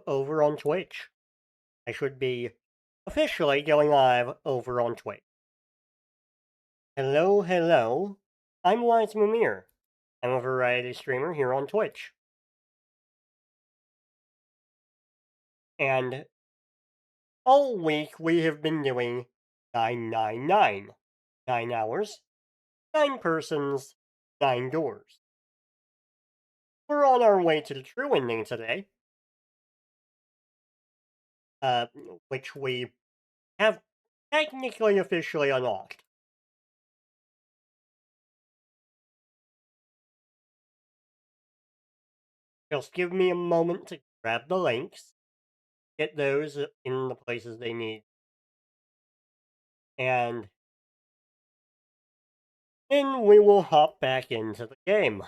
over on Twitch. I should be officially going live over on Twitch. Hello, hello. I'm Wise Mumir. I'm a variety streamer here on Twitch. And all week we have been doing 999. 9 hours, 9 persons, 9 doors. We're on our way to the true ending today. Uh, which we have technically officially unlocked. Just give me a moment to grab the links, get those in the places they need, and then we will hop back into the game.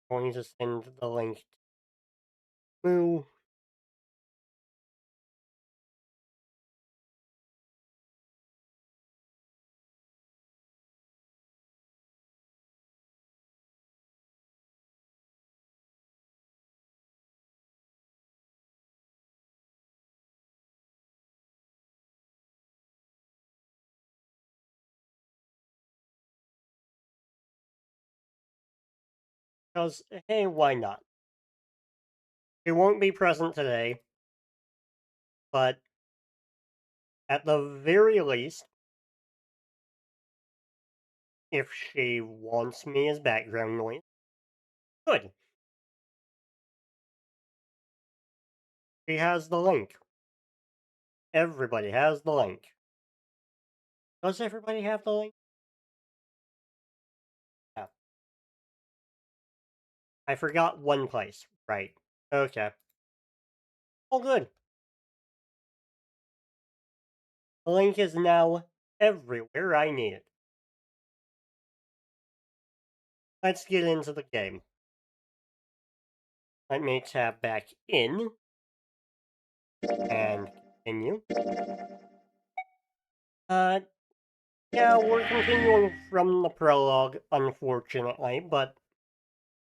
I'm going to send the link to Moo. Because, hey, why not? She won't be present today, but at the very least, if she wants me as background noise, good. She has the link. Everybody has the link. Does everybody have the link? Yeah. I forgot one place. Right. Okay. Oh, good. The link is now everywhere I need it. Let's get into the game. Let me tap back in and continue. Yeah, we're continuing from the prologue, unfortunately, but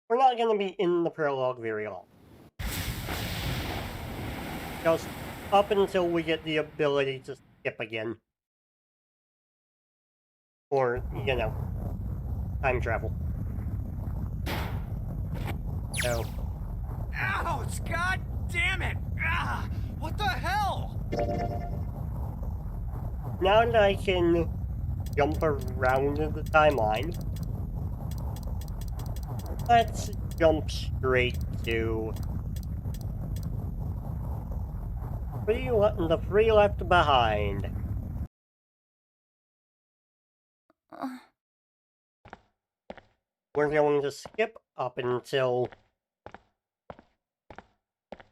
we're not going to be in the prologue very long. Just up until we get the ability to skip again. Or, time travel. So. Ouch! God damn it! Ah, what the hell? Now that I can jump around the timeline, let's jump straight to the Free Left Behind. We're going to skip up until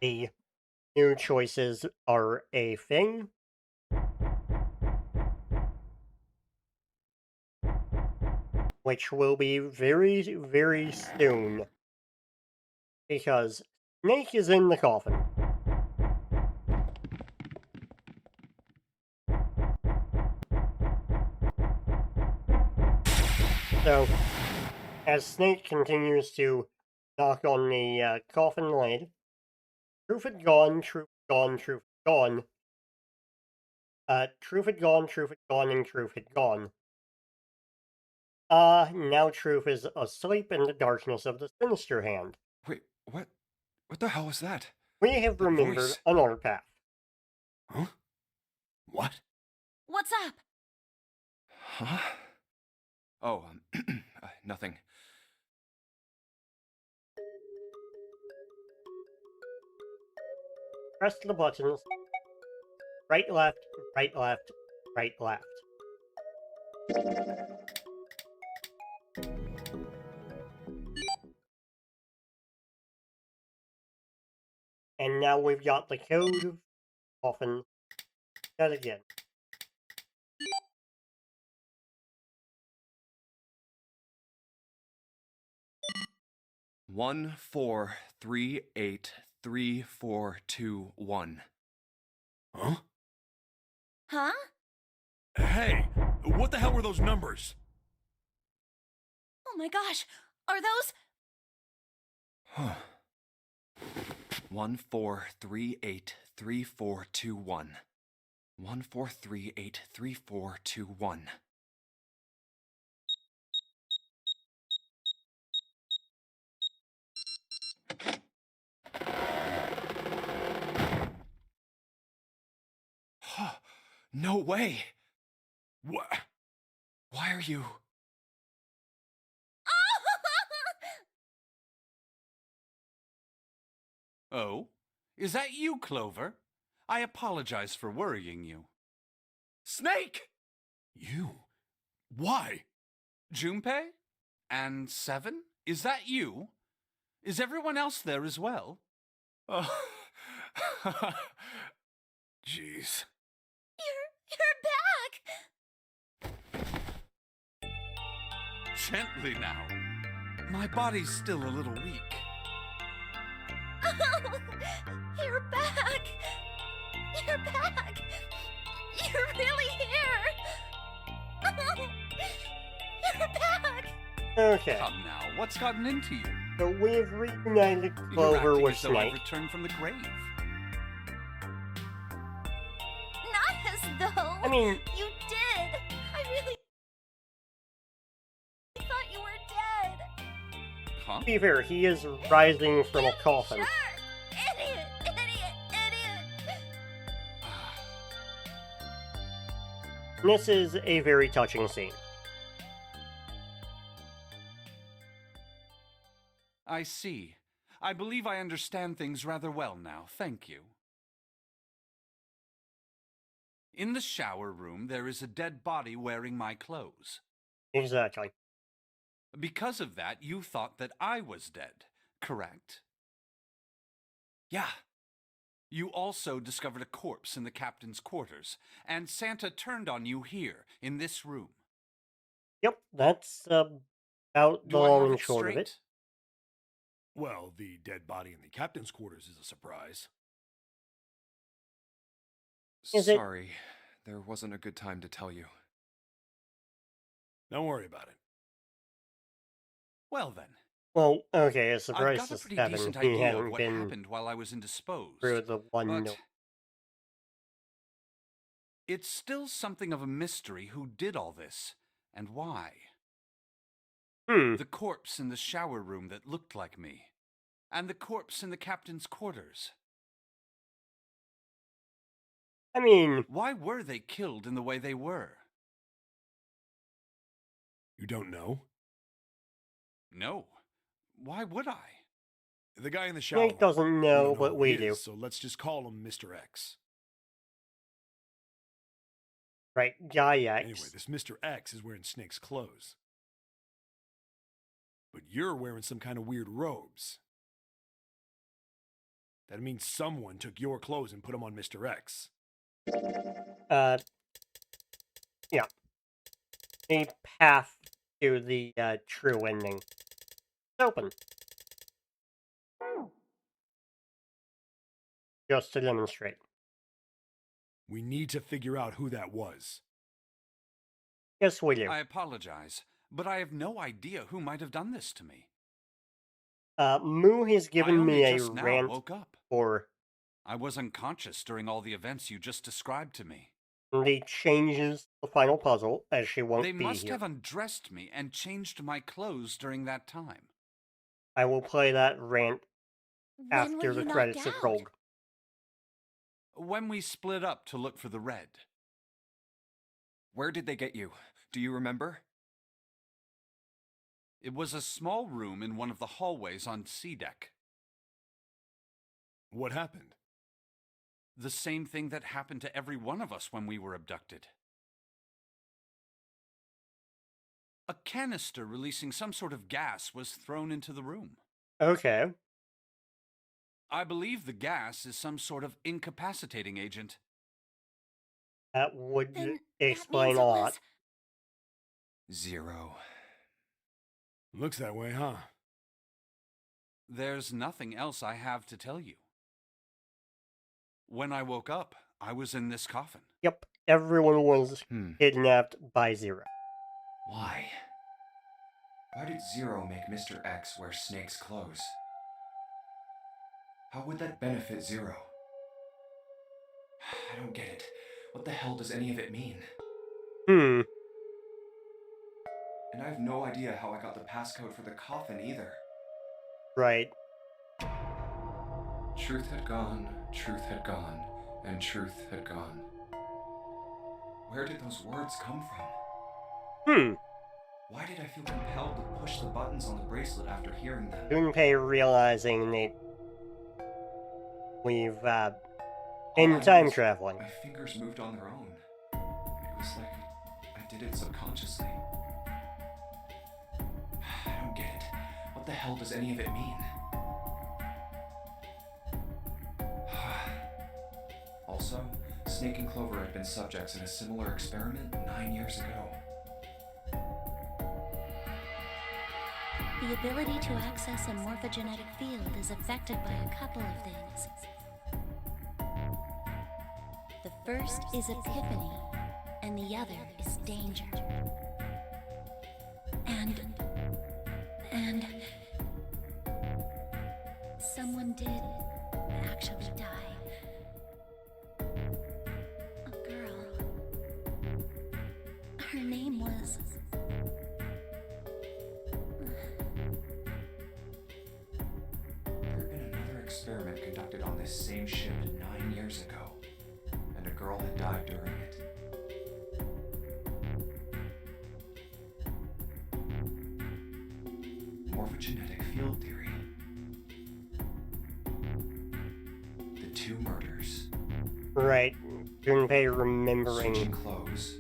the new choices are a thing. Which will be very, very soon. Because Snake is in the coffin. So, as Snake continues to knock on the coffin lid, Truth had gone, truth had gone, truth had gone. Truth had gone, truth had gone, and truth had gone. Now Truth is asleep in the darkness of the sinister hand. Wait, what? What the hell was that? We have That remembered voice. another path. Huh? What? What's up? Huh? Oh, nothing. Press the buttons. Right, left, right, left, right, left. And now we've got the code often that again. One, 4, 3, 8, 3, 4, 2, 1. Huh? Huh? Hey, what the hell were those numbers? my gosh, are those? 14383421. 14383421. No way! What? Why are you? Oh? Is that you, Clover? I apologize for worrying you. Snake! You? Why? Junpei? And Seven? Is that you? Is everyone else there as well? Oh. Jeez. You're back! Gently now. My body's still a little weak. You're back! You're back! You're really here! You're back! Okay, Come now, what's gotten into you? so we've reunited You're Clover acting with as though I've Snake. returned from the grave. Not as though I mean, you did. I really thought you were dead. Huh? to be fair, he is rising from a coffin. Sure. Idiot! Idiot! Idiot! And this is a very touching scene. I see. I believe I understand things rather well now. Thank you. In the shower room, there is a dead body wearing my clothes. Exactly. Because of that, you thought that I was dead, correct? Yeah. You also discovered a corpse in the captain's quarters, and Santa turned on you here, in this room. Yep, that's about the Do I long have and it short of straight? it. Well, the dead body in the captain's quarters is a surprise. Is it- Sorry, there wasn't a good time to tell you. Don't worry about it. Well then, Well, okay, a I've surprise got a to pretty Seven. decent He idea of hadn't what been happened while I was indisposed. through the one But note. it's still something of a mystery who did all this, and why. The corpse in the shower room that looked like me, and the corpse in the captain's quarters. I mean, Why were they killed in the way they were? You don't know? No. Why would I? The guy in the shower. Snake doesn't we know, don't but who we he do. is, so let's just call him Mr. X. Right, Guy Anyway, X. this Mr. X is wearing Snake's clothes. But you're wearing some kind of weird robes. That means someone took your clothes and put them on Mr. X. Yeah. A path to the true ending. It's open. Just to demonstrate. We need to figure out who that was. Yes, we do. I apologize, but I have no idea who might have done this to me. Moo has I given only me a just now rant woke up. for I was unconscious during all the events you just described to me. the changes to the final puzzle, as she won't They be must here. have undressed me and changed my clothes during that time. I will play that rant When after were the you knocked credits have out? rolled. When we split up to look for the red. Where did they get you? Do you remember? It was a small room in one of the hallways on C deck. What happened? The same thing that happened to every one of us when we were abducted. A canister releasing some sort of gas was thrown into the room. Okay. I believe the gas is some sort of incapacitating agent. That would Then explain that a means it lot. was... 0. Looks that way, huh? There's nothing else I have to tell you. When I woke up, I was in this coffin. Yep, everyone was Hmm. kidnapped by Zero. Why? Why did Zero make Mr. X wear Snake's clothes? How would that benefit Zero? I don't get it. What the hell does any of it mean? Hmm. And I have no idea how I got the passcode for the coffin either. Right. Truth had gone, and truth had gone. Where did those words come from? Hmm. Why did I feel compelled to push the buttons on the bracelet after hearing them? Junpei realizing that we've, All I been know time is traveling. My fingers moved on their own. It was like I did it subconsciously. I don't get it. What the hell does any of it mean? Also, Snake and Clover had been subjects in a similar experiment 9 years ago. The ability to access a morphogenetic field is affected by a couple of things. The first is epiphany, and the other is danger. And someone did actually die. A girl. Her name was... There had been another experiment conducted on this same ship 9 years ago, and a girl had died during it. Morphogenetic field theory. The two murders. Right. Junpei Switching remembering clothes.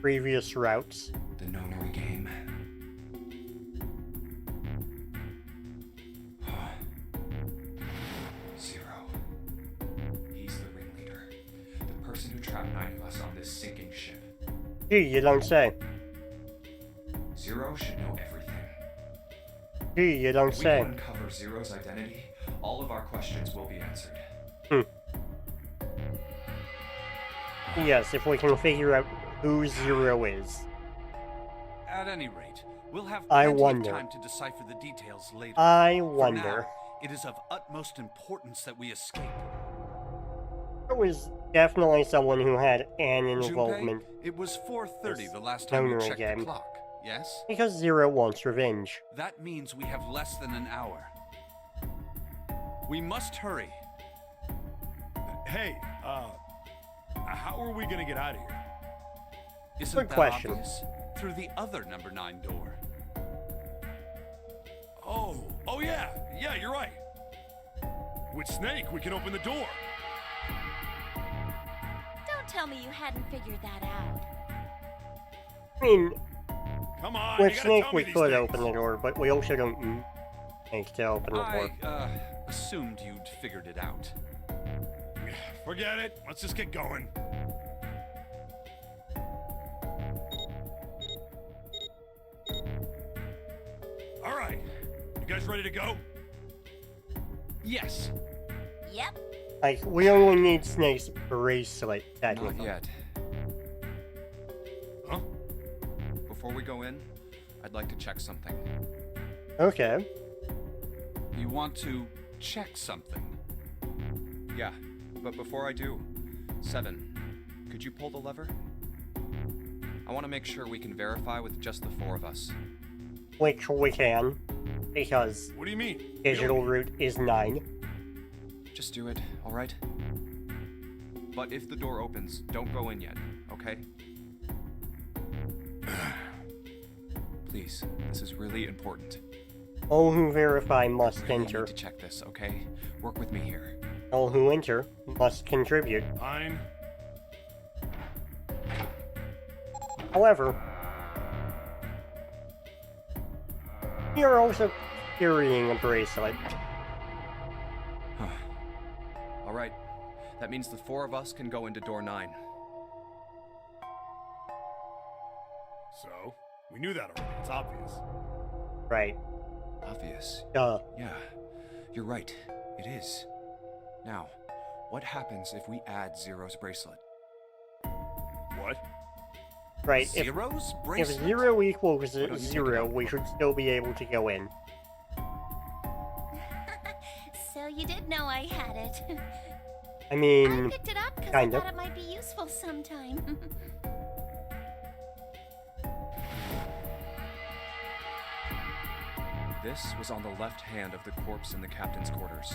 previous routes. The nonary game. Zero. He's the ringleader. The person who trapped 9 of us on this sinking ship. Gee, you don't say. Zero should know everything. Gee, you don't If we say. can uncover Zero's identity, all of our questions will be answered. Yes, if we can figure out who Zero is. At any rate, we'll have I plenty wonder. of time to decipher the details later. I For wonder. now, it is of utmost importance that we escape. There was definitely someone who had an Junpei, involvement it was 4:30 This the last time we nonary checked game. the clock, yes? because Zero wants revenge. That means we have less than an hour. We must hurry. Hey, how are we gonna get out of here? Isn't Good that question. obvious? Through the other number 9 door. Oh yeah, you're right. With Snake, we can open the door. Don't tell me you hadn't figured that out. I mean, Come on, with you gotta Snake tell me we these could things. open the door, but we also don't need to open the door. I assumed you'd figured it out. Forget it. Let's just get going. All right, you guys ready to go? Yes. Yep. Like, we only need Snake's bracelet, Not technically. yet. Huh? Before we go in, I'd like to check something. Okay. You want to check something? Yeah, but before I do, Seven, could you pull the lever? I want to make sure we can verify with just the 4 of us. Which we can, because What do you mean? digital route is 9. Just do it, alright? But if the door opens, don't go in yet, okay? Please, this is really important. All who verify must Really enter. need to check this, okay? Work with me here. All who enter must contribute. Fine. However, we are also carrying a bracelet. Alright, that means the 4 of us can go into door 9. So, we knew that already. It's obvious. Right. Obvious. Duh. Yeah, you're right. It is. Now, what happens if we add Zero's bracelet? What? Right, if Zero's if bracelet? 0 equals Why don't you take it 0, out, we should Clover? still be able to go in. So you did know I had it. I I mean, picked it up because I kind of. thought it might be useful sometime. This was on the left hand of the corpse in the captain's quarters.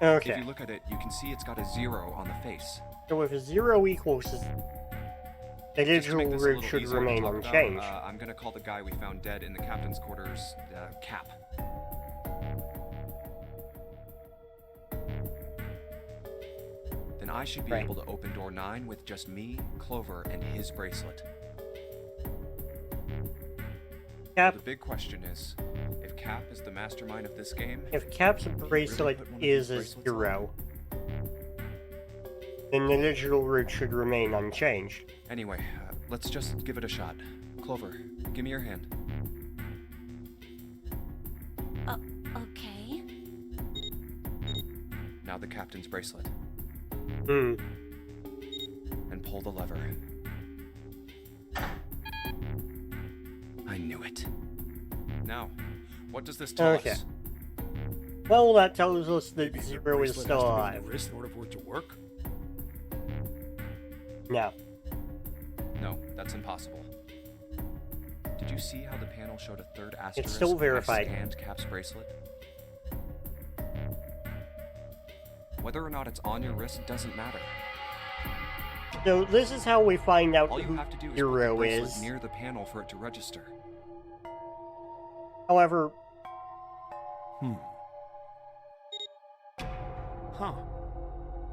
If Okay, you look at it, you can see it's got a 0 on the face. so if 0 equals, the Just to make digital this a root little should easier to remain talk about, unchanged. I'm gonna call the guy we found dead in the captain's quarters, Cap. Then I should be Right. able to open door 9 with just me, Clover, and his bracelet. Cap, The big question is, if Cap is the mastermind of this game, if Cap's bracelet put one of these is a bracelets on? 0, then the digital root should remain unchanged. anyway, let's just give it a shot. Clover, give me your hand. Okay. Now the captain's bracelet. Hmm. And pull the lever. I knew it. Now, what does this tell Okay. us? Well, that tells us that Maybe her 0 is bracelet still has to be on alive. the wrist in order for it to work? No. No, that's impossible. Did you see how the panel showed a third asterisk? still when I verified. scanned Cap's bracelet. Whether or not it's on your wrist doesn't matter. So this is how we find out All you who have to do is put the 0 bracelet is. near the panel for it to register. However, Huh.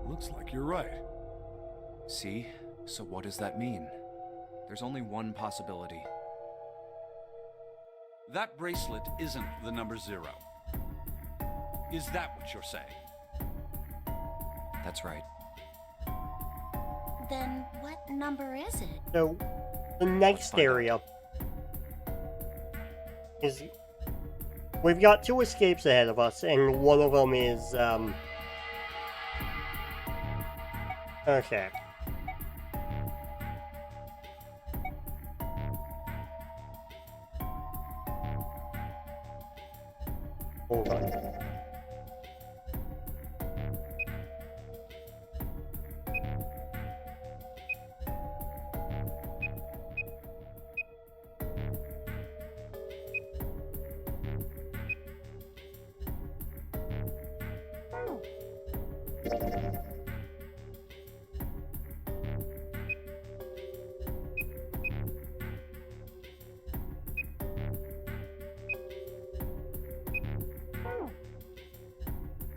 Looks like you're right. See? So what does that mean? There's only one possibility. That bracelet isn't the number 0. Is that what you're saying? That's right. Then what number is it? so the next Find out. area is we've got 2 escapes ahead of us, and one of them is okay. Hold on.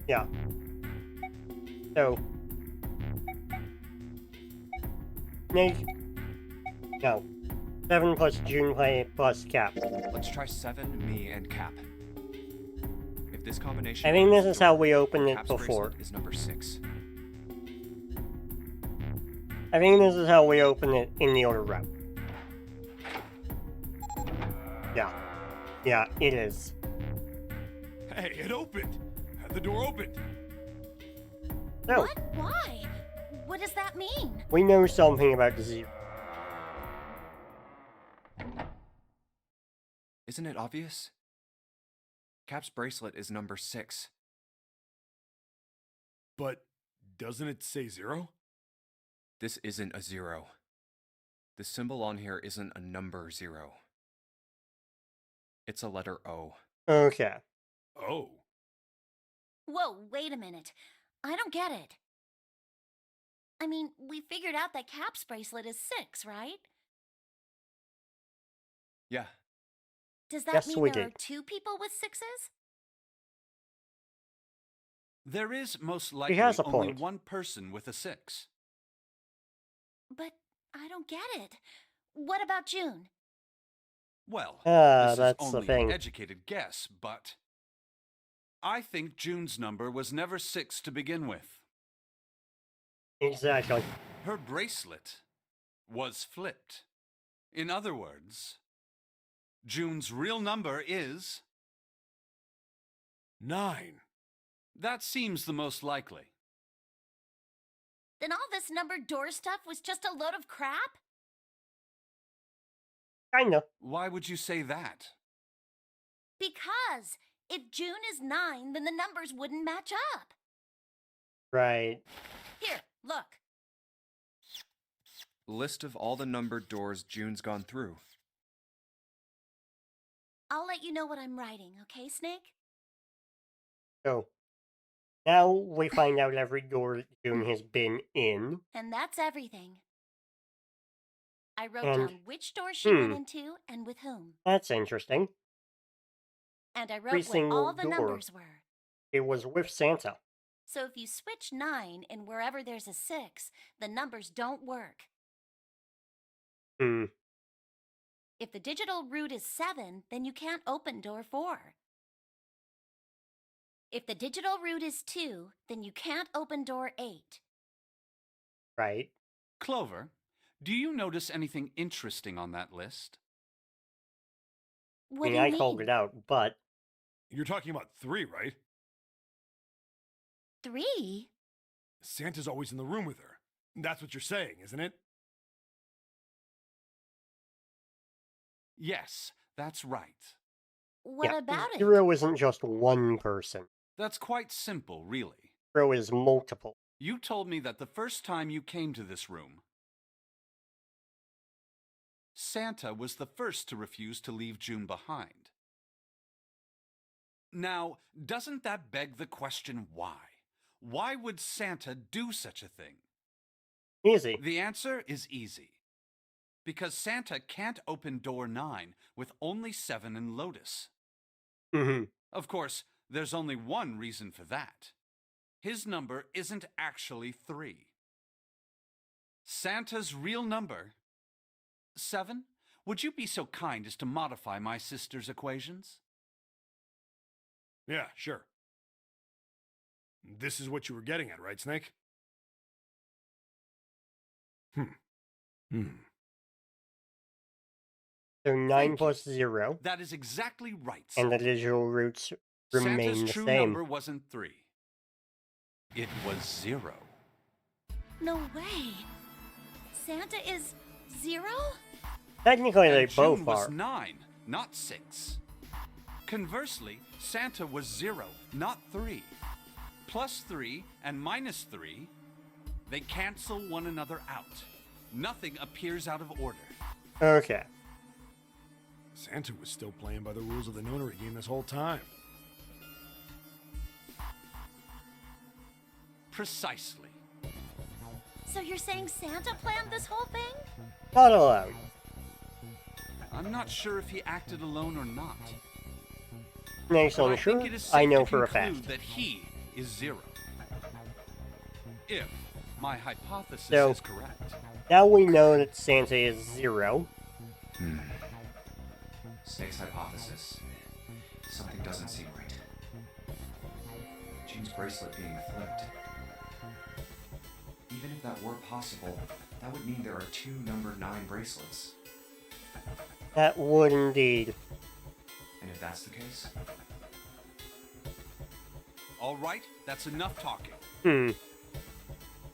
Yeah. So. Snake. No. 7 plus June play plus Cap. Let's try 7, me, and Cap. If this combination I think this opens is the how door, we opened it Cap's before. bracelet is number 6. I think this is how we open it in the order route. Yeah. Yeah, it is. Hey, it opened! Had the door opened! So, What? Why? What does that mean? we know something about the 0. Isn't it obvious? Cap's bracelet is number 6. But doesn't it say 0? This isn't a 0. The symbol on here isn't a number 0. It's a letter O. Okay. Oh. Whoa, wait a minute. I don't get it. I mean, we figured out that Cap's bracelet is 6, right? Yeah, Does that Yes, mean we there are did. 2 people with 6s? There is most likely has a only point. one person with a 6. But I don't get it. What about June? Well, Ah, this that's is the only thing. an educated guess, but I think June's number was never 6 to begin with. Exactly. Her bracelet was flipped. In other words, June's real number is... 9. That seems the most likely. Then all this numbered door stuff was just a load of crap? Kinda. Why would you say that? Because if June is 9, then the numbers wouldn't match up. Right. Here, look. List of all the numbered doors June's gone through. I'll let you know what I'm writing, okay, Snake? So, now we find out every door that June has been in. And that's everything. I wrote And- down which door she went hmm. into and with whom. That's interesting. And I Every wrote what single all the door. numbers were. It was with Santa. So if you switch 9 in wherever there's a 6, the numbers don't work. Hmm. If the digital root is 7, then you can't open door 4. If the digital root is 2, then you can't open door 8. Right. Clover, do you notice anything interesting on that list? What I do mean, you I called mean? it out, but You're talking about 3, right? 3? Santa's always in the room with her. That's what you're saying, isn't it? Yes, that's right. What yeah, about it? Zero isn't just one person. That's quite simple, really. Zero is multiple. You told me that the first time you came to this room, Santa was the first to refuse to leave June behind. Now, doesn't that beg the question why? Why would Santa do such a thing? Easy. The answer is easy. Because Santa can't open door 9 with only 7 and Lotus. Hmm. Of course, there's only one reason for that. His number isn't actually 3. Santa's real number... 7? Would you be so kind as to modify my sister's equations? Yeah, sure. This is what you were getting at, right, Snake? So 9 Thank you. plus 0, That is exactly right. and the Santa. digital roots remain Santa's the true same. number wasn't 3. It was 0. No way. Santa is 0? Technically, they And June both was are. 9, not 6. Conversely, Santa was 0, not 3. Plus 3 and minus 3, they cancel one another out. Nothing appears out of order. Okay. Santa was still playing by the rules of the notary game this whole time. Precisely. So you're saying Santa planned this whole thing? Not alone. I'm not sure if he acted alone or not. Nice But I unsure. think it is I safe know to for a conclude fact. that he is 0. If my hypothesis So- is correct. Now we know that Santa is 0. Snake's hypothesis. Something doesn't seem right. June's bracelet being flipped. Even if that were possible, that would mean there are 2 number 9 bracelets. That would indeed. And if that's the case, All right, that's enough talking. Hmm.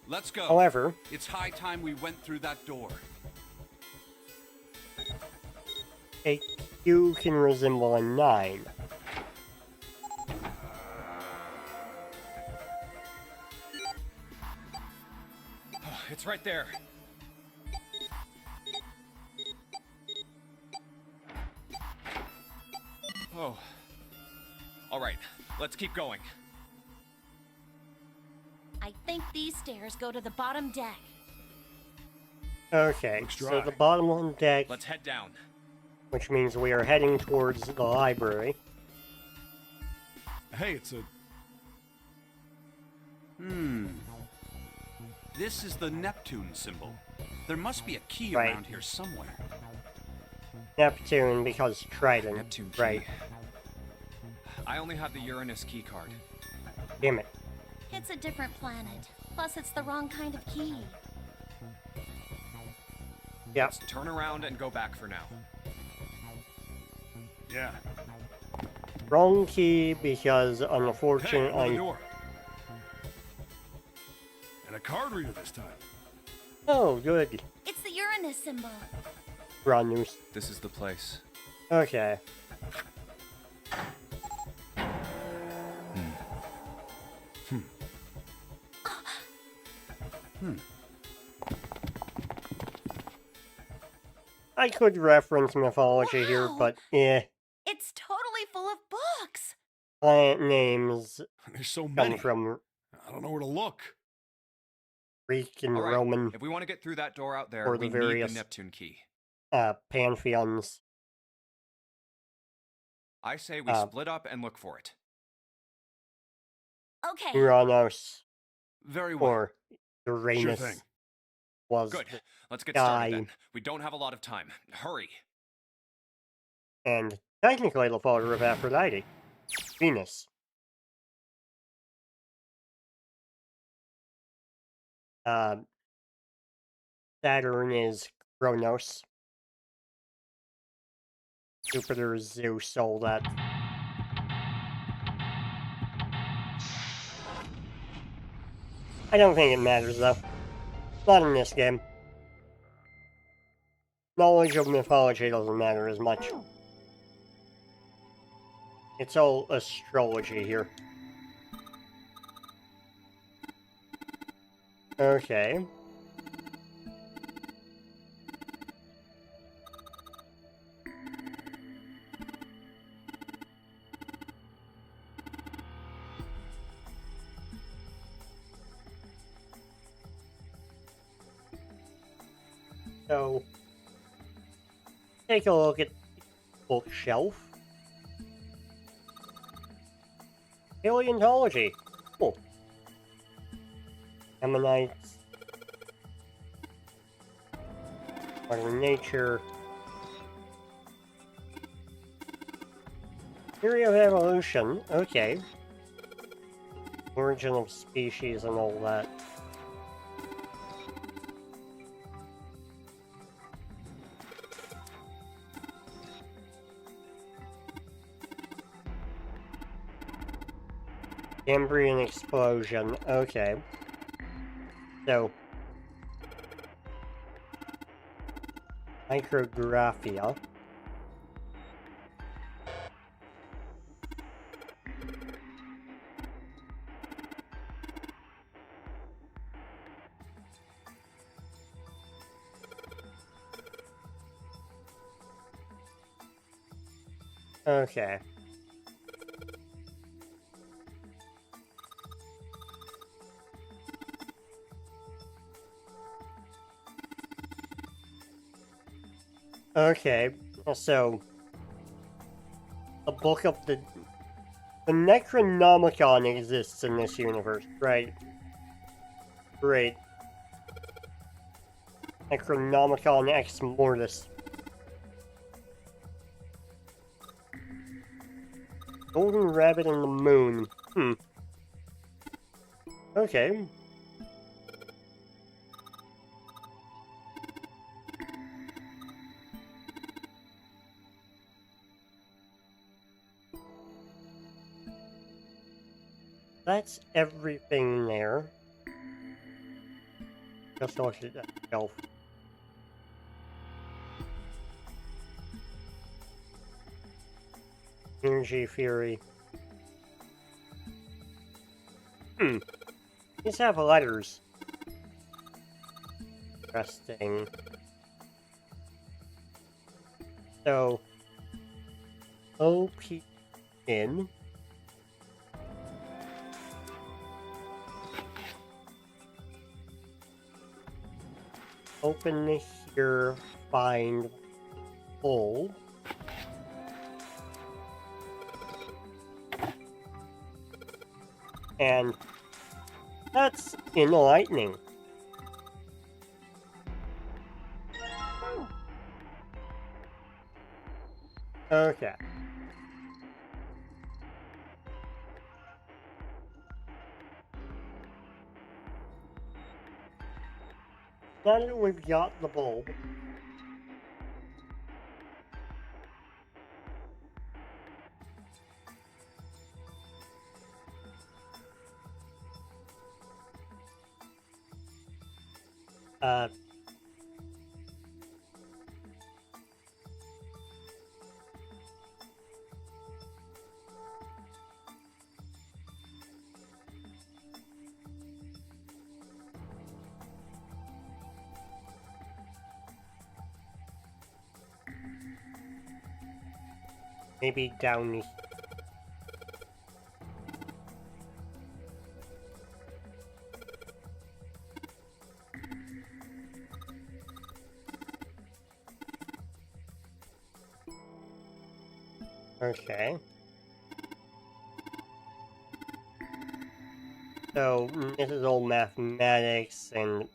Let's go. However, It's high time we went through that door. a Q can resemble a 9. it's right there. Oh. All right, let's keep going. I think these stairs go to the bottom deck. Okay, Looks so dry. the bottom on deck, Let's head down. which means we are heading towards the library. Hey, it's a... This is the Neptune symbol. There must be a key Right. around here somewhere. Neptune because Trident. Neptune key. Right. I only have the Uranus key card. Damn it. It's a different planet. Plus, it's the wrong kind of key. Yep. Let's turn around and go back for now. Yeah. Wrong key because Hey, open the unfortunately. door. And a card reader this time. Oh, good. It's the Uranus symbol. Uranus. This is the place. Okay. I could reference mythology here, Wow. but It's totally full of books. planet names There's so come many. from I don't know where to look. Greek and All right. Roman If we want to get through that door out there, or the we need the various- Neptune key. pantheons. I say we split up and look for it. Okay. Uranus Very well. or Uranus thing. was Good. the- Let's get Guy. started then. We don't have a lot of time. Hurry. and technically the father of Aphrodite, Venus. Saturn is Kronos. Jupiter is Zeus, all that. I don't think it matters though. Not in this game. Knowledge of mythology doesn't matter as much. It's all astrology here. Okay. So, take a look at the bookshelf. Paleontology. Cool. Ammonites. Mother Nature. Theory of evolution. Okay. Origin of species and all that. Cambrian explosion. Okay. So. Micrographia. Okay. Okay, so the book of the Necronomicon exists in this universe, right? Great. Necronomicon Ex Mortis. Golden Rabbit and the Moon. Okay. That's everything there. Just look at that shelf. Energy Fury. These have letters. Interesting. So, OP in. Open here, find full. And that's enlightening. Okay. Now that we've got the bulb, Uh, maybe down. Okay. So this is all mathematics and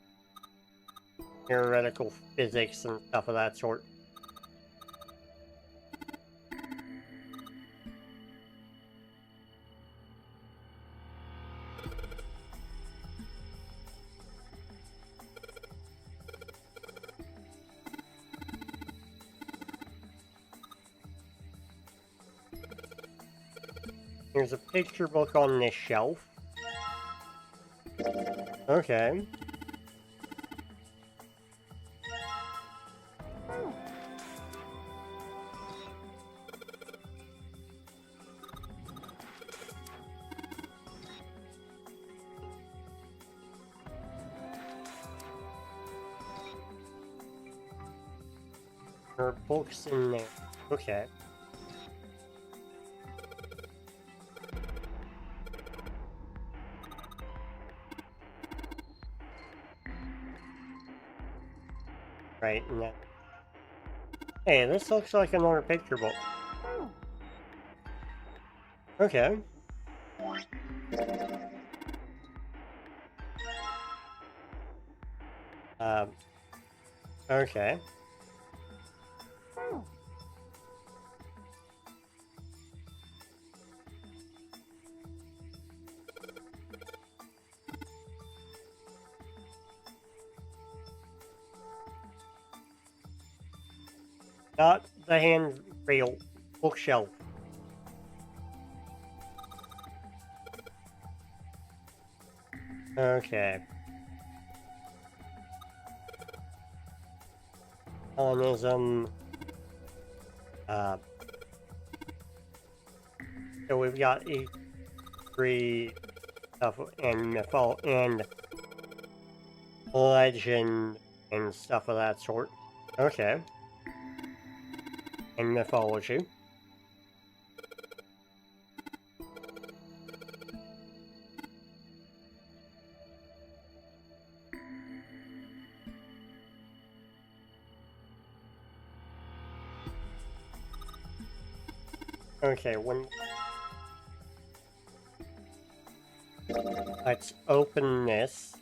theoretical physics and stuff of that sort. There's a picture book on this shelf. Okay. There are books in there. Okay. Right, and that... Hey, this looks like another picture book. Okay. Um... Okay. Not the handrail bookshelf. Okay. Hellenism. So we've got E3 stuff and and legend and stuff of that sort. Okay. And mythology. Okay, let's open this.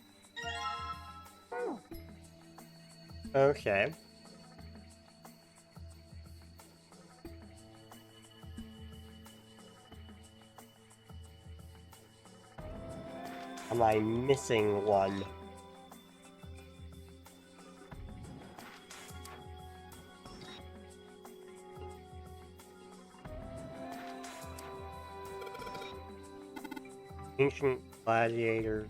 Okay. Am I missing one? Ancient gladiator.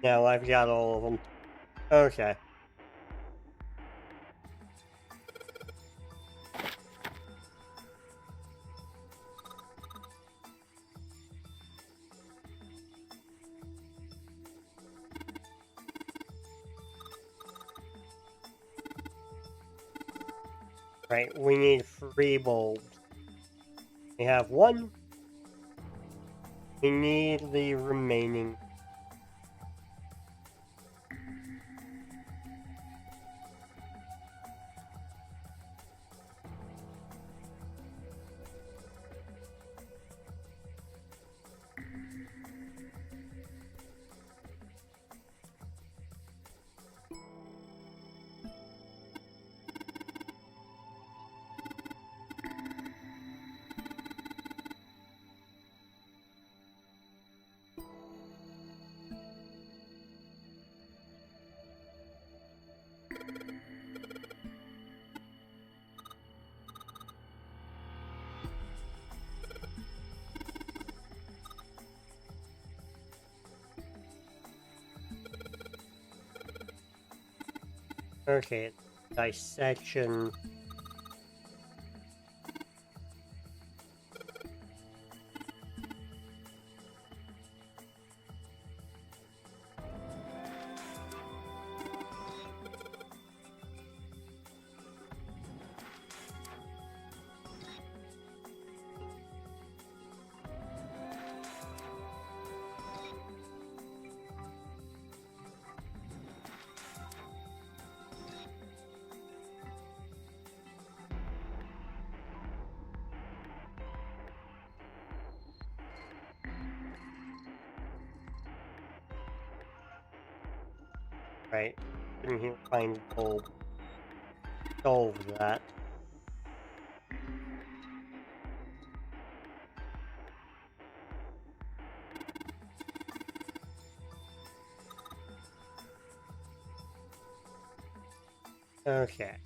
Now I've got all of them. Okay. Right, we need 3 bulbs. We have 1. We need the remaining. Okay, dissection. Right. Didn't he find bulb? Solve that. Okay.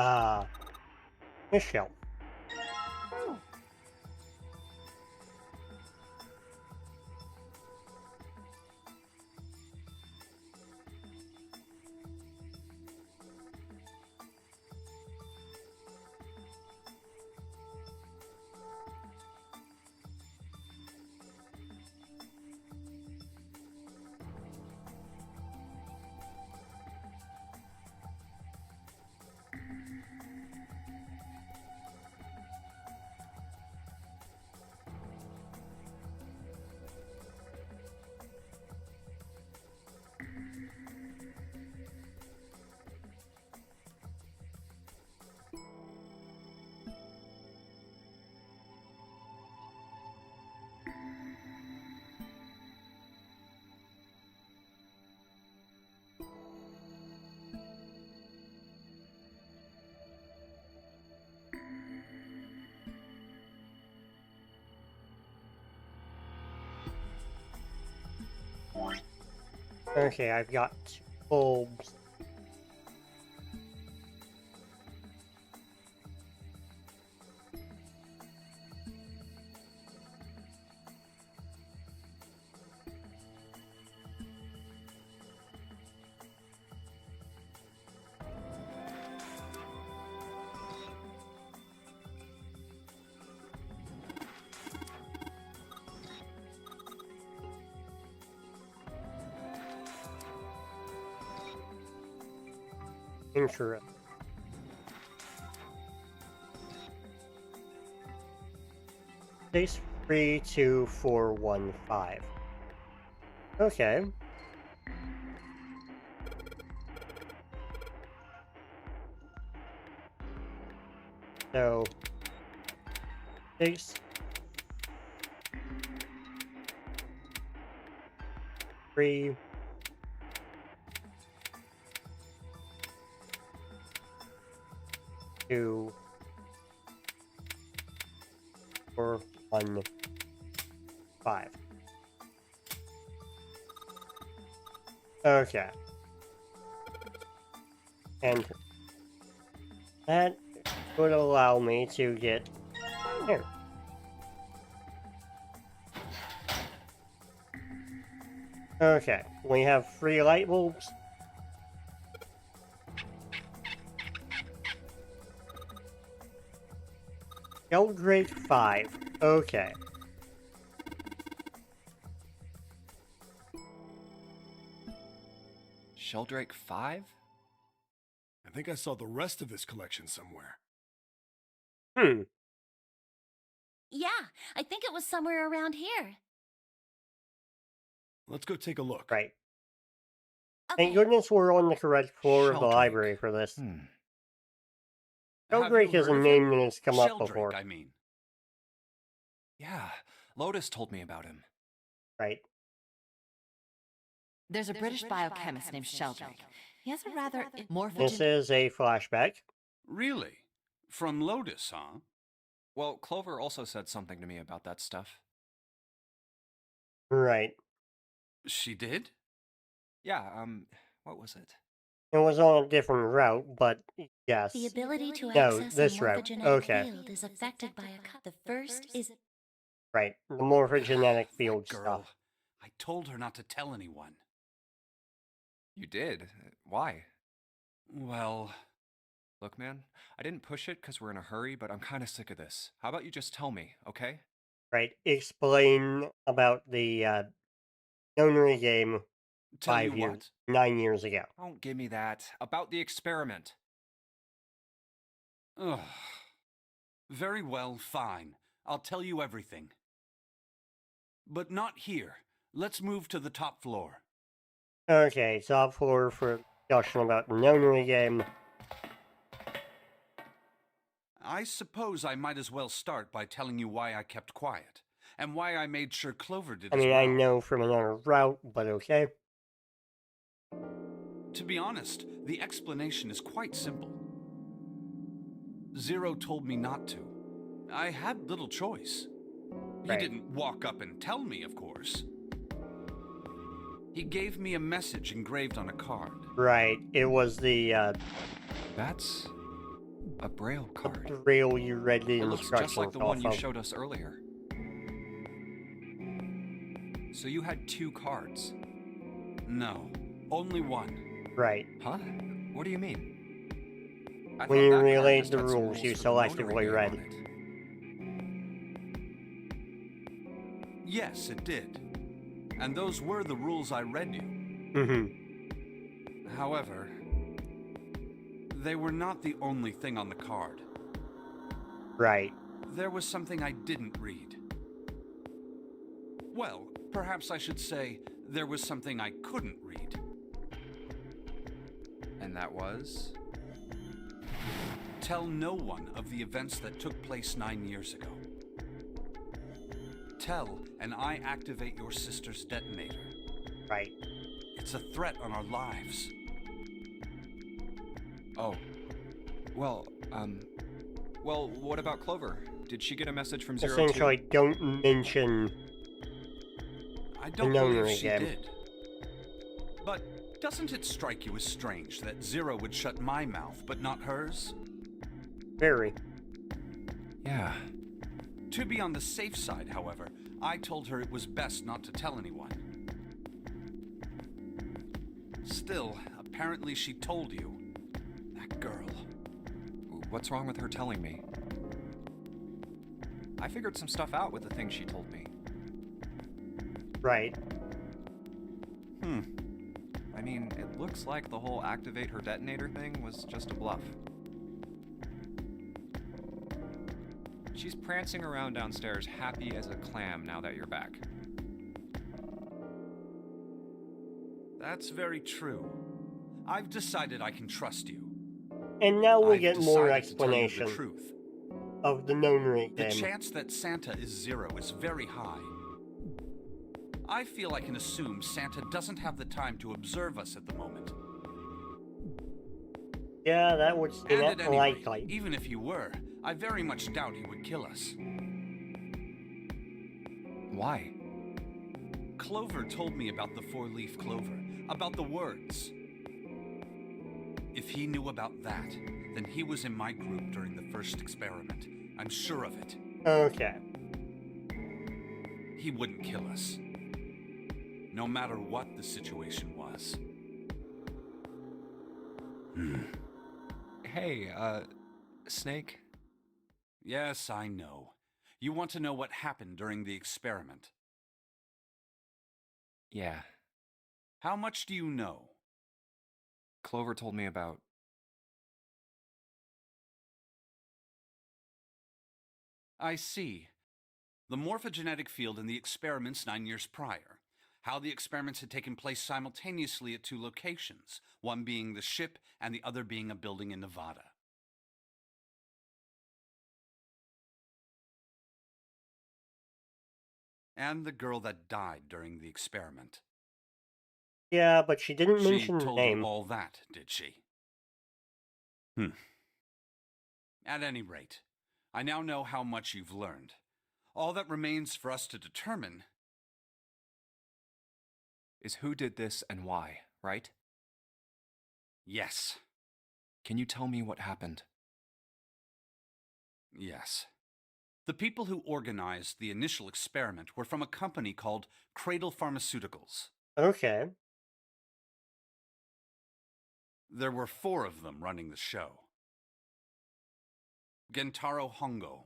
Ah, Michelle. Okay, I've got bulbs. Interesting. Space 32415. Okay. So 6, 3, 2, 4, 1, 5. Okay. And that would allow me to get here. Okay, we have 3 light bulbs. Sheldrake 5. Okay. Sheldrake 5? I think I saw the rest of this collection somewhere. Hmm. Yeah, I think it was somewhere around here. Let's go take a look. Right. Okay. Thank goodness we're on the correct floor of the Sheldrake. library for this. Have Sheldrake you is a heard of name him? that has come up Sheldrake, before. I mean. Yeah, Lotus told me about him. Right. There's a British biochemist named Sheldrake. He has a rather This morphogen. is a flashback. Really? From Lotus, huh? Well, Clover also said something to me about that stuff. Right. She did? Yeah, what was it? It was on a different route, but yes. The ability to No, access this a route. morphogenetic Okay. field is affected by a The first is Right. The morphogenetic That field girl. stuff. I told her not to tell anyone. You did? Why? Well, Look, man, I didn't push it because we're in a hurry, but I'm kind of sick of this. How about you just tell me, okay? Right. Explain about the nonary game tell 5 you years, what. 9 years ago. Don't give me that. About the experiment. Ugh. Very well, fine. I'll tell you everything. But not here. Let's move to the top floor. Okay, top floor for discussion about the nonary game. I suppose I might as well start by telling you why I kept quiet, and why I made sure Clover did I as mean, well. I know from another route, but okay. To be honest, the explanation is quite simple. Zero told me not to. I had little choice. He Right. didn't walk up and tell me, of course. He gave me a message engraved on a card. Right. It was the That's a Braille card. rail you read the It looks instructions just like the off one you of. showed us earlier. So you had 2 cards. No, only one. Right. Huh? What do you mean? I When thought you that card relayed just the had some rules, you for the notary selectively game read. on it. Yes, it did. And those were the rules I read you. Mm-hmm. However, they were not the only thing on the card. Right. There was something I didn't read. Well, perhaps I should say there was something I couldn't read. And that was? Tell no one of the events that took place 9 years ago. Tell, and I activate your sister's detonator. Right. It's a threat on our lives. Oh. Well, what about Clover? Did she get a message from Zero Essentially, too? don't mention. I don't nonary believe she game. did. But doesn't it strike you as strange that Zero would shut my mouth, but not hers? Very. Yeah. To be on the safe side, however, I told her it was best not to tell anyone. Still, apparently she told you. That girl. What's wrong with her telling me? I figured some stuff out with the things she told me. Right. I mean, it looks like the whole activate her detonator thing was just a bluff. She's prancing around downstairs happy as a clam now that you're back. That's very true. I've decided I can trust you. And now we I've get more decided to tell you explanation. the truth. of the nonary The game. chance that Santa is 0 is very high. I feel I can assume Santa doesn't have the time to observe us at the moment. Yeah, that would seem And at any rate, likely. even if he were, I very much doubt he would kill us. Why? Clover told me about the four-leaf clover, about the words. If he knew about that, then he was in my group during the first experiment. I'm sure of it. Okay. He wouldn't kill us. No matter what the situation was. Hey, Snake? Yes, I know. You want to know what happened during the experiment. Yeah. How much do you know? Clover told me about. I see. The morphogenetic field in the experiments 9 years prior. How the experiments had taken place simultaneously at 2 locations, one being the ship and the other being a building in Nevada. And the girl that died during the experiment. Yeah, but she didn't She mention the told name. you all that, did she? At any rate, I now know how much you've learned. All that remains for us to determine Is who did this and why, right? yes. Can you tell me what happened? Yes. The people who organized the initial experiment were from a company called Cradle Pharmaceuticals. Okay. There were 4 of them running the show. Gentaro Hongo,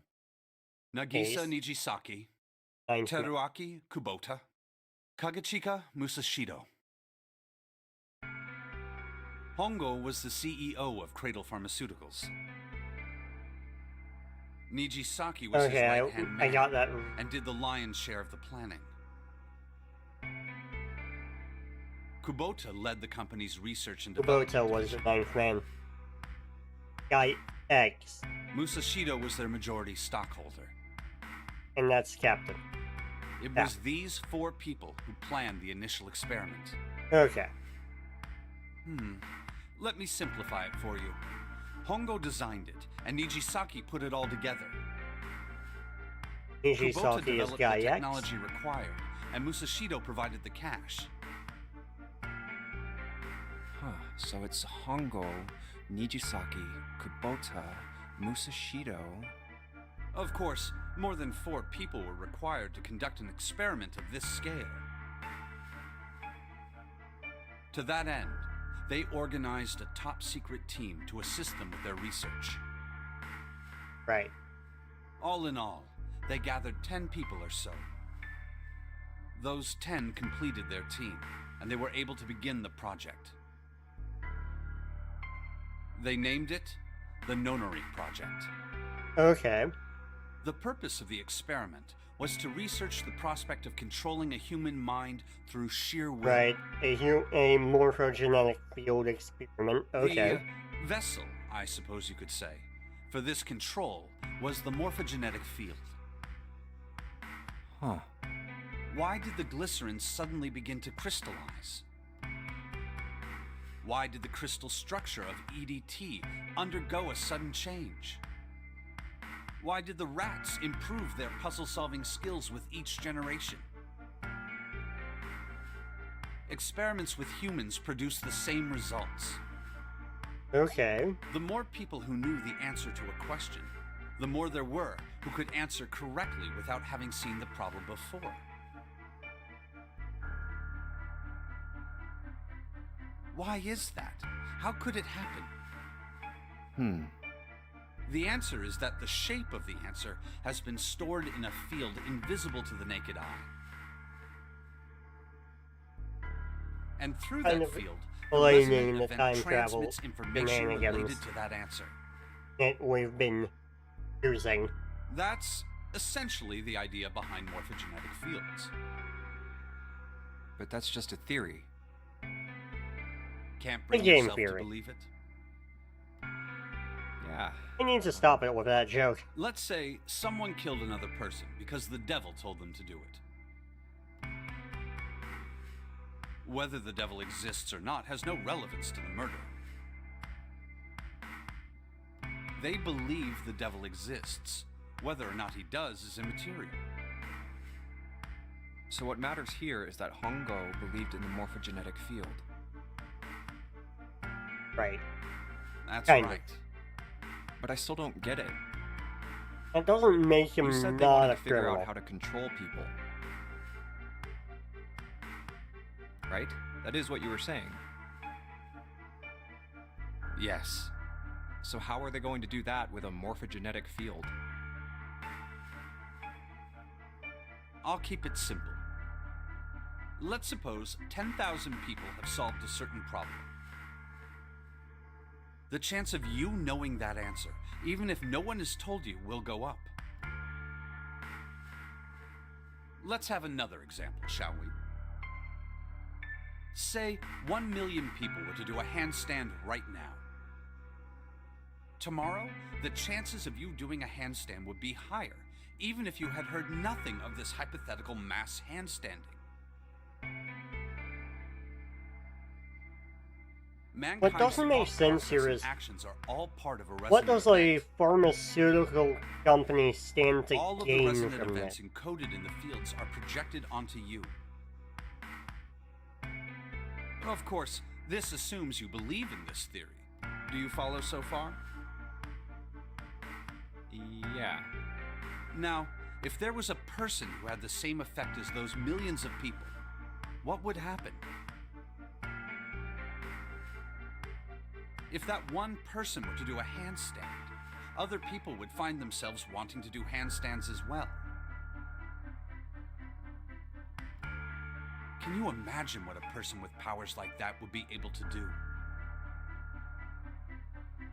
Nagisa Ace. Nijisaki, Fine. Teruaki Kubota, Kagechika Musashido. Hongo was the CEO of Cradle Pharmaceuticals. Nijisaki was his Okay, right-hand man I got that. and did the lion's share of the planning. Kubota led the company's research and development Kubota was the division. ninth man. Guy X, Musashido was their majority stockholder. and that's Captain. It Yeah. was these 4 people who planned the initial experiment. Okay. Let me simplify it for you. Hongo designed it, and Nijisaki put it all together. Kubota Nijisaki is developed Guy the X. technology required, and Musashido provided the cash. Huh, so it's Hongo, Nijisaki, Kubota, Musashido. Of course, more than 4 people were required to conduct an experiment of this scale. To that end, they organized a top-secret team to assist them with their research. Right. All in all, they gathered 10 people or so. Those 10 completed their team, and they were able to begin the project. They named it the Nonary Project. Okay. The purpose of the experiment was to research the prospect of controlling a human mind through sheer will. Right. A morphogenetic field experiment. Okay. The vessel, I suppose you could say, for this control was the morphogenetic field. Huh. Why did the glycerin suddenly begin to crystallize? Why did the crystal structure of EDT undergo a sudden change? Why did the rats improve their puzzle-solving skills with each generation? Experiments with humans produced the same results. Okay. The more people who knew the answer to a question, the more there were who could answer correctly without having seen the problem before. Why is that? How could it happen? The answer is that the shape of the answer has been stored in a field invisible to the naked eye. And through Kind that of field, explaining resonant the event time travel transmits information shenanigans. related to that answer. That we've been using. That's essentially the idea behind morphogenetic fields. But that's just a theory. Can't bring game yourself theory. to believe it? Yeah. I need to stop it with that joke. Let's say someone killed another person because the devil told them to do it. Whether the devil exists or not has no relevance to the murder. They believe the devil exists. Whether or not he does is immaterial. So what matters here is that Hongo believed in the morphogenetic field. Right. That's Kinda. right. But I still don't get it. That doesn't make him You said they not wanted a to figure criminal. out how to control people. Right? That is what you were saying. Yes. So how are they going to do that with a morphogenetic field? I'll keep it simple. Let's suppose 10,000 people have solved a certain problem. The chance of you knowing that answer, even if no one has told you, will go up. Let's have another example, shall we? Say 1 million people were to do a handstand right now. Tomorrow, the chances of you doing a handstand would be higher, even if you had heard nothing of this hypothetical mass handstanding. What doesn't make Mankind's sense thought here process is, and actions are all part of a what resonant does a event. pharmaceutical company stand to All of the gain resonant from events that? encoded in the fields are projected onto you. Of course, this assumes you believe in this theory. Do you follow so far? Yeah. Now, if there was a person who had the same effect as those millions of people, what would happen? If that one person were to do a handstand, other people would find themselves wanting to do handstands as well. Can you imagine what a person with powers like that would be able to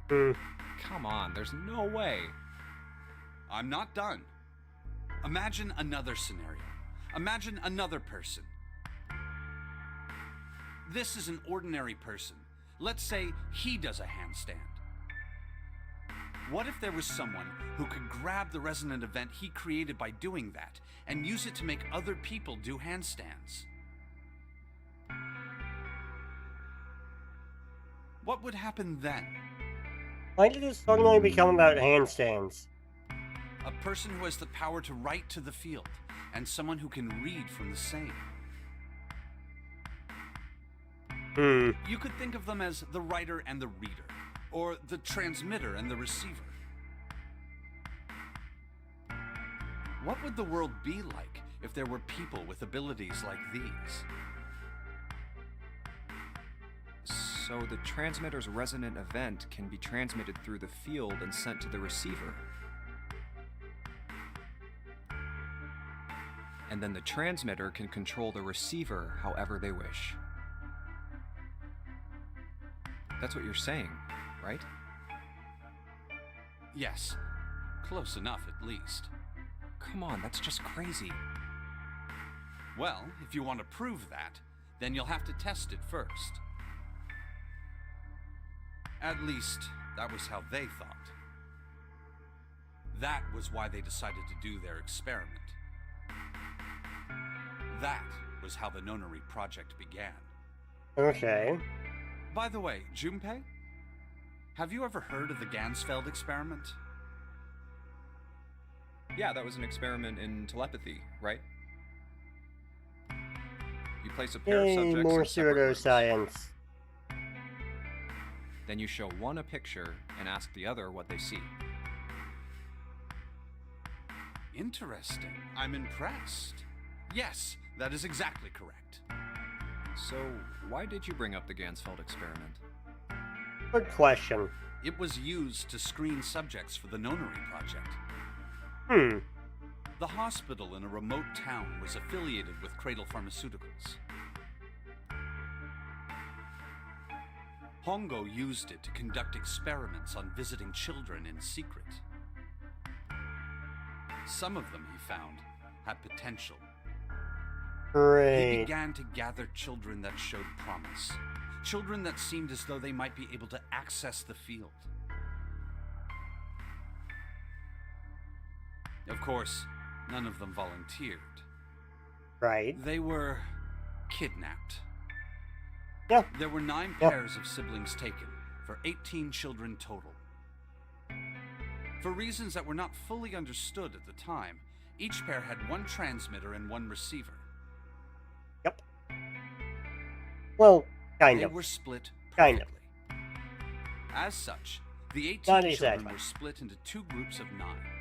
do? Come on, there's no way. I'm not done. Imagine another scenario. Imagine another person. This is an ordinary person. Let's say he does a handstand. What if there was someone who could grab the resonant event he created by doing that and use it to make other people do handstands? What would happen then? Why did it suddenly become about handstands? A person who has the power to write to the field, and someone who can read from the same. You could think of them as the writer and the reader, or the transmitter and the receiver. What would the world be like if there were people with abilities like these? So the transmitter's resonant event can be transmitted through the field and sent to the receiver. And then the transmitter can control the receiver however they wish. That's what you're saying, right? Yes, close enough at least. Come on, that's just crazy. Well, if you want to prove that, then you'll have to test it first. At least, that was how they thought. That was why they decided to do their experiment. That was how the Nonary project began. Okay. By the way, Junpei, have you ever heard of the Gansfeld experiment? Yeah, that was an experiment in telepathy, right? You place a pair of Yay, subjects more in separate rooms. pseudoscience. Then you show one a picture and ask the other what they see. Interesting. I'm impressed. Yes, that is exactly correct. So, why did you bring up the Gansfeld experiment? Good question. It was used to screen subjects for the Nonary project. The hospital in a remote town was affiliated with Cradle Pharmaceuticals. Hongo used it to conduct experiments on visiting children in secret. Some of them, he found, had potential. He Great. began to gather children that showed promise. Children that seemed as though they might be able to access the field. Of course, none of them volunteered. Right. They were kidnapped. Yeah. There were 9 Yeah. pairs of siblings taken, for 18 children total. For reasons that were not fully understood at the time, each pair had 1 transmitter and 1 receiver. Yep. Well, kind They of. were split Kind of. perfectly. As such, the 18 Not children exactly. were split into 2 groups of 9.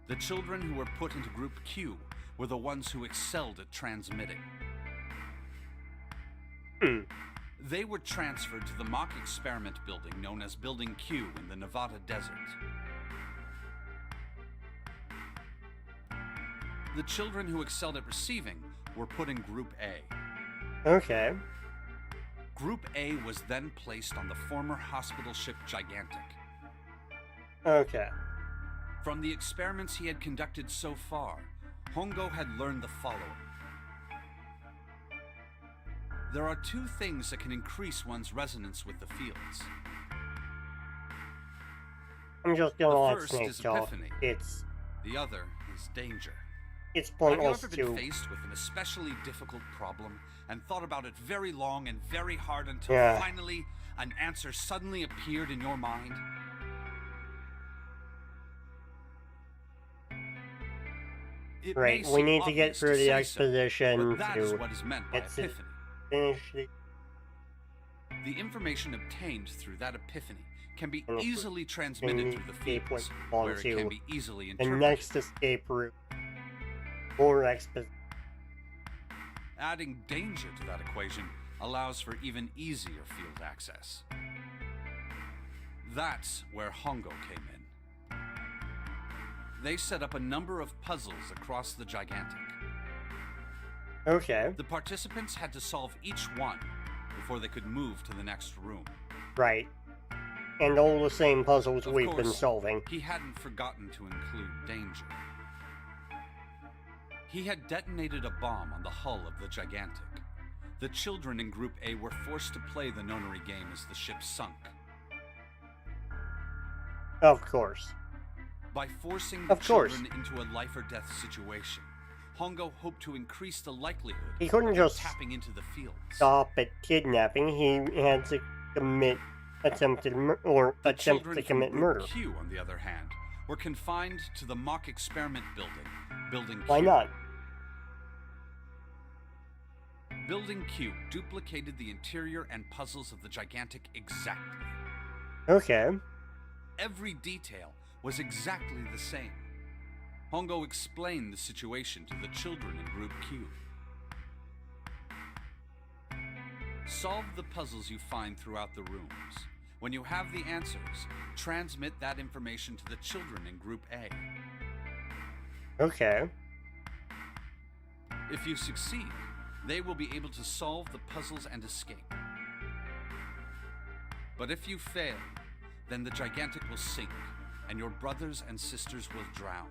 The children who were put into Group Q were the ones who excelled at transmitting. Hmm. They were transferred to the mock experiment building known as Building Q in the Nevada desert. The children who excelled at receiving were put in Group A. Okay. Group A was then placed on the former hospital ship Gigantic. Okay. From the experiments he had conducted so far, Hongo had learned the following. There are 2 things that can increase one's resonance with the fields. I'm just gonna The let first Snake is talk. epiphany. It's The other is danger. it's Have you pointless ever been to. faced with an especially difficult problem and thought about it very long and very hard until Yeah. finally an answer suddenly appeared in your mind? It may Right. We seem need to get obvious through the say so, exposition but that is to what is meant by it's a- epiphany. finish the. The information obtained through that epiphany can be And if we- easily transmitted through the escape fields, on where it to can be easily The interpreted. next escape route. More exposition. Adding danger to that equation allows for even easier field access. That's where Hongo came in. They set up a number of puzzles across the Gigantic. Okay. The participants had to solve each one before they could move to the next room. Right. And all the same puzzles Of we've been course, solving. He hadn't forgotten to include danger. He had detonated a bomb on the hull of the Gigantic. The children in Group A were forced to play the nonary game as the ship sunk. Of course. By forcing the Of course. children into a life or death situation, Hongo hoped to increase the likelihood He couldn't of just tapping into the fields. Stop at kidnapping. He had to commit attempted The attempt children to from commit Group murder. Q, on the other hand, were confined to the mock experiment building, Building Q. Why not? Building Q duplicated the interior and puzzles of the Gigantic exactly. Okay. Every detail was exactly the same. Hongo explained the situation to the children in Group Q. Solve the puzzles you find throughout the rooms. When you have the answers, transmit that information to the children in Group A. Okay. If you succeed, they will be able to solve the puzzles and escape. But if you fail, then the Gigantic will sink, and your brothers and sisters will drown.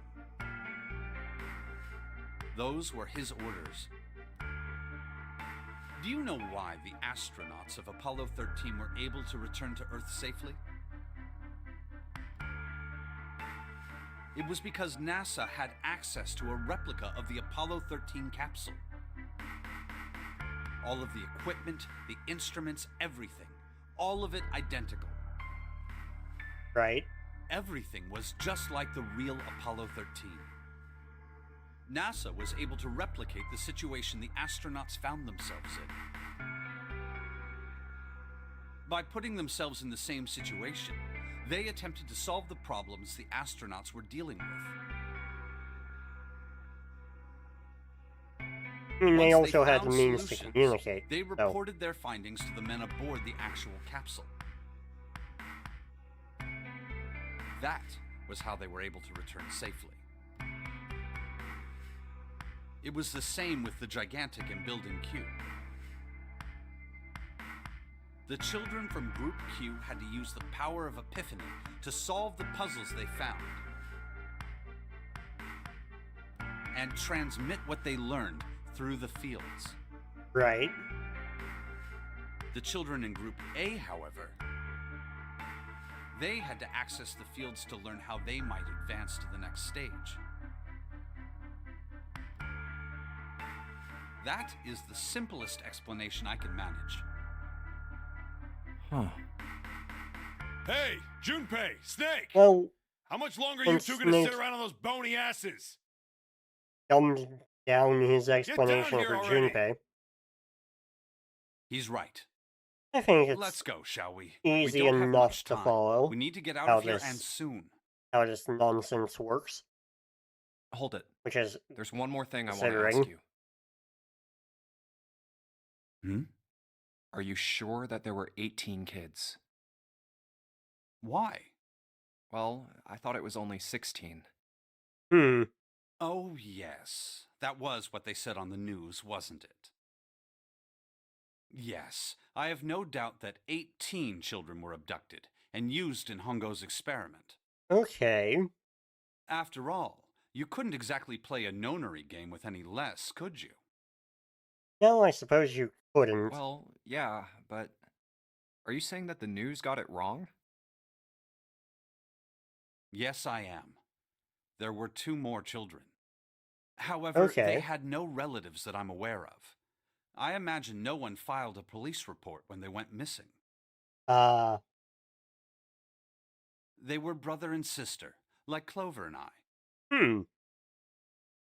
Those were his orders. Do you know why the astronauts of Apollo 13 were able to return to Earth safely? It was because NASA had access to a replica of the Apollo 13 capsule. All of the equipment, the instruments, everything. All of it identical. Right. Everything was just like the real Apollo 13. NASA was able to replicate the situation the astronauts found themselves in. By putting themselves in the same situation, they attempted to solve the problems the astronauts were dealing with. I mean, they Once also had the found means to solutions, communicate. They so- reported their findings to the men aboard the actual capsule. That was how they were able to return safely. It was the same with the Gigantic in Building Q. The children from Group Q had to use the power of epiphany to solve the puzzles they found and transmit what they learned through the fields. Right. The children in Group A, however, They had to access the fields to learn how they might advance to the next stage. That is the simplest explanation I can manage. Huh. Hey, Junpei, Snake! Well, How much longer are you and two gonna sit Snake- around on those bony asses? dumbed down his down explanation here for already. Junpei. He's right. I think it's Let's go, shall we? easy We don't have enough much to time. follow We need to get out how of here this- and soon. how this nonsense works, Hold it. which is There's one more thing I want to Considering. ask you. Hmm? Are you sure that there were 18 kids? Why? Well, I thought it was only 16. Oh, yes. That was what they said on the news, wasn't it? Yes, I have no doubt that 18 children were abducted and used in Hongo's experiment. Okay. After all, you couldn't exactly play a nonary game with any less, could you? No, I suppose you couldn't. Well, yeah, but are you saying that the news got it wrong? Yes, I am. There were 2 more children. However, Okay. they had no relatives that I'm aware of. I imagine no one filed a police report when they went missing. They were brother and sister, like Clover and I.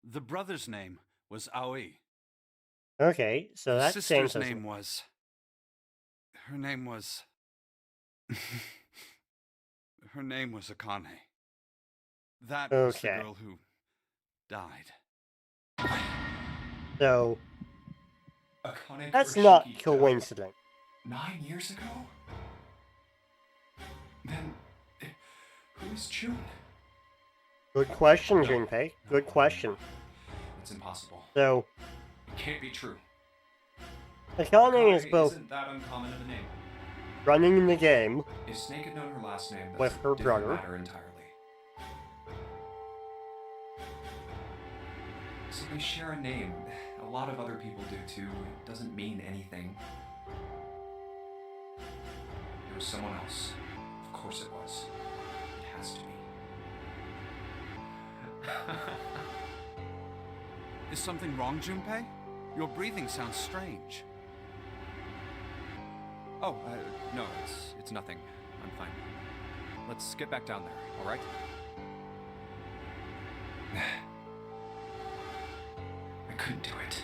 The brother's name was Aoi. Okay, so The that sister's seems name was... Her name was... Her name was Akane. That was the Okay. girl who died. so Akane that's not Kurashiki died coincidence. 9 years ago? Then, who is June? Good question, No. Junpei. Good question. It's impossible. So It can't be true. Akane is Akane both isn't that uncommon of a name. running the game If Snake had known her last name, that's with a her different brother. matter entirely. So they share a name. A lot of other people do too. It doesn't mean anything. It was someone else. Of course it was. It has to be. Is something wrong, Junpei? Your breathing sounds strange. Oh, no, it's nothing. I'm fine. Let's get back down there, all right? I couldn't do it.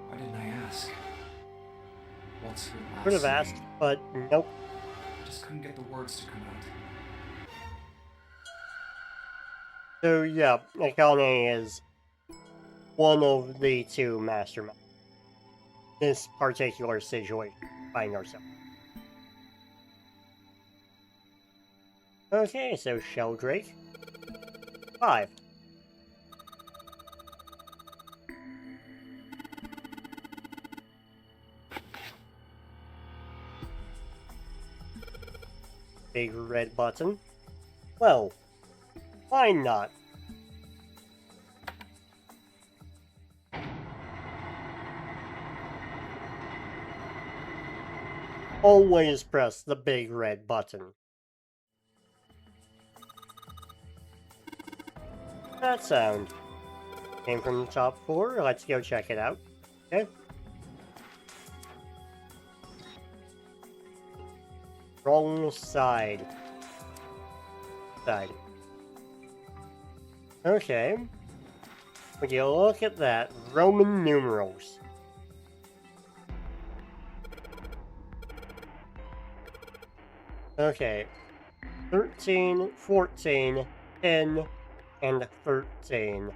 Why didn't I ask? What's her last Could have asked, name? but nope. I just couldn't get the words to come out. So yeah, Akane is one of the 2 masterminds. This particular situation, find ourselves. Okay, so Sheldrake. 5. Big red button. Well, why not? Always press the big red button. That sound came from the top 4. Let's go check it out. Okay. Wrong side. Okay. Would you look at that? Roman numerals. Okay. 13, 14, 10, and 13.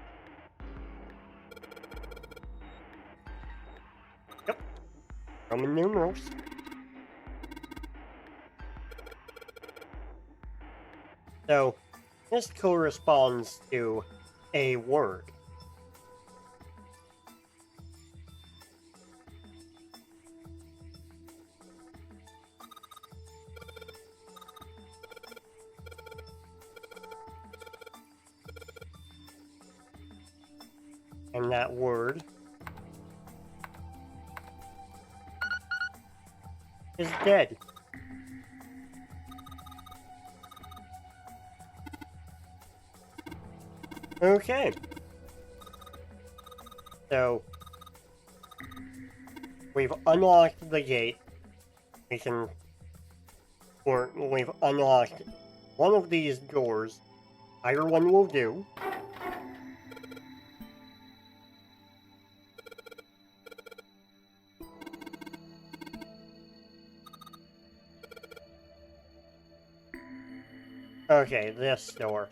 Yep. Roman numerals. So, this corresponds to a word. And that word is dead. Okay. So, we've unlocked the gate. We've unlocked one of these doors. Either one will do. Okay, this door.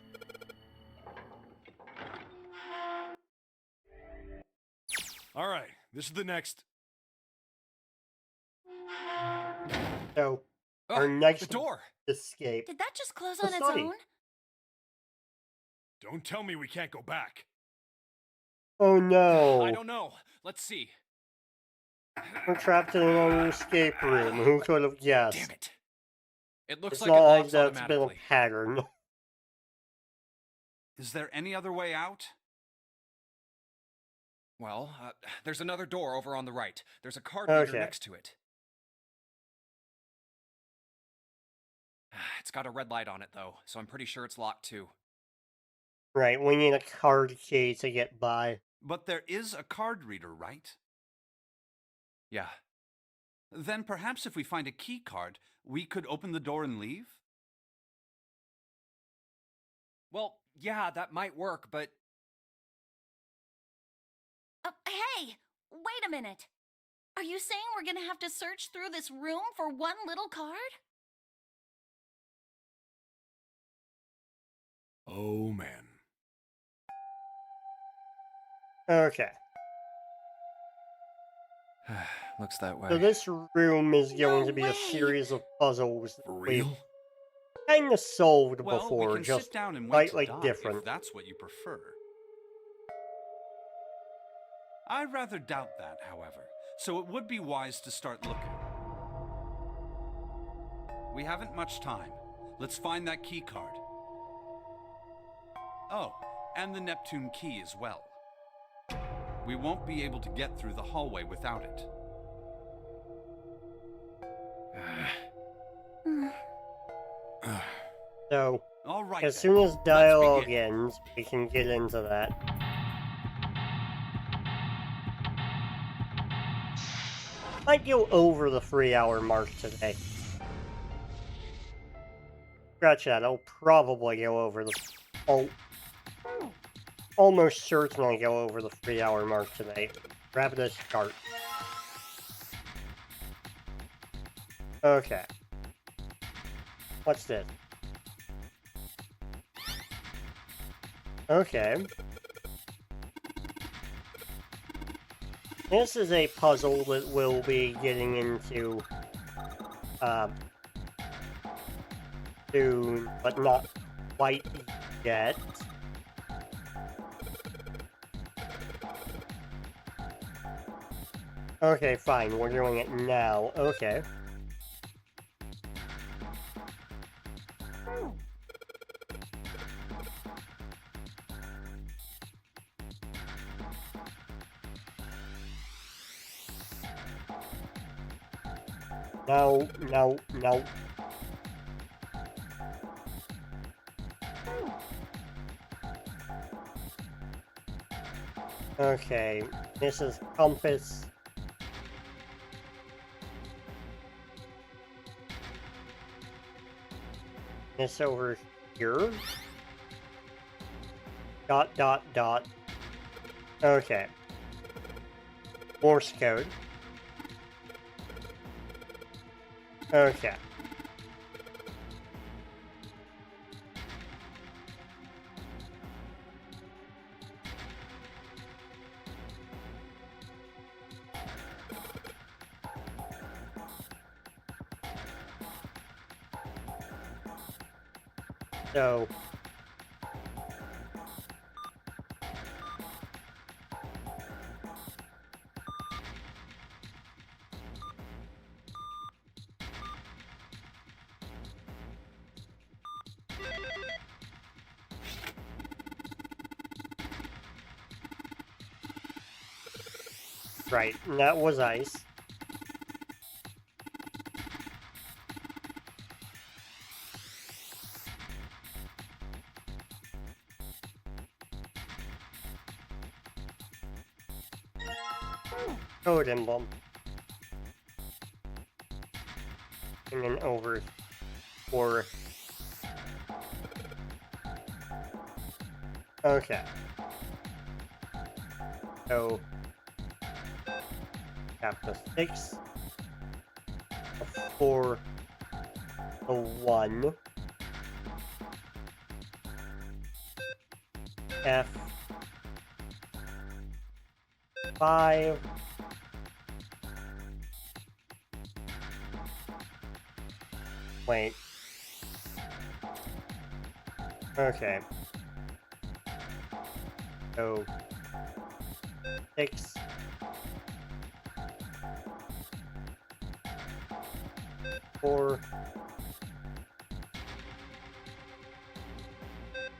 All right, this is the next. So, Oh, our next the door! escape. Did that just close The on its study. own? Don't tell me we can't go back. Oh no. I don't know. Let's see. We're trapped in an escape room. Who could have guessed? Damn it. It looks It's like it not like locks that's been a automatically. pattern. Is there any other way out? Well, there's another door over on the right. There's a card reader Okay. next to it. It's got a red light on it, though, so I'm pretty sure it's locked too. Right, we need a card key to get by. But there is a card reader, right? Yeah. Then perhaps if we find a key card, we could open the door and leave? Well, yeah, that might work, but Hey, wait a minute. Are you saying we're gonna have to search through this room for one little card? Oh man. Okay, looks that way. so this room is going No to be way. a series of puzzles For we've real? kind of solved Well, before, we can just sit down and wait to slightly die different. if that's what you prefer. I rather doubt that, however, so it would be wise to start looking. We haven't much time. Let's find that key card. Oh, and the Neptune key as well. We won't be able to get through the hallway without it. So, All right, as then. soon as Let's dialogue begin. ends, we can get into that. Might go over the 3-hour mark today. Scratch that, I'll probably go over the... I'll almost certainly go over the 3-hour mark today. Grab this chart. Okay. What's this? Okay. This is a puzzle that we'll be getting into soon, but not quite yet. Okay, fine, we're doing it now. Okay. No, no, no. Okay, this is compass. This over here. Dot, dot, dot. Okay. Morse code. Okay. So... Right, and that was ice. code emblem. And then over for... Okay. So... Tap the 6. A 4. A 1. F. 5. Wait. Okay. So 6. 4.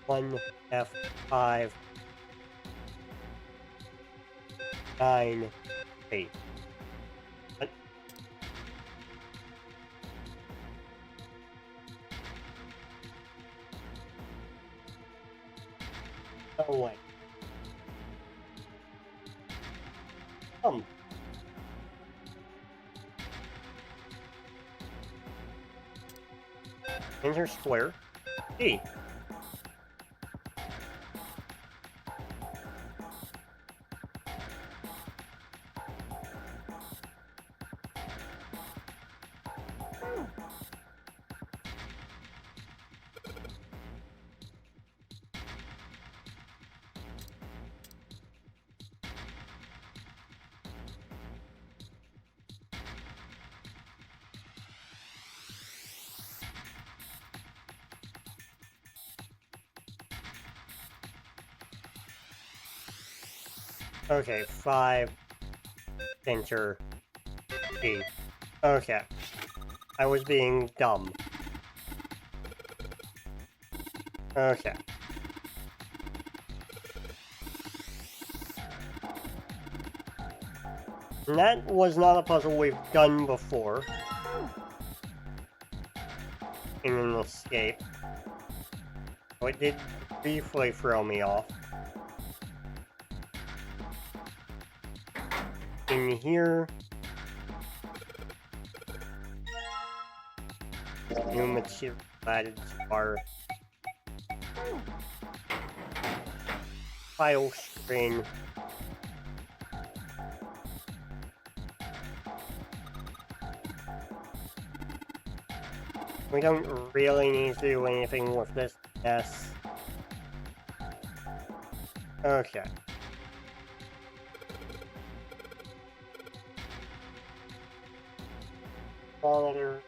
1 F5 9 8. What? Oh wait. Enter square D. Okay, 5, enter, B. Okay. I was being dumb. Okay. And that was not a puzzle we've done before. In an escape. So it did briefly throw me off. In here, new material added to our file screen. We don't really need to do anything with this mess. Okay. Monitor.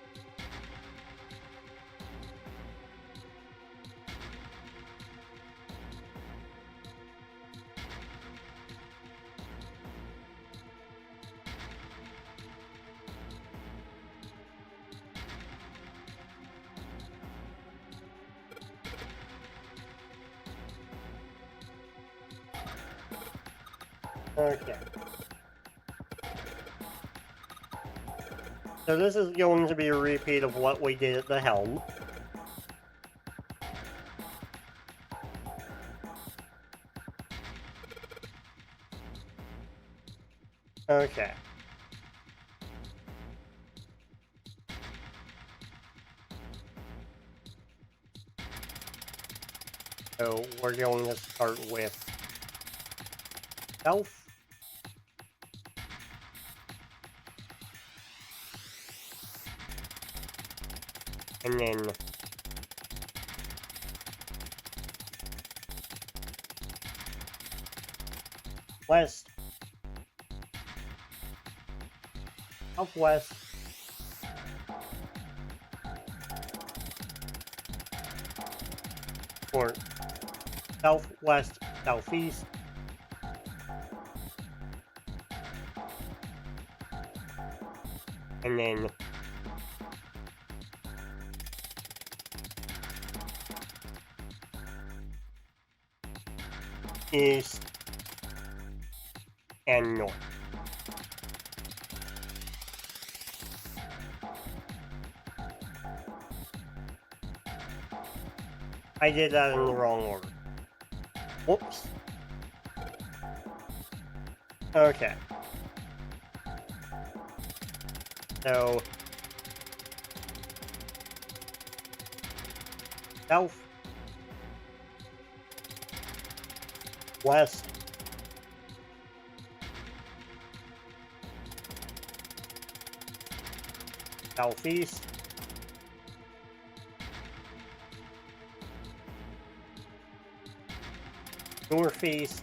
Okay. So this is going to be a repeat of what we did at the helm. Okay. So we're going to start with self. And then west, southwest, or southwest, southeast, and then east and north. I did that in the wrong order. Whoops. Okay. So, south, west, southeast, northeast.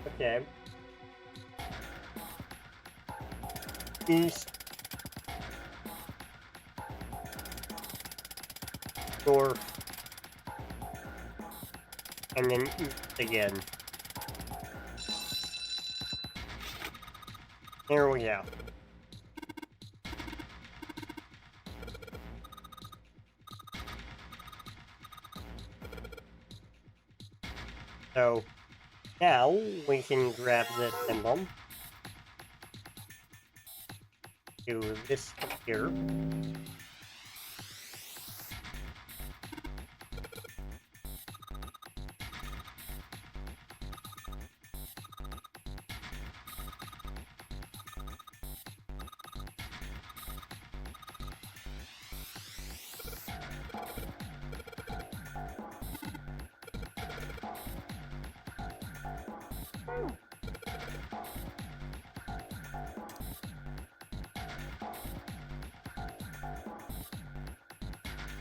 Okay. East, north, and then east again. There we go. So, now we can grab this emblem. Do this up here.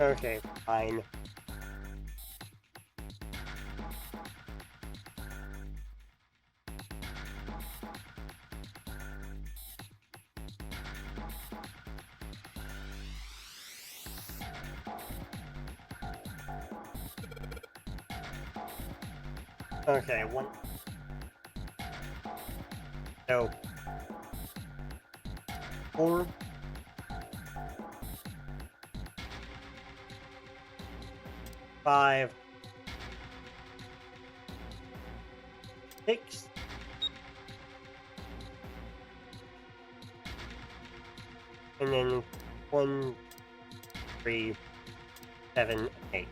Okay, fine. Okay, one. So, 4, 5, 6, and then 1, 3, 7, 8.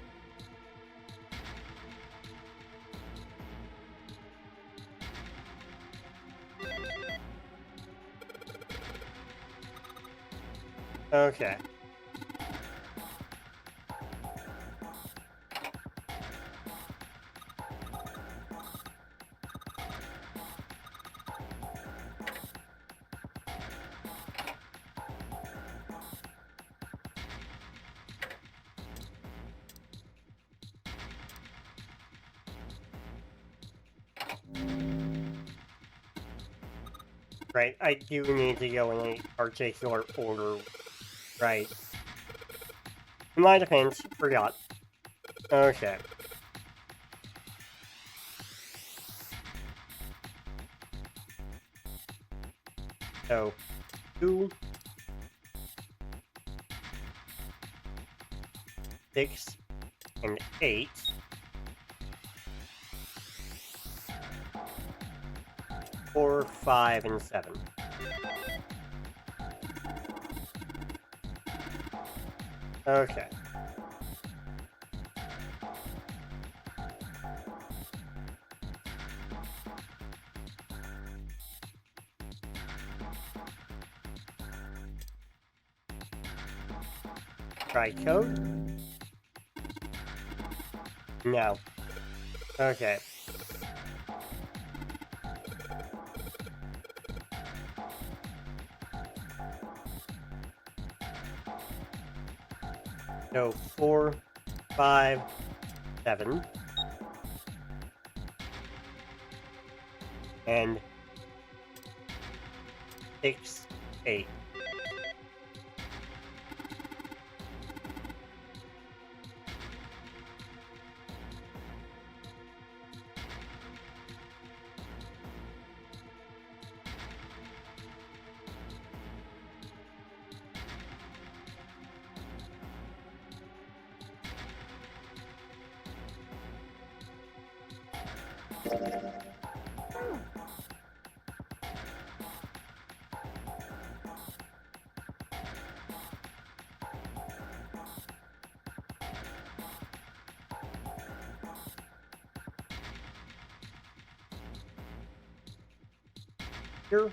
Okay. Right, I do need to go in a particular order. Right. In my defense, forgot. Okay. So, 2, 6, and 8. 4, 5, and 7. Okay. Try code? No. Okay. So 4, 5, 7. And 6, 8. Here.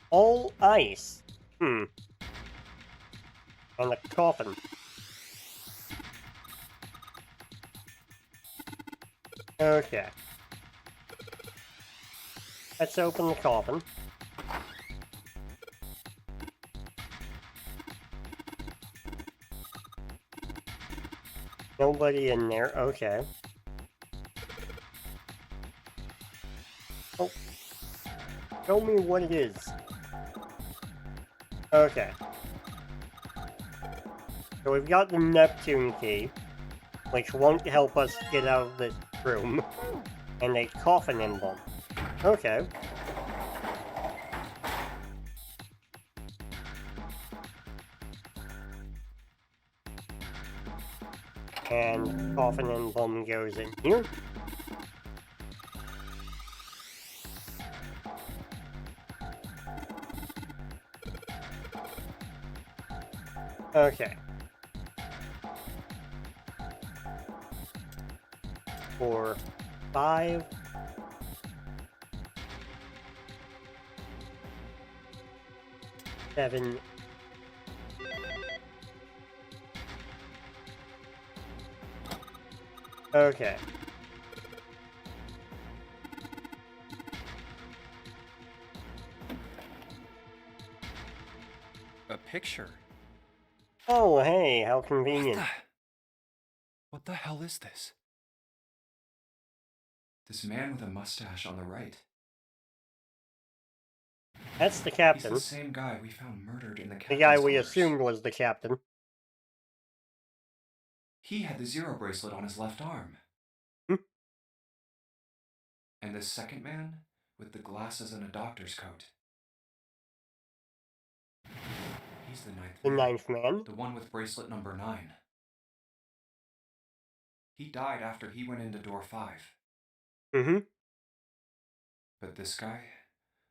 All ice. And a coffin. Okay. Let's open the coffin. Nobody in there, okay. Oh. Show me what it is. Okay. So we've got the Neptune key, which won't help us get out of this room, and a coffin emblem. Okay. And coffin emblem goes in here. Okay. For 5. Seven. Okay. A picture. Oh, hey, how convenient. What the hell is this? This man with a mustache on the right. That's the He's captain. the same guy we found murdered in the The captain's guy we quarters. assumed was the captain. He had the zero bracelet on his left arm. Hmm. And the second man with the glasses and a doctor's coat. He's the ninth The man. ninth man. The one with bracelet number 9. He died after he went into door 5. Mm-hmm. But this guy,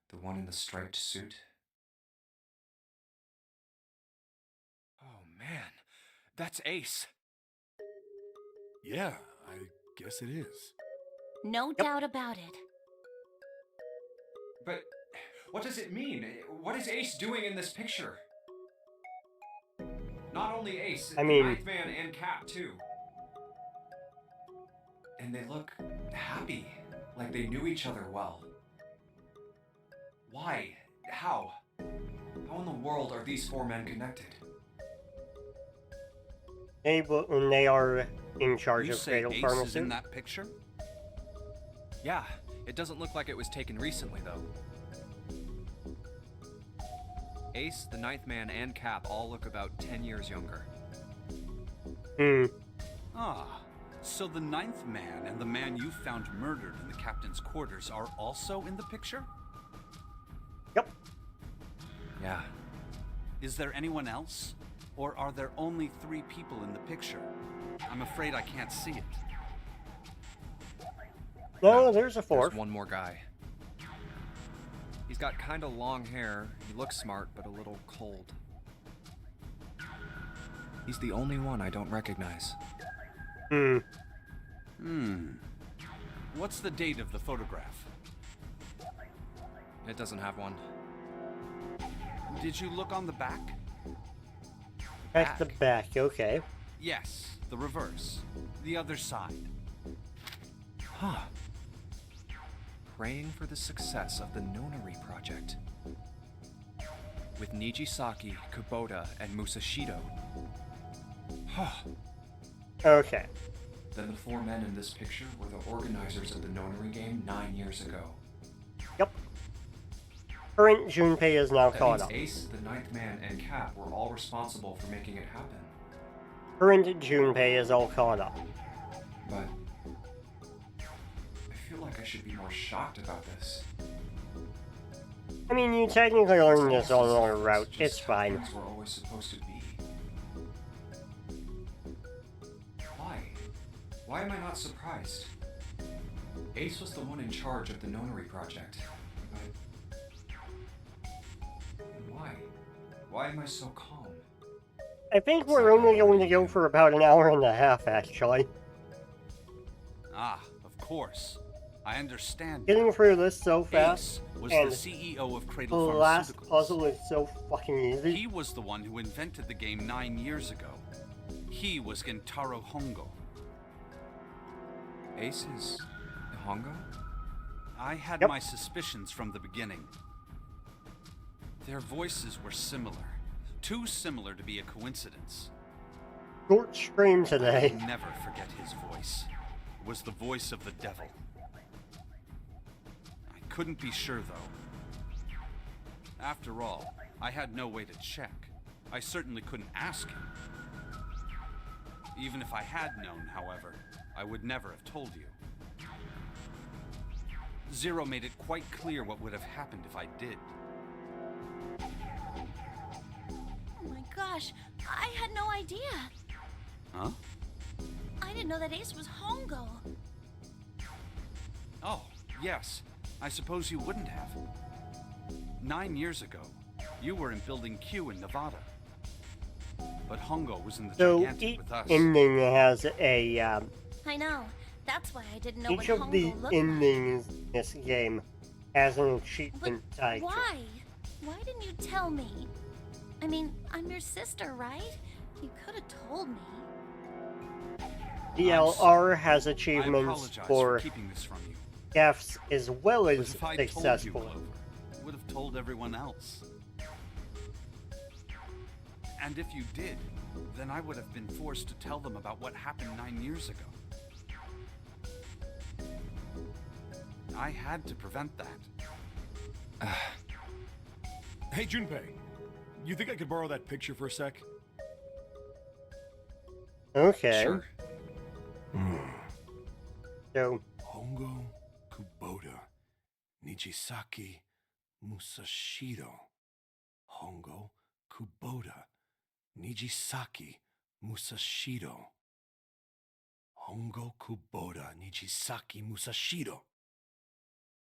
the one in the striped suit. Oh man, that's Ace. Yeah, I guess it is. No doubt about it. But what does it mean? What is Ace doing in this picture? Not only Ace, I mean- the ninth man and Cap too. And they look happy, like they knew each other well. Why? How? How in the world are these 4 men connected? They are in charge You of say Cradle Ace is Pharmacy. in that picture? Yeah, it doesn't look like it was taken recently though. Ace, the ninth man, and Cap all look about 10 years younger. Ah, so the ninth man and the man you found murdered in the captain's quarters are also in the picture? Yep. Yeah. Is there anyone else? Or are there only 3 people in the picture? I'm afraid I can't see it. No, there's a 4th. There's one more guy. He's got kinda long hair, he looks smart, but a little cold. He's the only one I don't recognize. What's the date of the photograph? It doesn't have one. Did you look on the back? At the back, okay. Yes, the reverse. The other side. Huh. Praying for the success of the Nonary project. With Nijisaki, Kubota, and Musashido. Huh. Okay. Then the 4 men in this picture were the organizers of the Nonary game 9 years ago. Yep. Current Junpei is now That caught means up. Ace, the ninth man, and Cap were all responsible for making it happen. Current Junpei is all caught up. But I feel like I should be more shocked about this. I mean, you technically learned this on our route. Just It's how fine. things were always supposed to be. Why? Why am I not surprised? Ace was the one in charge of the Nonary project. But why? Why am I so calm? I think we're only going to go for about an hour and a half, actually. Ah, of course. I understand. Getting through this so fast, Ace was and the CEO of the Cradle last Pharmaceuticals. puzzle is so fucking easy. He was the one who invented the game 9 years ago. He was Gentaro Hongo. Ace is Hongo? I had Yep. my suspicions from the beginning. Their voices were similar. Too similar to be a coincidence. Short stream I'll today. never forget his voice. It was the voice of the devil. I couldn't be sure, though. After all, I had no way to check. I certainly couldn't ask him. Even if I had known, however, I would never have told you. Zero made it quite clear what would have happened if I did. Oh my gosh, I had no idea. Huh? I didn't know that Ace was Hongo. Oh, yes. I suppose you wouldn't have. 9 years ago, you were in Building Q in Nevada. But Hongo was in the So Gigantic each with us. ending has a I know. That's why I didn't know each what of the Hongo looked endings in this game has an like. achievement But tied to it. why? Why didn't you tell me? I mean, I'm your sister, right? You could have told me. DLR has I achievements apologize for keeping this from you. deaths as well But as if I told you, successful. Clover, I would have told everyone else. And if you did, then I would have been forced to tell them about what happened 9 years ago. I had to prevent that. Hey, Junpei. You think I could borrow that picture for a sec? Okay. Sure. So Hongo Kubota Nijisaki Musashiro. Hongo Kubota Nijisaki Musashiro. Hongo Kubota Nijisaki Musashiro.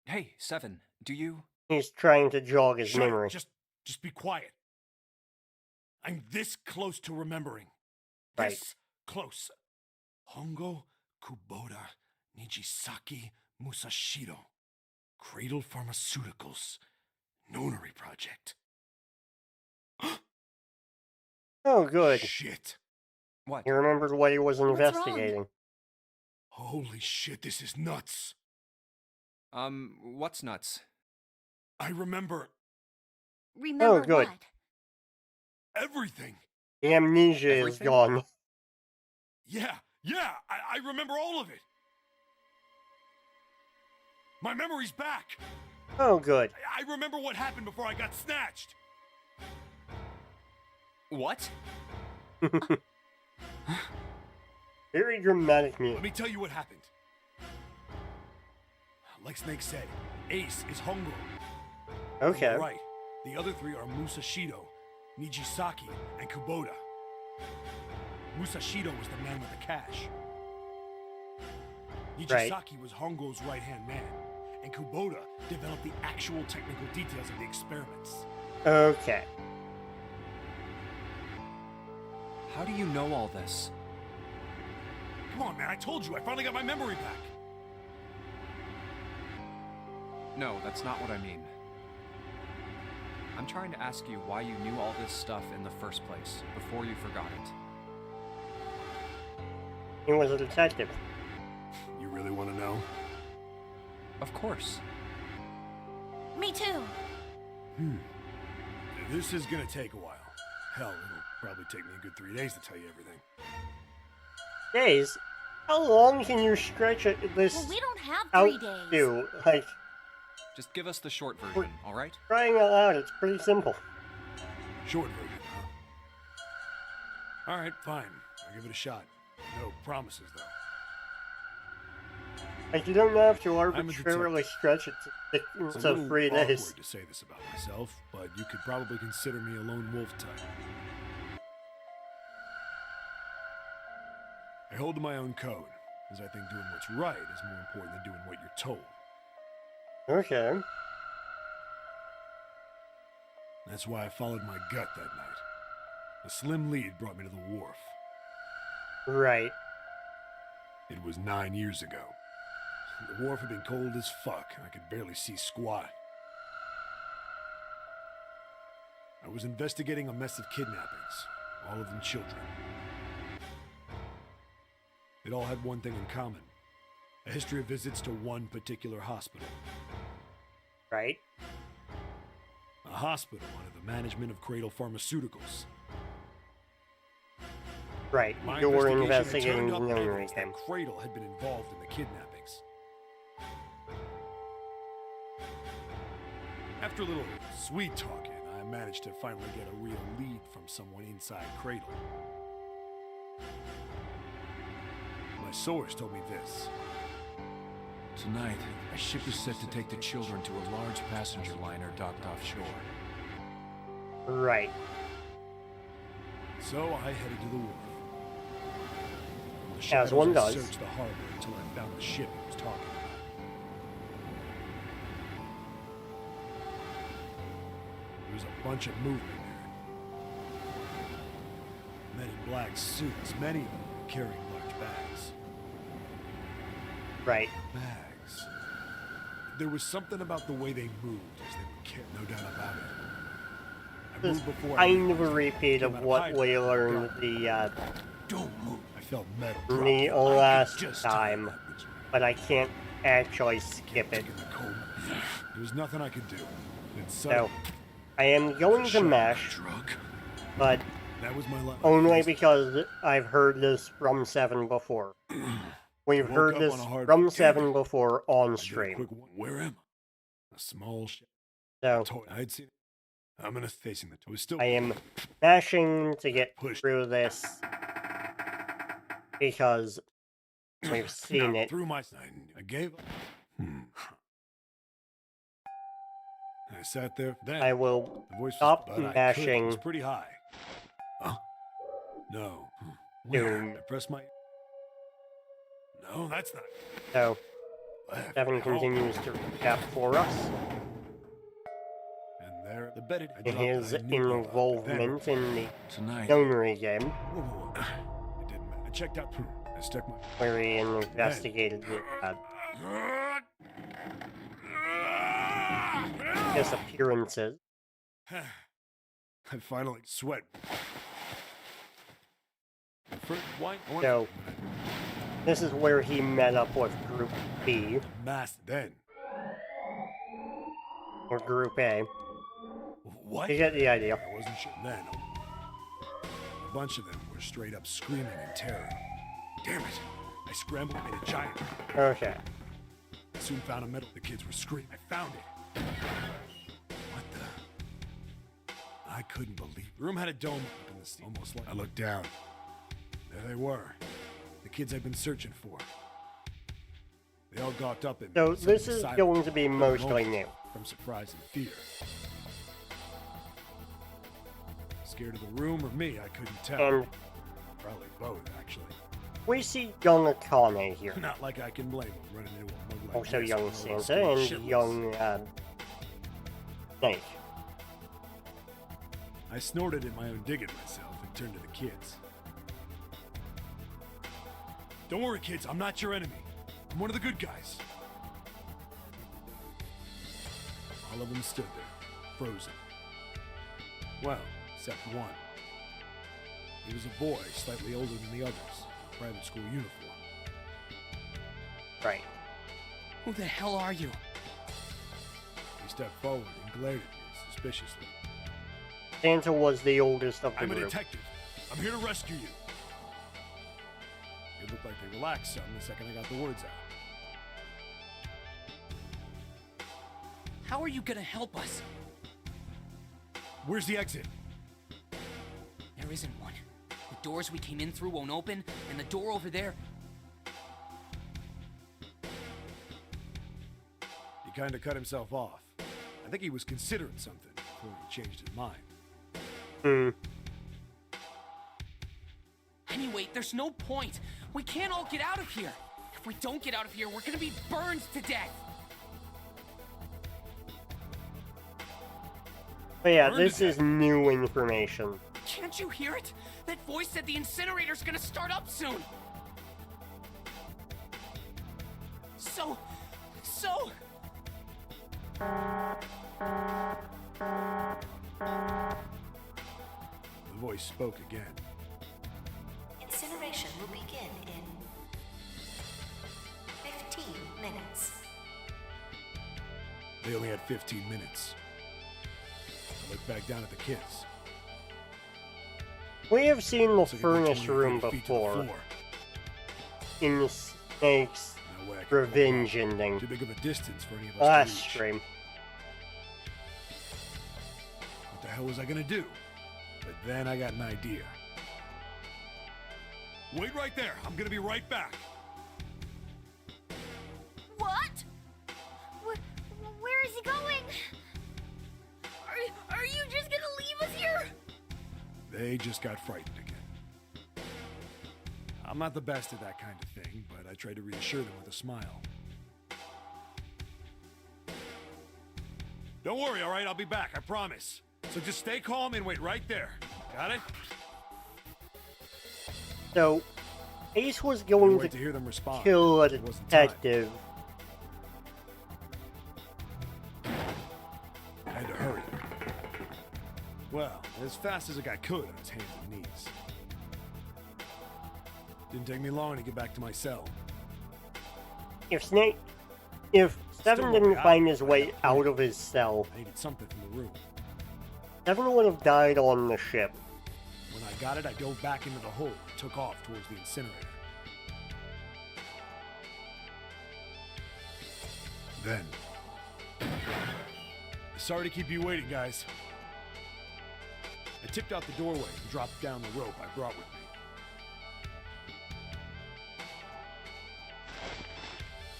Hey, Seven, do you... he's trying to jog his Shut up. memory. Just be quiet. I'm this close to remembering. Right. This close. Hongo Kubota Nijisaki Musashiro. Cradle Pharmaceuticals. Nonary Project. Oh, good. Shit. What? He remembered what he was What's wrong? investigating. Holy shit, this is nuts. What's nuts? I remember Remember good. what? everything. The amnesia is Everything? gone. Yeah, I remember all of it. My memory's back. Oh, good. I remember what happened before I got snatched. What? Very dramatic Let music. me tell you what happened. Like Snake said, Ace is Hongo. Okay. You're right. The other three are Musashido, Nijisaki, and Kubota. Musashido was the man with the cash. Right. Nijisaki was Hongo's right-hand man, and Kubota developed the actual technical details of the experiments. Okay. How do you know all this? Come on, man, I told you, I finally got my memory back. No, that's not what I mean. I'm trying to ask you why you knew all this stuff in the first place, before you forgot it. He was a detective. You really want to know? Of course. Me too. This is gonna take a while. Hell, it'll probably take me a good 3 days to tell you everything. Days? How long can you stretch this Well, we don't have out 3 days. to? Like, Just give us the short version, alright? crying out loud, it's pretty simple. Short version, huh? Alright, fine. I'll give it a shot. No promises, though. Like, you don't have to a arbitrarily stretch it to It's a 6 little of 3 awkward days. to say this about myself, but you could probably consider me a lone wolf type. I hold to my own code, as I think doing what's right is more important than doing what you're told. Okay. That's why I followed my gut that night. A slim lead brought me to the wharf. Right. It was 9 years ago. The wharf had been cold as fuck, and I could barely see squat. I was investigating a mess of kidnappings, all of them children. It all had one thing in common. A history of visits to one particular hospital. Right? A hospital under the management of Cradle Pharmaceuticals. Right. My You're investigation had investigating turned the up owner evidence that again. Cradle had been involved in the kidnappings. After a little sweet talking, I managed to finally get a real lead from someone inside Cradle. My source told me this. Tonight, a ship is set to take the children to a large passenger liner docked offshore. Right. So I headed to the wharf. From the As shadows, one I does. searched the harbor until I found the ship he was talking about. There was a bunch of movement there. Men in black suits, many of them carrying large bags. Right. Bags. There was something about the way they moved as they would carry, no doubt about it. I This moved before kind of a realized repeat they of came out what hiding. we learned the Don't move. I felt metal. drop. the I could last just tell time, that was but I can't actually skip it. taking the cold. There was nothing I could do. Then So suddenly, I am going to shot mash, drug. but That was my last. only because I've heard this from Seven before. We've Woke heard up this on a hard- from Damn Seven it. before on I did a stream. quick one. Where am I? A small ship. So Toy. I'd seen it. I'm gonna facing the. It was still. I am mashing to get Push. through this because we've seen it. Through my. I gave up. I sat there. Then I will the voice stop was, but I could. It mashing was pretty high. Huh? No. to I pressed my. No, that's not. so Left. Seven Oh. continues to recap for us And there, the bedded. I in dropped his what I knew about, but then- involvement in the Tonight, Nonary game, Whoa, whoa, whoa. It didn't matter. I checked out. I stuck my. where he investigated the disappearances. I finally sweat. First, why? I went So this is where he met up with Group B mass then. or Group A. What? You get the idea. I wasn't sure then. A bunch of them were straight up screaming in terror. Damn it! I scrambled and made a giant. Okay. Soon found a metal. The kids were screaming. I found it. What the? I couldn't believe. The room had a dome up in the ceiling. Almost like I looked down. There they were. The kids I'd been searching for. They all gawked up at me. So suddenly this is silent. going to be From mostly home, new. From surprise and fear. Scared of the room or me, I couldn't tell. And Probably both, actually. we see young Akane here. Not like I can blame him running into a mug like Also this young when all else Santa goes and shitless. young Snake. I snorted at my own dig at myself and turned to the kids. Don't worry, kids. I'm not your enemy. I'm one of the good guys. All of them stood there, frozen. Well, except one. He was a boy, slightly older than the others, in a private school uniform. Right. Who the hell are you? He stepped forward and glared at me suspiciously. Santa was the oldest of the I'm a group. detective. I'm here to rescue you. It looked like they relaxed some the second I got the words out. How are you gonna help us? Where's the exit? There isn't one. The doors we came in through won't open, and the door over there. He kind of cut himself off. I think he was considering something before he changed his mind. Hmm. Anyway, there's no point. We can't all get out of here. If we don't get out of here, we're gonna be burned to death. But yeah, Burned to this is new information. Can't you hear it? That voice said the incinerator's gonna start up soon. So, so... The voice spoke again. Incineration will begin in 15 minutes. They only had 15 minutes. I looked back down at the kids. We have seen the Looks like they're furnace 20 room feet to the before floor. in the Snake's No way I could revenge walk ending up. Too big of a distance for any of us last to reach. stream. What the hell was I gonna do? But then I got an idea. Wait right there. I'm gonna be right back. What? Where is he going? Are you just gonna leave us here? They just got frightened again. I'm not the best at that kind of thing, but I tried to reassure them with a smile. Don't worry, all right? I'll be back, I promise. So just stay calm and wait right there. Got it? So, Ace was Couldn't going wait to to hear them respond. kill a It wasn't time. detective. I had to hurry. Well, as fast as I could on his hands and knees. Didn't take me long to get back to my cell. If Seven Still didn't won't be find out. his way out of his cell, I needed something from the room. Seven would have died on the ship. When I got it, I dove back into the hole and took off towards the incinerator. Then... Sorry to keep you waiting, guys. I tipped out the doorway and dropped down the rope I brought with me.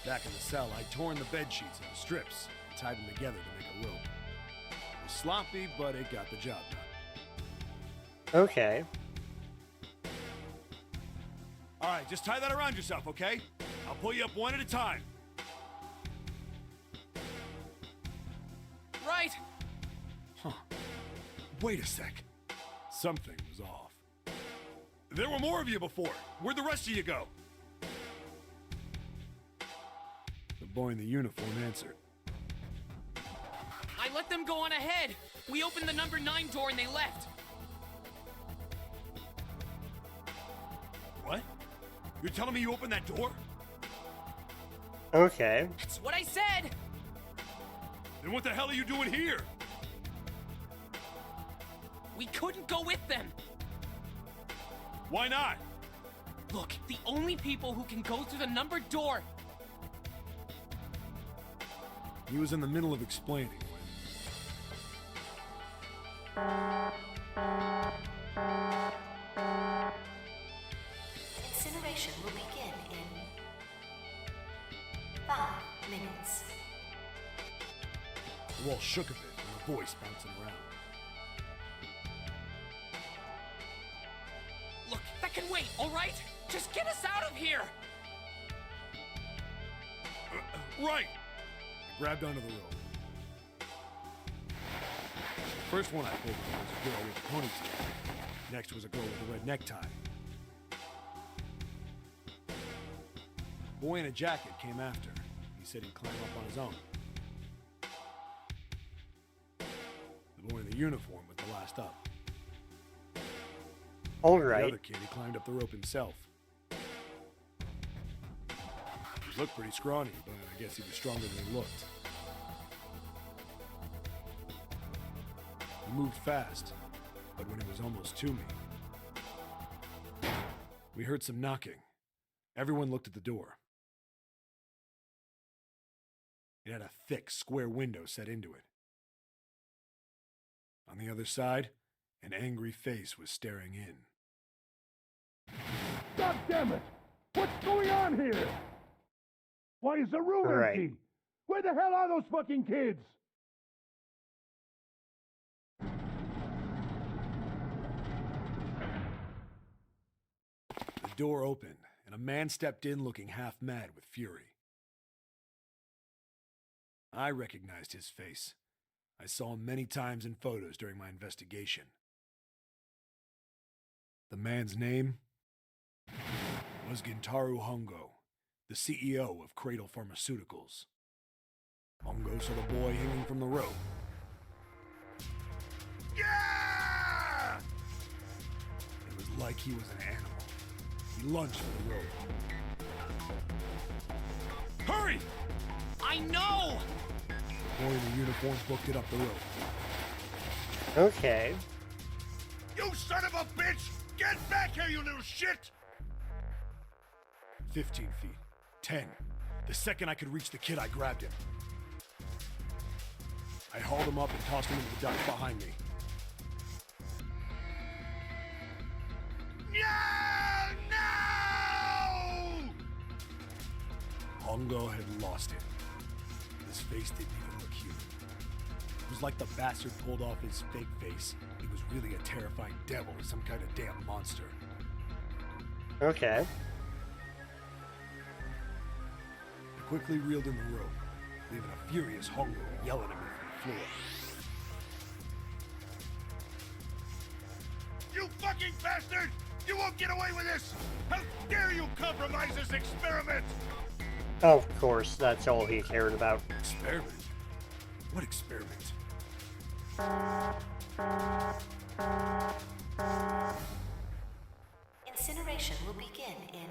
Back in the cell, I'd torn the bed sheets into strips and tied them together to make a rope. It was sloppy, but it got the job done. Okay. All right, just tie that around yourself, okay? I'll pull you up one at a time. Right. Huh. Wait a sec. Something was off. There were more of you before. Where'd the rest of you go? The boy in the uniform answered. I let them go on ahead. We opened the number 9 door and they left. What? You're telling me you opened that door? Okay. That's what I said. Then what the hell are you doing here? We couldn't go with them. Why not? Look, the only people who can go through the numbered door. He was in the middle of explaining when... Incineration will begin in 5 minutes. The wall shook a bit and a voice bouncing around. Look, that can wait, all right? Just get us out of here. Right! I grabbed onto the rope. First one I pulled was a girl with a ponytail. Next was a girl with a red necktie. A boy in a jacket came after. He said he'd climb up on his own. The boy in the uniform was the last up. The Alright. other kid, he climbed up the rope himself. He looked pretty scrawny, but I guess he was stronger than he looked. He moved fast, but when he was almost to me, we heard some knocking. Everyone looked at the door. It had a thick, square window set into it. On the other side, an angry face was staring in. God damn it! What's going on here? Why is the room Right. empty? Where the hell are those fucking kids? The door opened, and a man stepped in looking half mad with fury. I recognized his face. I saw him many times in photos during my investigation. The man's name was Gintaro Hongo, the CEO of Cradle Pharmaceuticals. Hongo saw the boy hanging from the rope. Yeah! It was like he was an animal. He lunged for the rope. Hurry! I know! The boy in the uniform booked it up the rope. Okay. You son of a bitch! Get back here, you little shit! 15 feet. 10. The second I could reach the kid, I grabbed him. I hauled him up and tossed him into the duct behind me. No! No! Hongo had lost it. His face didn't even look human. It was like the bastard pulled off his fake face. He was really a terrifying devil or some kind of damn monster. Okay. I quickly reeled in the rope, leaving a furious Hongo yelling at me from the floor. You fucking bastard! You won't get away with this! How dare you compromise this experiment! Of course, that's all he cared about. Experiment? What experiment? Incineration will begin in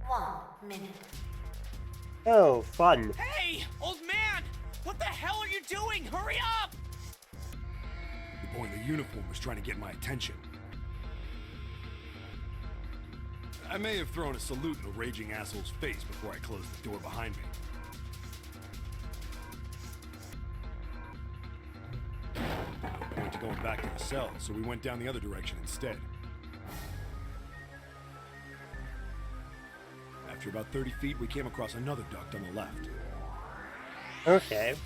1 minute. Oh, fun. Hey, old man! What the hell are you doing? Hurry up! The boy in the uniform was trying to get my attention. I may have thrown a salute in the raging asshole's face before I closed the door behind me. No point to going back to the cell, so we went down the other direction instead. After about 30 feet, we came across another duct on the left. Okay.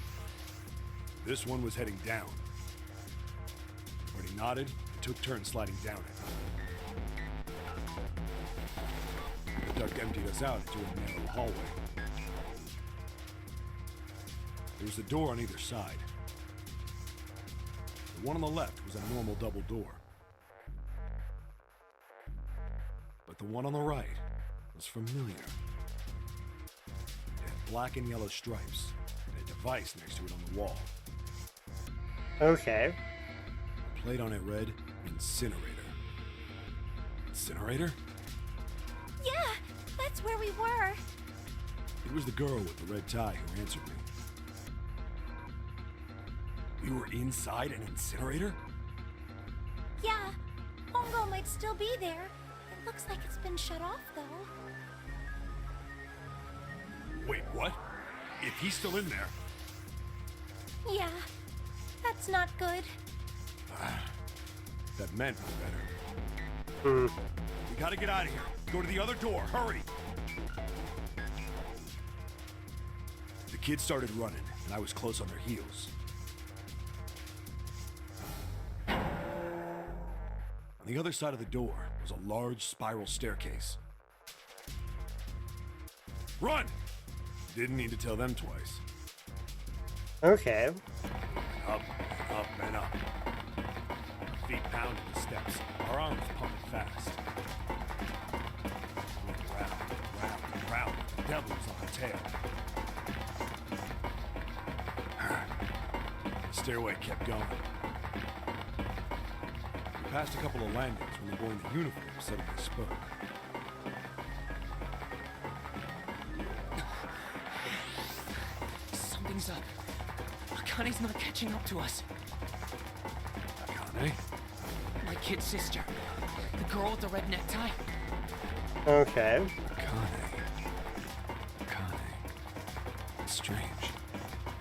This one was heading down. Marty nodded and took turns sliding down it. The duct emptied us out into a narrow hallway. There was a door on either side. The one on the left was a normal double door. But the one on the right was familiar. It had black and yellow stripes and a device next to it on the wall. Okay. The plate on it read, Incinerator. Incinerator? Yeah, that's where we were. It was the girl with the red tie who answered me. We were inside an incinerator? Yeah, Hongo might still be there. It looks like it's been shut off, though. Wait, what? If he's still in there... Yeah, that's not good. That meant better. We gotta get out of here. Go to the other door, hurry! The kids started running, and I was close on their heels. On the other side of the door was a large spiral staircase. Run! Didn't need to tell them twice. Okay. Up, up, and up. Our feet pounded the steps, our arms pumping fast. We went round, round, and round. The devil was on the tail. The stairway kept going. We passed a couple of landings when the boy in the uniform suddenly spoke. Something's up. Akane's not catching up to us. Akane? My kid sister. The girl with the red necktie. Okay. Akane. It's strange.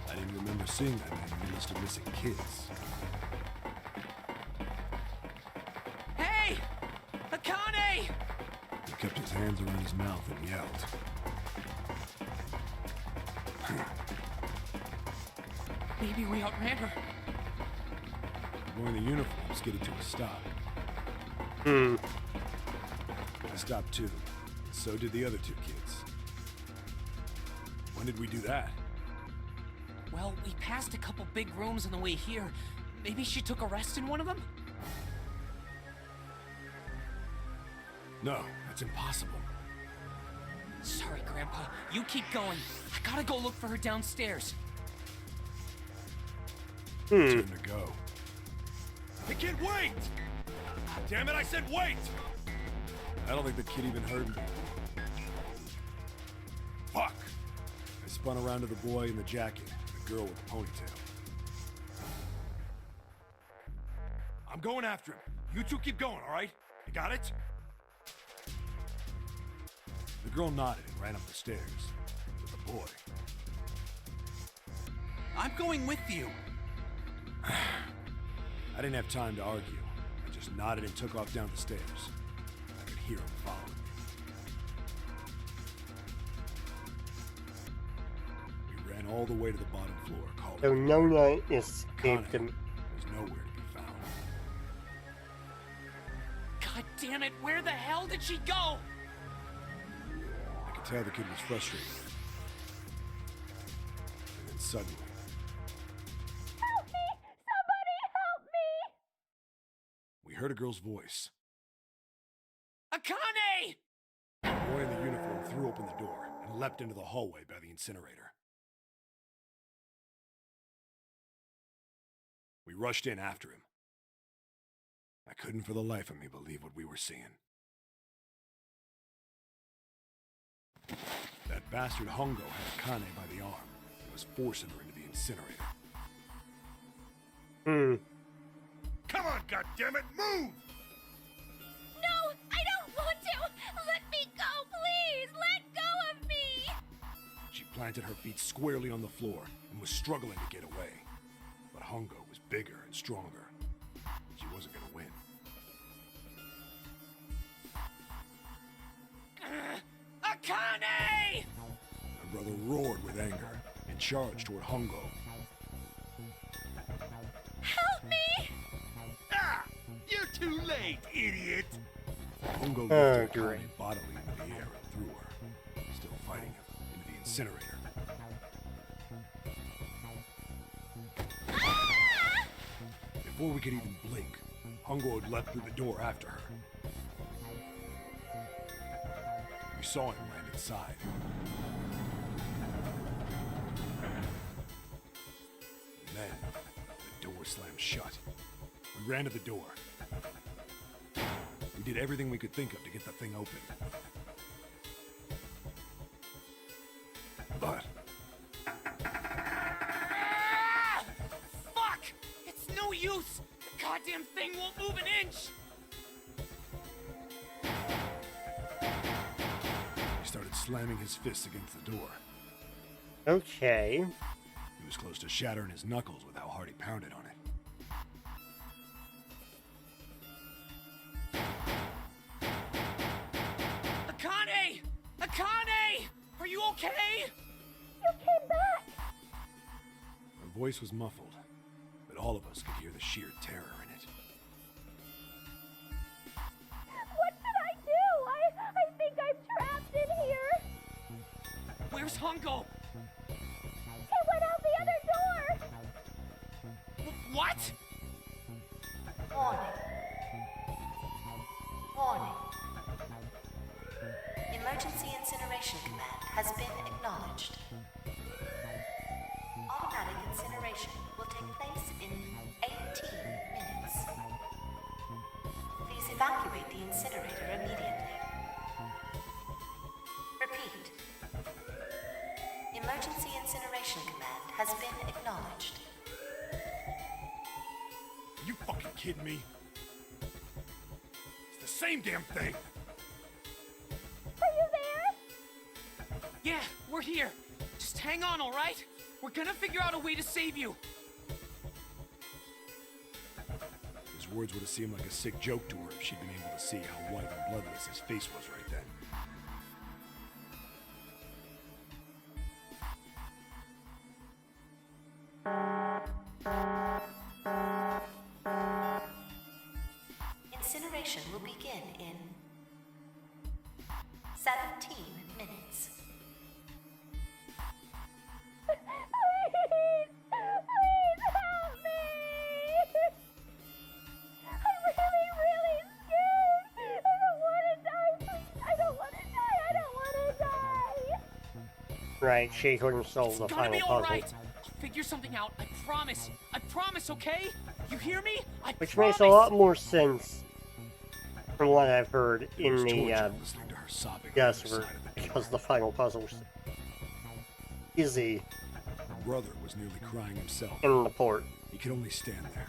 I didn't remember seeing that man in the list of missing kids. Hey! Akane! He kept his hands around his mouth and yelled. Maybe we outran her. The boy in the uniform skidded to a stop. I stopped too. So did the other two kids. When did we do that? Well, we passed a couple big rooms on the way here. Maybe she took a rest in one of them? No, that's impossible. Sorry, Grandpa. You keep going. I gotta go look for her downstairs. Time to go. The kid, wait! Damn it, I said wait! I don't think the kid even heard me. Fuck! I spun around to the boy in the jacket, and the girl with the ponytail. I'm going after him. You two keep going, all right? You got it? The girl nodded and ran up the stairs with the boy. I'm going with you. I didn't have time to argue. I just nodded and took off down the stairs. I could hear him following me. We ran all the way to the bottom floor, calling. So Nona escaped him. Was nowhere to be found. God damn it, where the hell did she go? I could tell the kid was frustrated. And then suddenly, Help me! Somebody help me! we heard a girl's voice. Akane! The boy in the uniform threw open the door and leapt into the hallway by the incinerator. We rushed in after him. I couldn't for the life of me believe what we were seeing. That bastard Hongo had Akane by the arm and was forcing her into the incinerator. Come on, goddammit, move! No, I don't want to! Let me go, please! Let go of me! She planted her feet squarely on the floor and was struggling to get away. But Hongo was bigger and stronger. She wasn't gonna win. Akane! My brother roared with anger and charged toward Hongo. Help me! Ah! You're too late, idiot! Hongo Oh, lifted great. Akane bodily into the air and threw her, still fighting him, into the incinerator. Before we could even blink, Hongo had leapt through the door after her. We saw him land inside. And then, the door slammed shut. We ran to the door. We did everything we could think of to get the thing open. But Fuck! It's no use! The goddamn thing won't move an inch! he started slamming his fists against the door. Okay. He was close to shattering his knuckles with how hard he pounded on it. Akane! Akane! Are you okay? You came back! Her voice was muffled, but all of us could hear the sheer terror in it. What should I do? I think I'm trapped in here! Where's Hongo? He went out the other door! What? Warning. Warning. Emergency incineration command has been acknowledged. Automatic incineration will take place in 18 minutes. Please evacuate the incinerator immediately. Repeat. Emergency incineration command has been acknowledged. Are you fucking kidding me? It's the same damn thing! Are you there? Yeah, we're here. Just hang on, alright? We're gonna figure out a way to save you. His words would have seemed like a sick joke to her if she'd been able to see how white and bloodless his face was right then. Incineration will begin in 17 minutes. Please! Please help me! I'm really scared! I don't want to die! Please! I don't want to die! I don't want to die! Right, she couldn't solve the It's gonna final be puzzle. alright. I'll figure something out. I promise. I promise, okay? You hear me? I Which promise. makes a lot more sense from what I've heard It in was the torture listening to her sobbing on the yes, other side of the door. because the final puzzle's easy Her brother was nearly crying himself. in the port. He could only stand there,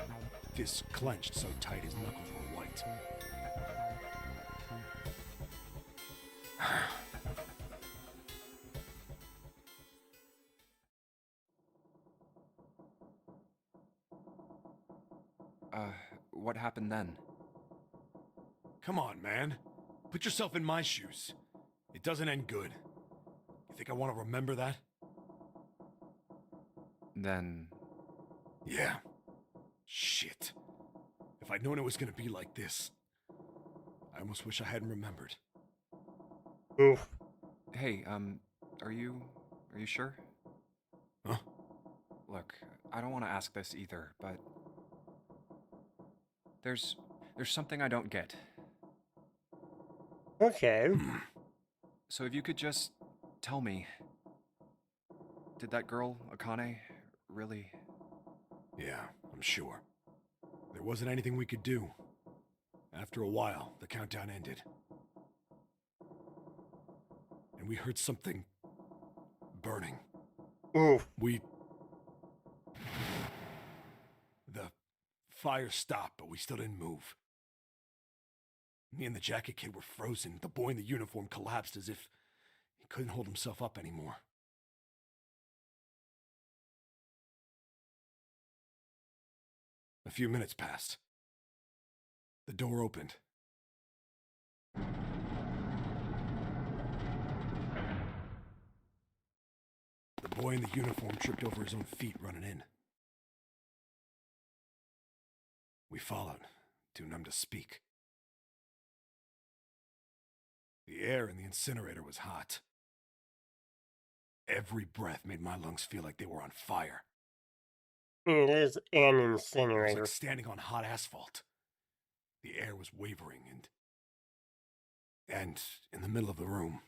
fists clenched so tight his knuckles were white. What happened then? Come on, man. Put yourself in my shoes. It doesn't end good. You think I want to remember that? Then... Yeah. Shit. If I'd known it was gonna be like this, I almost wish I hadn't remembered. Oof. Hey, are you sure? Huh? Look, I don't want to ask this either, but... There's something I don't get. Okay. So if you could just tell me, did that girl, Akane, really... Yeah, I'm sure. There wasn't anything we could do. After a while, the countdown ended. And we heard something burning. Oof. The fire stopped, but we still didn't move. Me and the jacket kid were frozen. The boy in the uniform collapsed as if he couldn't hold himself up anymore. A few minutes passed. The door opened. The boy in the uniform tripped over his own feet running in. We followed, too numb to speak. The air in the incinerator was hot. Every breath made my lungs feel like they were on fire. It is an It was incinerator. like standing on hot asphalt. The air was wavering and in the middle of the room,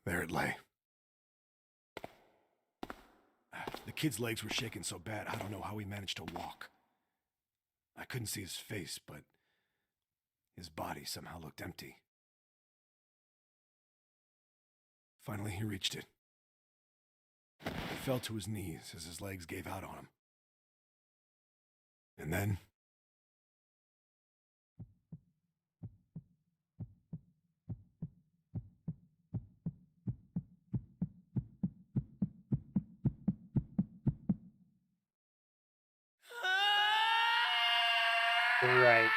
there it lay. The kid's legs were shaking so bad, I don't know how he managed to walk. I couldn't see his face, but his body somehow looked empty. Finally, he reached it. He fell to his knees as his legs gave out on him. And then... Right.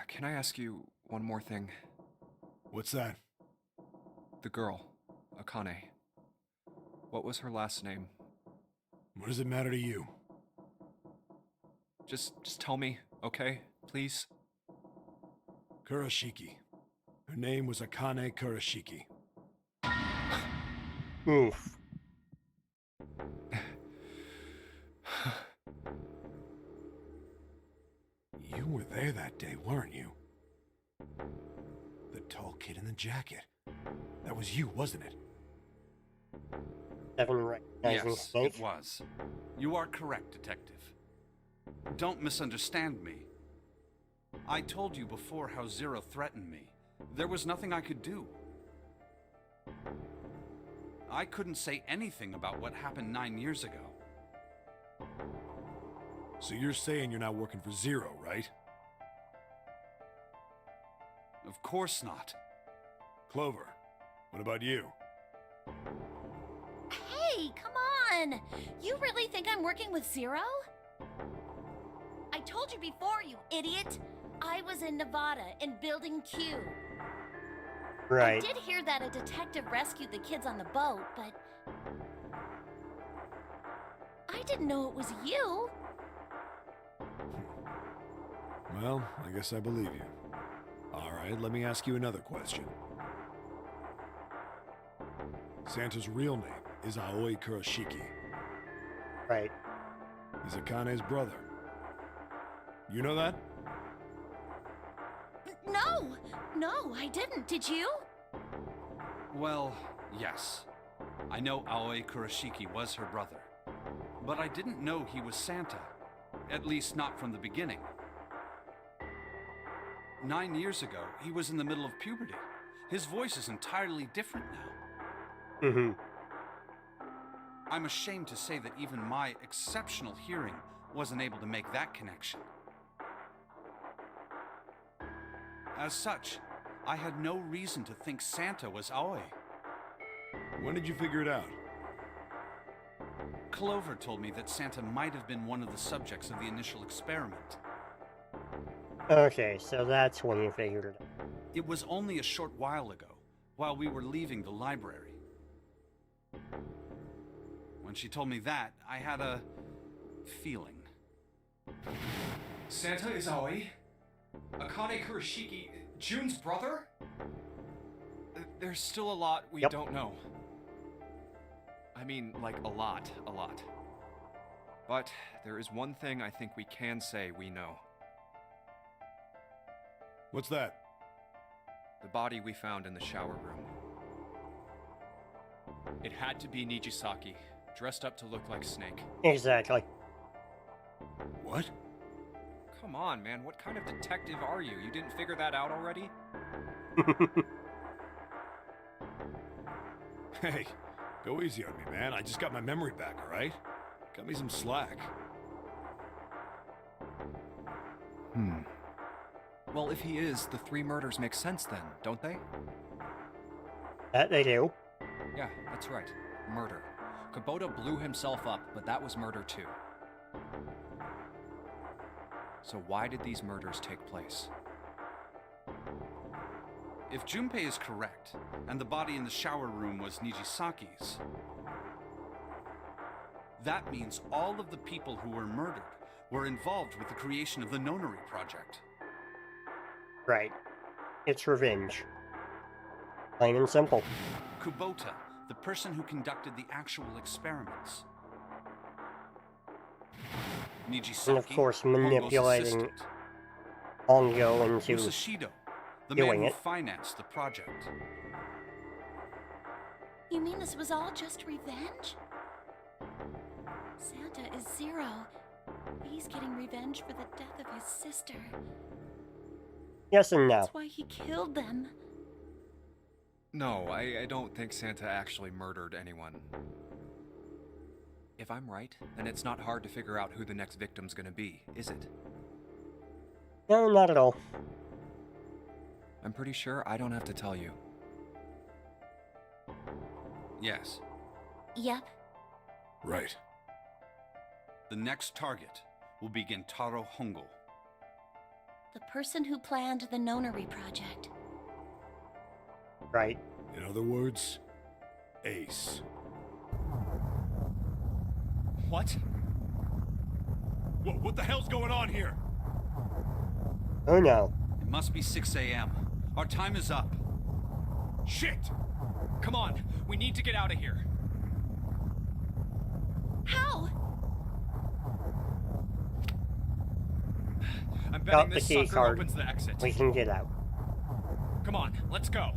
Can I ask you one more thing? What's that? The girl, Akane. What was her last name? What does it matter to you? Just tell me, okay? Please? Kurashiki. Her name was Akane Kurashiki. Oof. You were there that day, weren't you? The tall kid in the jacket. That was you, wasn't it? Seven recognizing Yes, Snake. it was. You are correct, Detective. Don't misunderstand me. I told you before how Zero threatened me. There was nothing I could do. I couldn't say anything about what happened 9 years ago. So you're saying you're not working for Zero, right? Of course not. Clover, what about you? Hey, come on! You really think I'm working with Zero? I told you before, you idiot! I was in Nevada, in Building Q. Right. I did hear that a detective rescued the kids on the boat, but... I didn't know it was you! Well, I guess I believe you. Alright, let me ask you another question. Santa's real name is Aoi Kurashiki. Right. He's Akane's brother. You know that? No, I didn't. Did you? Well, yes. I know Aoi Kurashiki was her brother. But I didn't know he was Santa. At least not from the beginning. 9 years ago, he was in the middle of puberty. His voice is entirely different now. Mm-hmm. I'm ashamed to say that even my exceptional hearing wasn't able to make that connection. As such, I had no reason to think Santa was Aoi. When did you figure it out? Clover told me that Santa might have been one of the subjects of the initial experiment. Okay, so that's when you figured it out. It was only a short while ago, while we were leaving the library. When she told me that, I had a feeling. Santa is Aoi? Akane Kurashiki, June's brother? There's still a lot we don't know. I mean, like, a lot. But there is one thing I think we can say we know. What's that? The body we found in the shower room. It had to be Nijisaki, dressed up to look like Snake. Exactly. What? Come on, man, what kind of detective are you? You didn't figure that out already? Hey, go easy on me, man. I just got my memory back, alright? Cut me some slack. Well, if he is, the 3 murders make sense then, don't they? That they do. Yeah, that's right. Murder. Kubota blew himself up, but that was murder too. So why did these murders take place? If Junpei is correct, and the body in the shower room was Nijisaki's, that means all of the people who were murdered were involved with the creation of the Nonary Project. Right. It's revenge. Plain and simple. Kubota, the person who conducted the actual experiments. Nijisaki, And of course, Hongo's manipulating assistant. Hongo into Usashido, the doing man it. who financed the project. You mean this was all just revenge? Santa is Zero. He's getting revenge for the death of his sister. yes and no. That's why he killed them. No, I don't think Santa actually murdered anyone. If I'm right, then it's not hard to figure out who the next victim's gonna be, is it? No, not at all. I'm pretty sure I don't have to tell you. Yes, Yep. Right. the next target will be Gentaro Hongo. The person who planned the Nonary Project. Right. In other words, Ace. What? Whoa, what the hell's going on here? Oh no. It must be 6 a.m. Our time is up. Shit! Come on, we need to get out of here. How? I'm Got betting the this key sucker card. opens the exit. We can get out. Come on, let's go.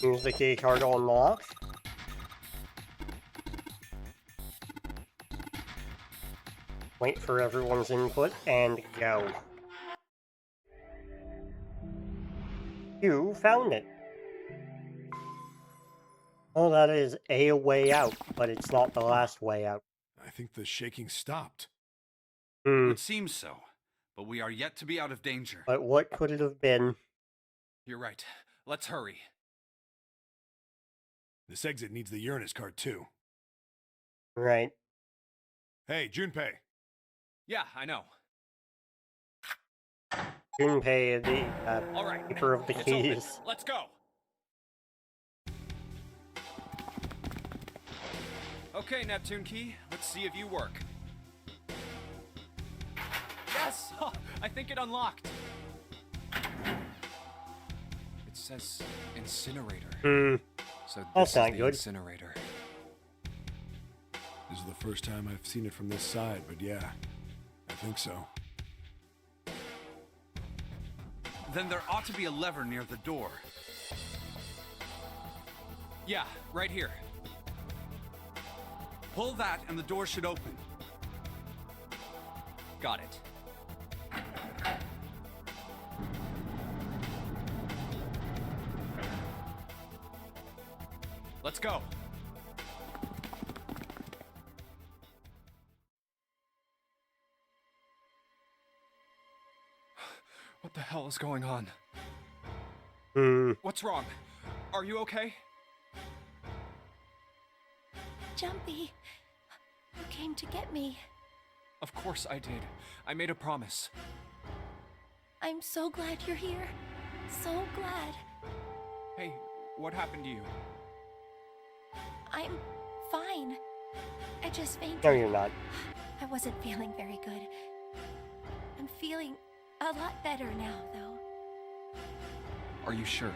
Use the key card to unlock. Wait for everyone's input and go. You found it. Oh, that is a way out, but it's not the last way out. I think the shaking stopped. Hmm, It seems so, but we are yet to be out of danger. but what could it have been? You're right. Let's hurry. This exit needs the Uranus card too. Right. Hey, Junpei. Yeah, I know. Junpei, the All right. keeper of the It's open. keys. Let's go. Okay, Neptune Key, let's see if you work. Yes! Oh, I think it unlocked. It says incinerator. So That's this not is the good. incinerator. This is the first time I've seen it from this side, but yeah, I think so. Then there ought to be a lever near the door. Yeah, right here. Pull that and the door should open. Got it. Let's go. What the hell is going on? What's wrong? Are you okay? Jumpy, you came to get me. Of course I did. I made a promise. I'm so glad you're here. So glad. Hey, what happened to you? I'm fine. I just fainted. No, you're not. I wasn't feeling very good. I'm feeling a lot better now, though. Are you sure?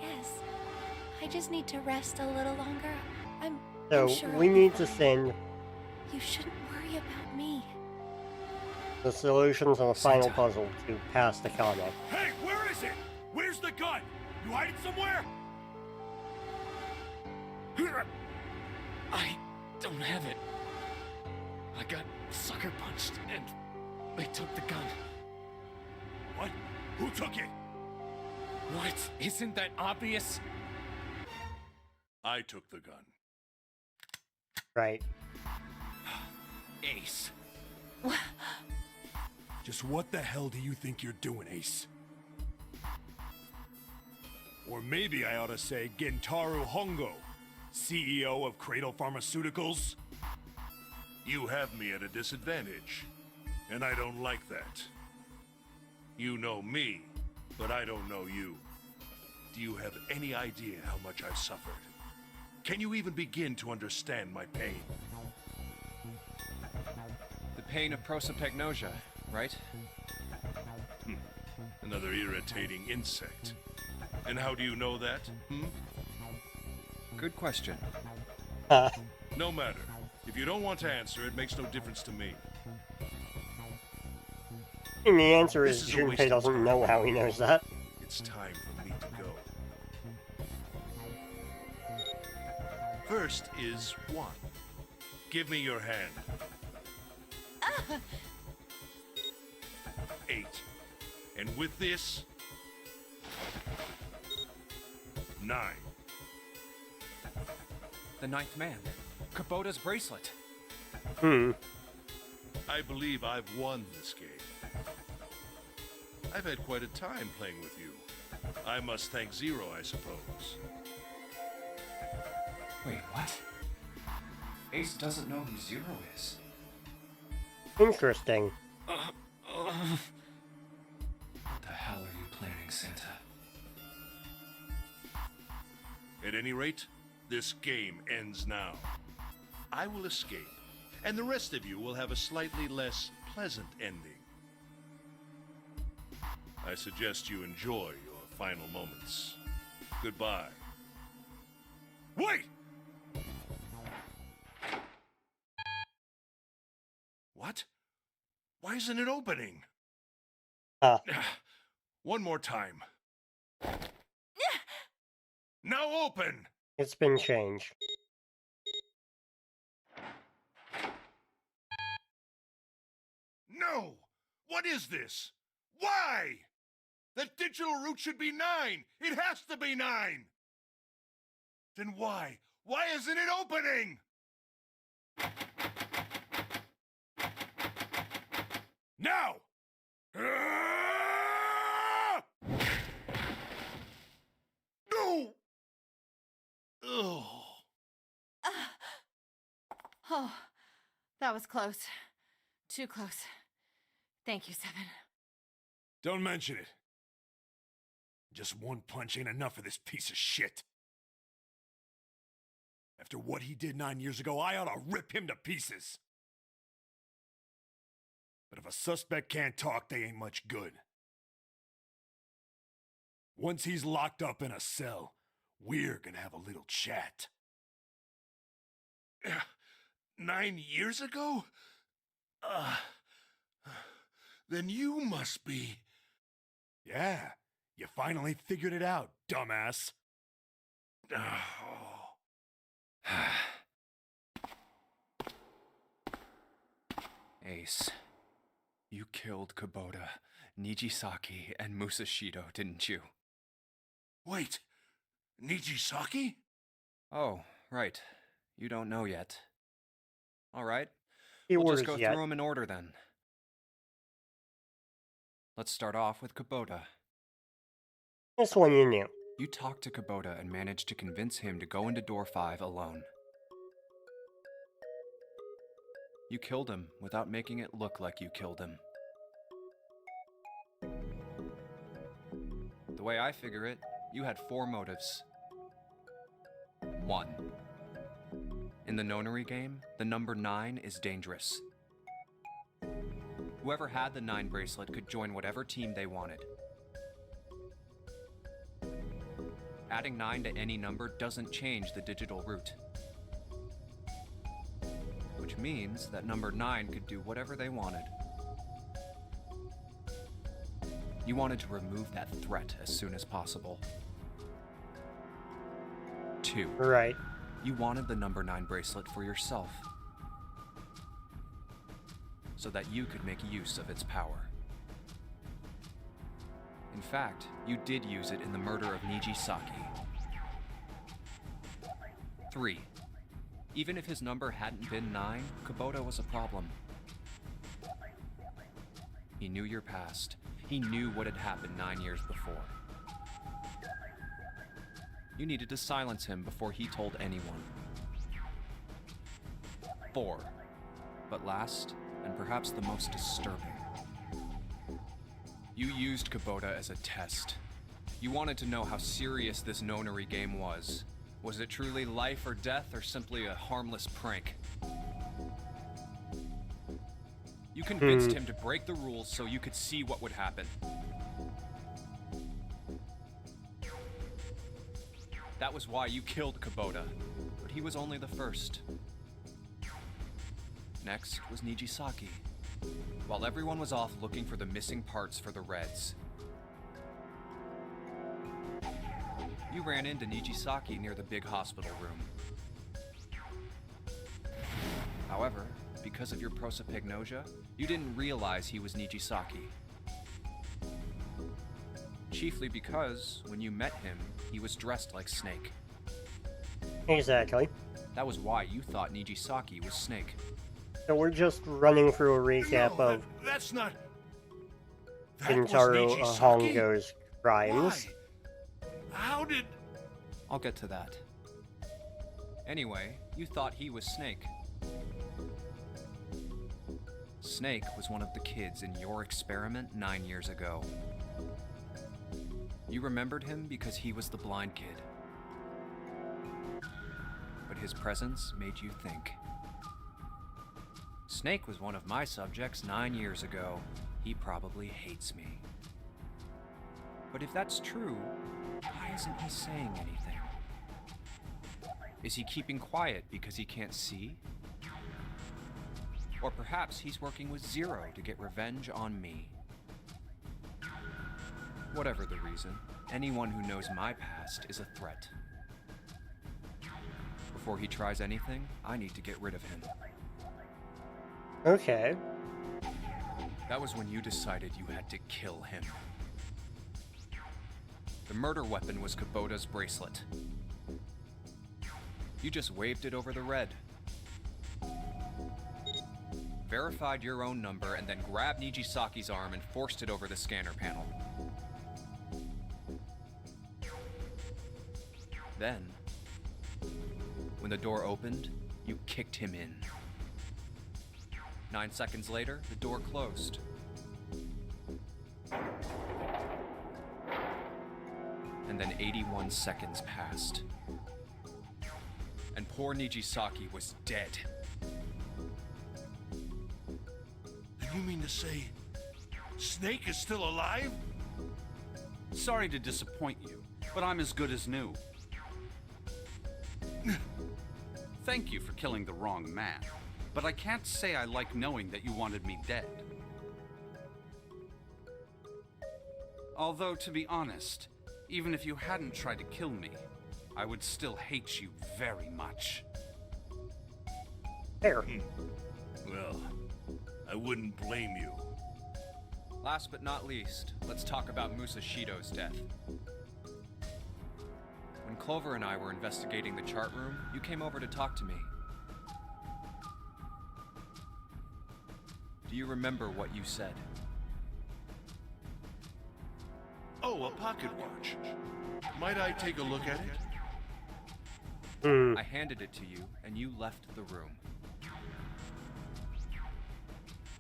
Yes. I just need to rest a little longer. I'm So sure we I'll be need to fine. send You shouldn't worry about me. the solutions of the final Santa. puzzle to pass the Akane. Hey, where is it? Where's the gun? You hide it somewhere? I don't have it. I got sucker punched and they took the gun. What? Who took it? What? Isn't that obvious? I took the gun. Right. Ace. Just what the hell do you think you're doing, Ace? Or maybe I ought to say Gentaro Hongo, CEO of Cradle Pharmaceuticals? You have me at a disadvantage, and I don't like that. You know me, but I don't know you. Do you have any idea how much I've suffered? Can you even begin to understand my pain? The pain of prosopagnosia, right? Another irritating insect. And how do you know that? Good question. No matter. If you don't want to answer, it makes no difference to me. And the answer This is is a waste Junpei of doesn't time. know how he knows that. It's time for me to go. First is 1. Give me your hand. 8. And with this... 9. The ninth man. Kubota's bracelet. I believe I've won this game. I've had quite a time playing with you. I must thank Zero, I suppose. Wait, what? Ace doesn't know who Zero is. Interesting. What the hell are you planning, Santa? At any rate, this game ends now. I will escape, and the rest of you will have a slightly less pleasant ending. I suggest you enjoy your final moments. Goodbye. Wait! What? Why isn't it opening? One more time. Now open! It's been changed. No! What is this? Why? The digital root should be 9! It has to be 9! Then why? Why isn't it opening? Now! No! Ugh. Oh, that was close. Too close. Thank you, Seven. Don't mention it. Just one punch ain't enough for this piece of shit. After what he did 9 years ago, I ought to rip him to pieces. But if a suspect can't talk, they ain't much good. Once he's locked up in a cell, we're gonna have a little chat. 9 years ago? Then you must be... Yeah, you finally figured it out, dumbass. Oh. Ace, you killed Kubota, Nijisaki, and Musashido, didn't you? Wait, Nijisaki? Oh, right. You don't know yet. All right. He We'll just works go yet. through them in order then. Let's start off with Kubota. This one you knew. You talked to Kubota and managed to convince him to go into door 5 alone. You killed him without making it look like you killed him. The way I figure it, you had 4 motives. 1. In the nonary game, the number 9 is dangerous. Whoever had the 9 bracelet could join whatever team they wanted. Adding 9 to any number doesn't change the digital route. Which means that number 9 could do whatever they wanted. You wanted to remove that threat as soon as possible. 2. Right. You wanted the number 9 bracelet for yourself, so that you could make use of its power. In fact, you did use it in the murder of Nijisaki. 3. Even if his number hadn't been 9, Kubota was a problem. He knew your past. He knew what had happened 9 years before. You needed to silence him before he told anyone. 4. But last, and perhaps the most disturbing. You used Kubota as a test. You wanted to know how serious this nonary game was. Was it truly life or death, or simply a harmless prank? You convinced him to break the rules so you could see what would happen. That was why you killed Kubota, but he was only the first. Next was Nijisaki. While everyone was off looking for the missing parts for the Reds, you ran into Nijisaki near the big hospital room. However, because of your prosopagnosia, you didn't realize he was Nijisaki. Chiefly because, when you met him, he was dressed like Snake. Exactly. That was why you thought Nijisaki was Snake. So we're just running through a recap No, of that's not... That was Kintaro Nijisaki? Hongo's crimes. Why? How did... I'll get to that. Anyway, you thought he was Snake. Snake was one of the kids in your experiment 9 years ago. You remembered him because he was the blind kid. But his presence made you think. Snake was one of my subjects 9 years ago. He probably hates me. But if that's true, why isn't he saying anything? Is he keeping quiet because he can't see? Or perhaps he's working with Zero to get revenge on me. Whatever the reason, anyone who knows my past is a threat. Before he tries anything, I need to get rid of him. Okay. That was when you decided you had to kill him. The murder weapon was Kubota's bracelet. You just waved it over the red. Verified your own number and then grabbed Nijisaki's arm and forced it over the scanner panel. Then, when the door opened, you kicked him in. 9 seconds later, the door closed. And then 81 seconds passed. And poor Nijisaki was dead. You mean to say Snake is still alive? Sorry to disappoint you, but I'm as good as new. Thank you for killing the wrong man, but I can't say I like knowing that you wanted me dead. Although, to be honest, even if you hadn't tried to kill me, I would still hate you very much. Fair. Well, I wouldn't blame you. Last but not least, let's talk about Musashido's death. When Clover and I were investigating the chart room, you came over to talk to me. Do you remember what you said? Oh, a pocket watch. Might I take a look at it? I handed it to you, and you left the room.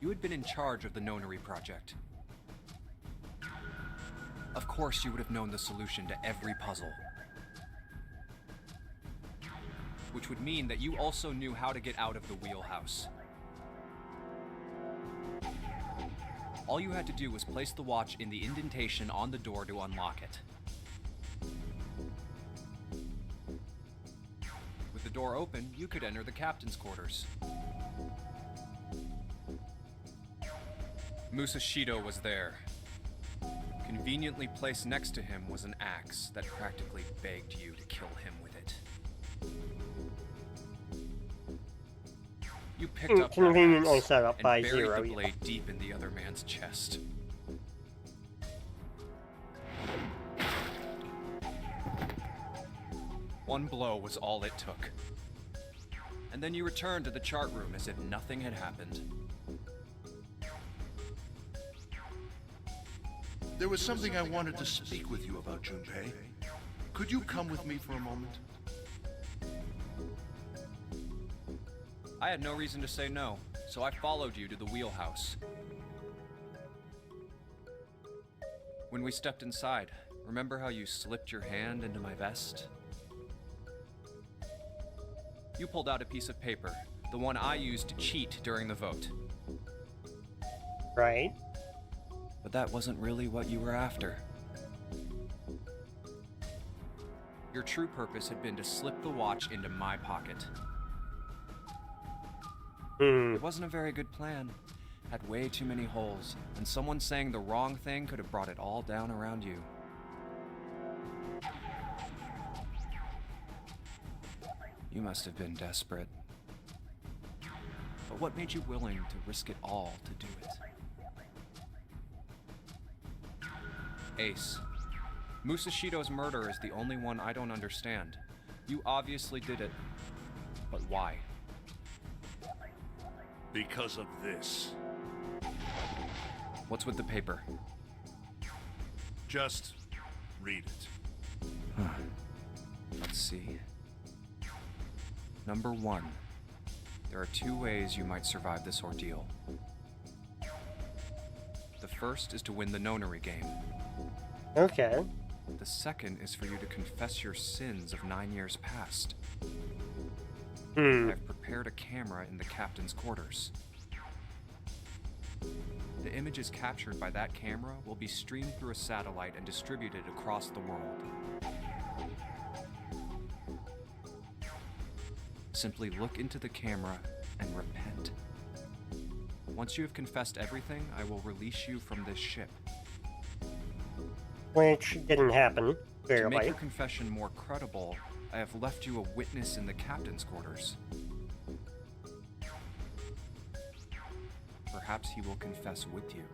You had been in charge of the Nonary project. Of course, you would have known the solution to every puzzle. Which would mean that you also knew how to get out of the wheelhouse. All you had to do was place the watch in the indentation on the door to unlock it. With the door open, you could enter the captain's quarters. Musashido was there. Conveniently placed next to him was an axe that practically begged you to kill him with it. You picked up that Conveniently axe set up and by buried Zero, the yeah. blade deep in the other man's chest. One blow was all it took. And then you returned to the chart room as if nothing had happened. There was something I wanted to speak with you about, Junpei. Could you come with me for a moment? I had no reason to say no, so I followed you to the wheelhouse. When we stepped inside, remember how you slipped your hand into my vest? You pulled out a piece of paper, the one I used to cheat during the vote. Right. But that wasn't really what you were after. Your true purpose had been to slip the watch into my pocket. It wasn't a very good plan. Had way too many holes, and someone saying the wrong thing could have brought it all down around you. You must have been desperate. But what made you willing to risk it all to do it? Ace, Musashido's murder is the only one I don't understand. You obviously did it, but why? Because of this. What's with the paper? Just read it. Let's see. Number 1. There are 2 ways you might survive this ordeal. The first is to win the Nonary game. Okay. The second is for you to confess your sins of 9 years past. I've prepared a camera in the captain's quarters. The images captured by that camera will be streamed through a satellite and distributed across the world. Simply look into the camera and repent. Once you have confessed everything, I will release you from this ship. Which didn't happen, To make clearly. your confession more credible, I have left you a witness in the captain's quarters. Perhaps he will confess with you.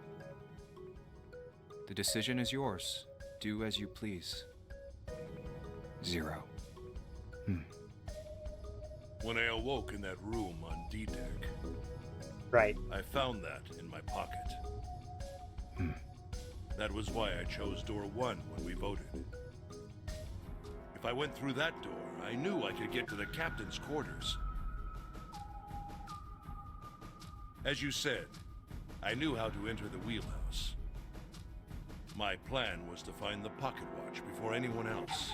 The decision is yours. Do as you please. 0. When I awoke in that room on D-Deck, Right. I found that in my pocket. That was why I chose door 1 when we voted. If I went through that door, I knew I could get to the captain's quarters. As you said, I knew how to enter the wheelhouse. My plan was to find the pocket watch before anyone else.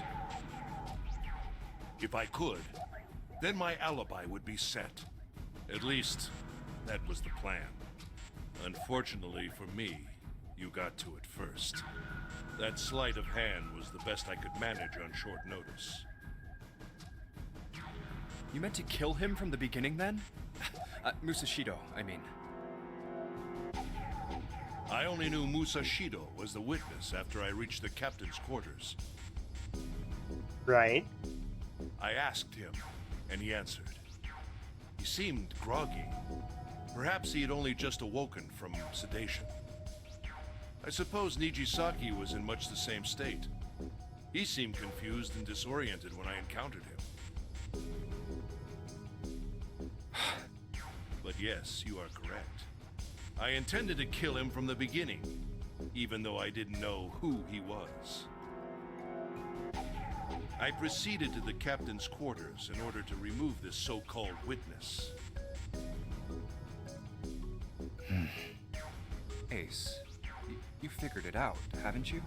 If I could, then my alibi would be set. At least, that was the plan. Unfortunately for me, you got to it first. That sleight of hand was the best I could manage on short notice. You meant to kill him from the beginning then? Musashido, I mean. I only knew Musashido was the witness after I reached the captain's quarters. Right. I asked him, and he answered. He seemed groggy. Perhaps he had only just awoken from sedation. I suppose Nijisaki was in much the same state. He seemed confused and disoriented when I encountered him. But yes, you are correct. I intended to kill him from the beginning, even though I didn't know who he was. I proceeded to the captain's quarters in order to remove this so-called witness. Ace, you figured it out, haven't you?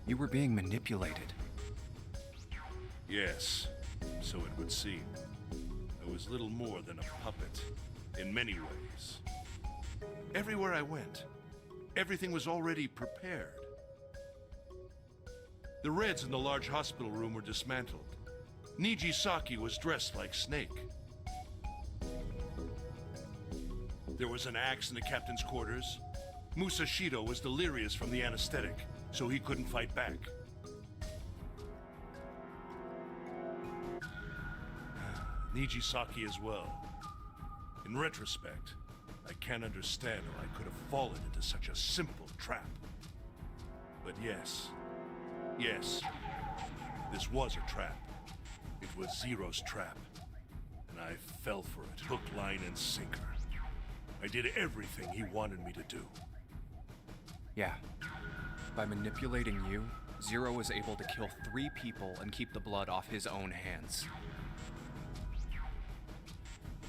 You were being manipulated. Yes, so it would seem. I was little more than a puppet, in many ways. Everywhere I went, everything was already prepared. The Reds in the large hospital room were dismantled. Nijisaki was dressed like Snake. There was an axe in the captain's quarters. Musashido was delirious from the anesthetic, so he couldn't fight back. Nijisaki as well. In retrospect, I can't understand how I could have fallen into such a simple trap. But yes, this was a trap. It was Zero's trap, and I fell for it, hook, line, and sinker. I did everything he wanted me to do. Yeah. By manipulating you, Zero was able to kill 3 people and keep the blood off his own hands.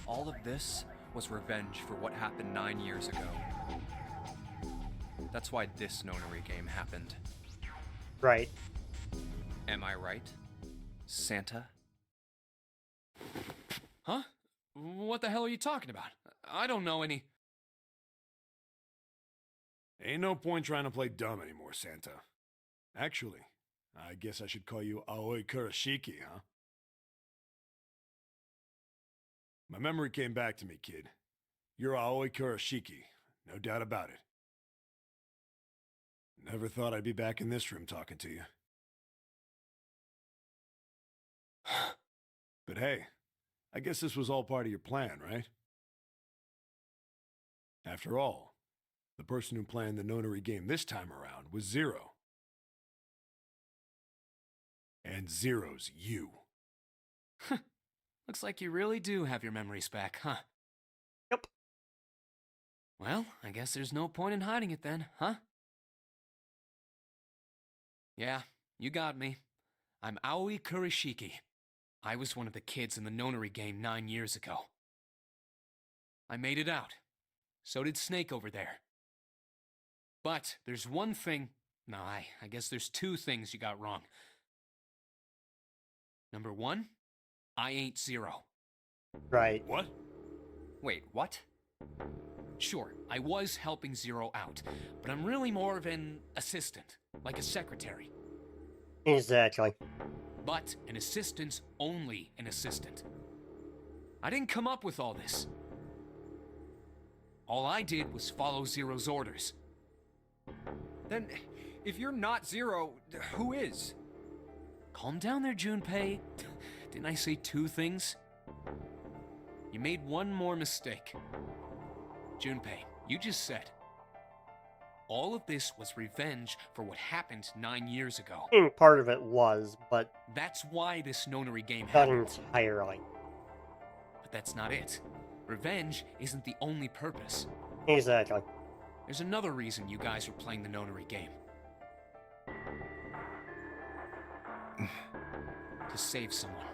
All of this was revenge for what happened 9 years ago. That's why this nonary game happened. Right. Am I right, Santa? Huh? What the hell are you talking about? I don't know any... Ain't no point trying to play dumb anymore, Santa. Actually, I guess I should call you Aoi Kurashiki, huh? My memory came back to me, kid. You're Aoi Kurashiki, no doubt about it. Never thought I'd be back in this room talking to you. But hey, I guess this was all part of your plan, right? After all, the person who planned the nonary game this time around was Zero. And Zero's you. Looks like you really do have your memories back, huh? Yep. Well, I guess there's no point in hiding it then, huh? Yeah, you got me. I'm Aoi Kurashiki. I was one of the kids in the nonary game 9 years ago. I made it out. So did Snake over there. But there's one thing... No, I guess there's 2 things you got wrong. Number 1, I ain't Zero. Right. What? Wait, what? Sure, I was helping Zero out, but I'm really more of an assistant, like a secretary. Exactly. But an assistant's only an assistant. I didn't come up with all this. All I did was follow Zero's orders. Then, if you're not Zero, who is? Calm down there, Junpei. Didn't I say 2 things? You made one more mistake. Junpei, you just said all of this was revenge for what happened 9 years ago. I mean, part of it was, but That's why this nonary game not happened. entirely. But that's not it. Revenge isn't the only purpose. Exactly. There's another reason you guys were playing the nonary game. To save someone.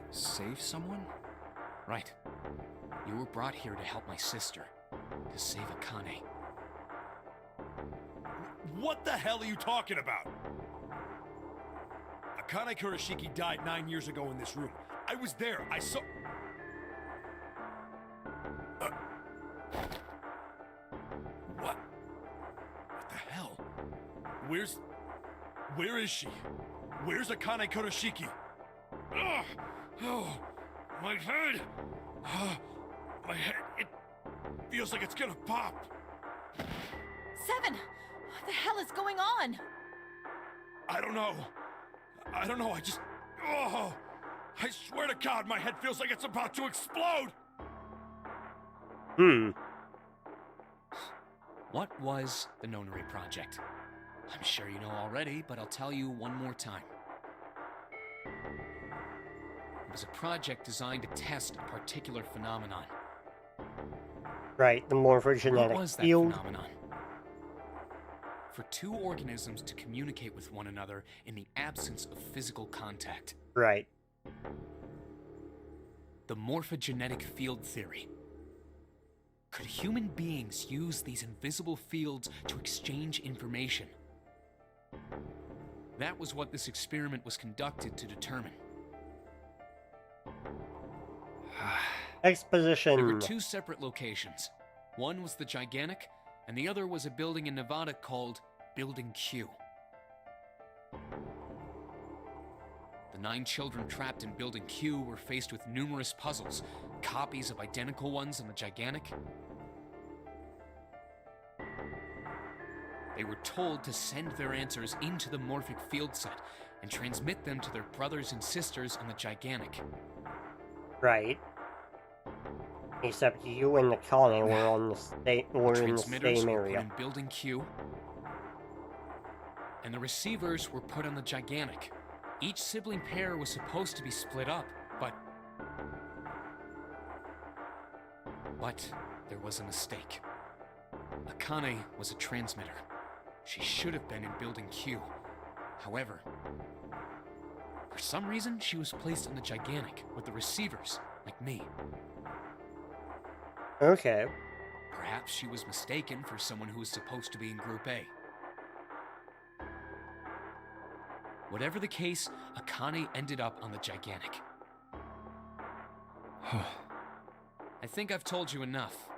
Save someone? Right. You were brought here to help my sister. To save Akane. What the hell are you talking about? Akane Kurashiki died 9 years ago in this room. I was there. I saw... What? What the hell? Where is she? Where's Akane Kurashiki? Ugh! Oh, my head! My head, it feels like it's gonna pop. 7! What the hell is going on? I don't know. I just... Oh! I swear to God, my head feels like it's about to explode! What was the Nonary Project? I'm sure you know already, but I'll tell you one more time. It was a project designed to test a particular phenomenon. Right, the What morphogenetic was that field. phenomenon? For two organisms to communicate with one another in the absence of physical contact. Right. The morphogenetic field theory. Could human beings use these invisible fields to exchange information? That was what this experiment was conducted to determine. Exposition. There were two separate locations. One was the Gigantic, and the other was a building in Nevada called Building Q. The 9 children trapped in Building Q were faced with numerous puzzles, copies of identical ones on the Gigantic. They were told to send their answers into the morphic field set and transmit them to their brothers and sisters on the Gigantic. Right. Except you and Akane were on the were in the Transmitters same were put area. in Building Q, and the receivers were put on the Gigantic. Each sibling pair was supposed to be split up, but there was a mistake. Akane was a transmitter. She should have been in Building Q. However, for some reason, she was placed on the Gigantic with the receivers, like me. Okay. Perhaps she was mistaken for someone who was supposed to be in Group A. Whatever the case, Akane ended up on the Gigantic. I think I've told you enough.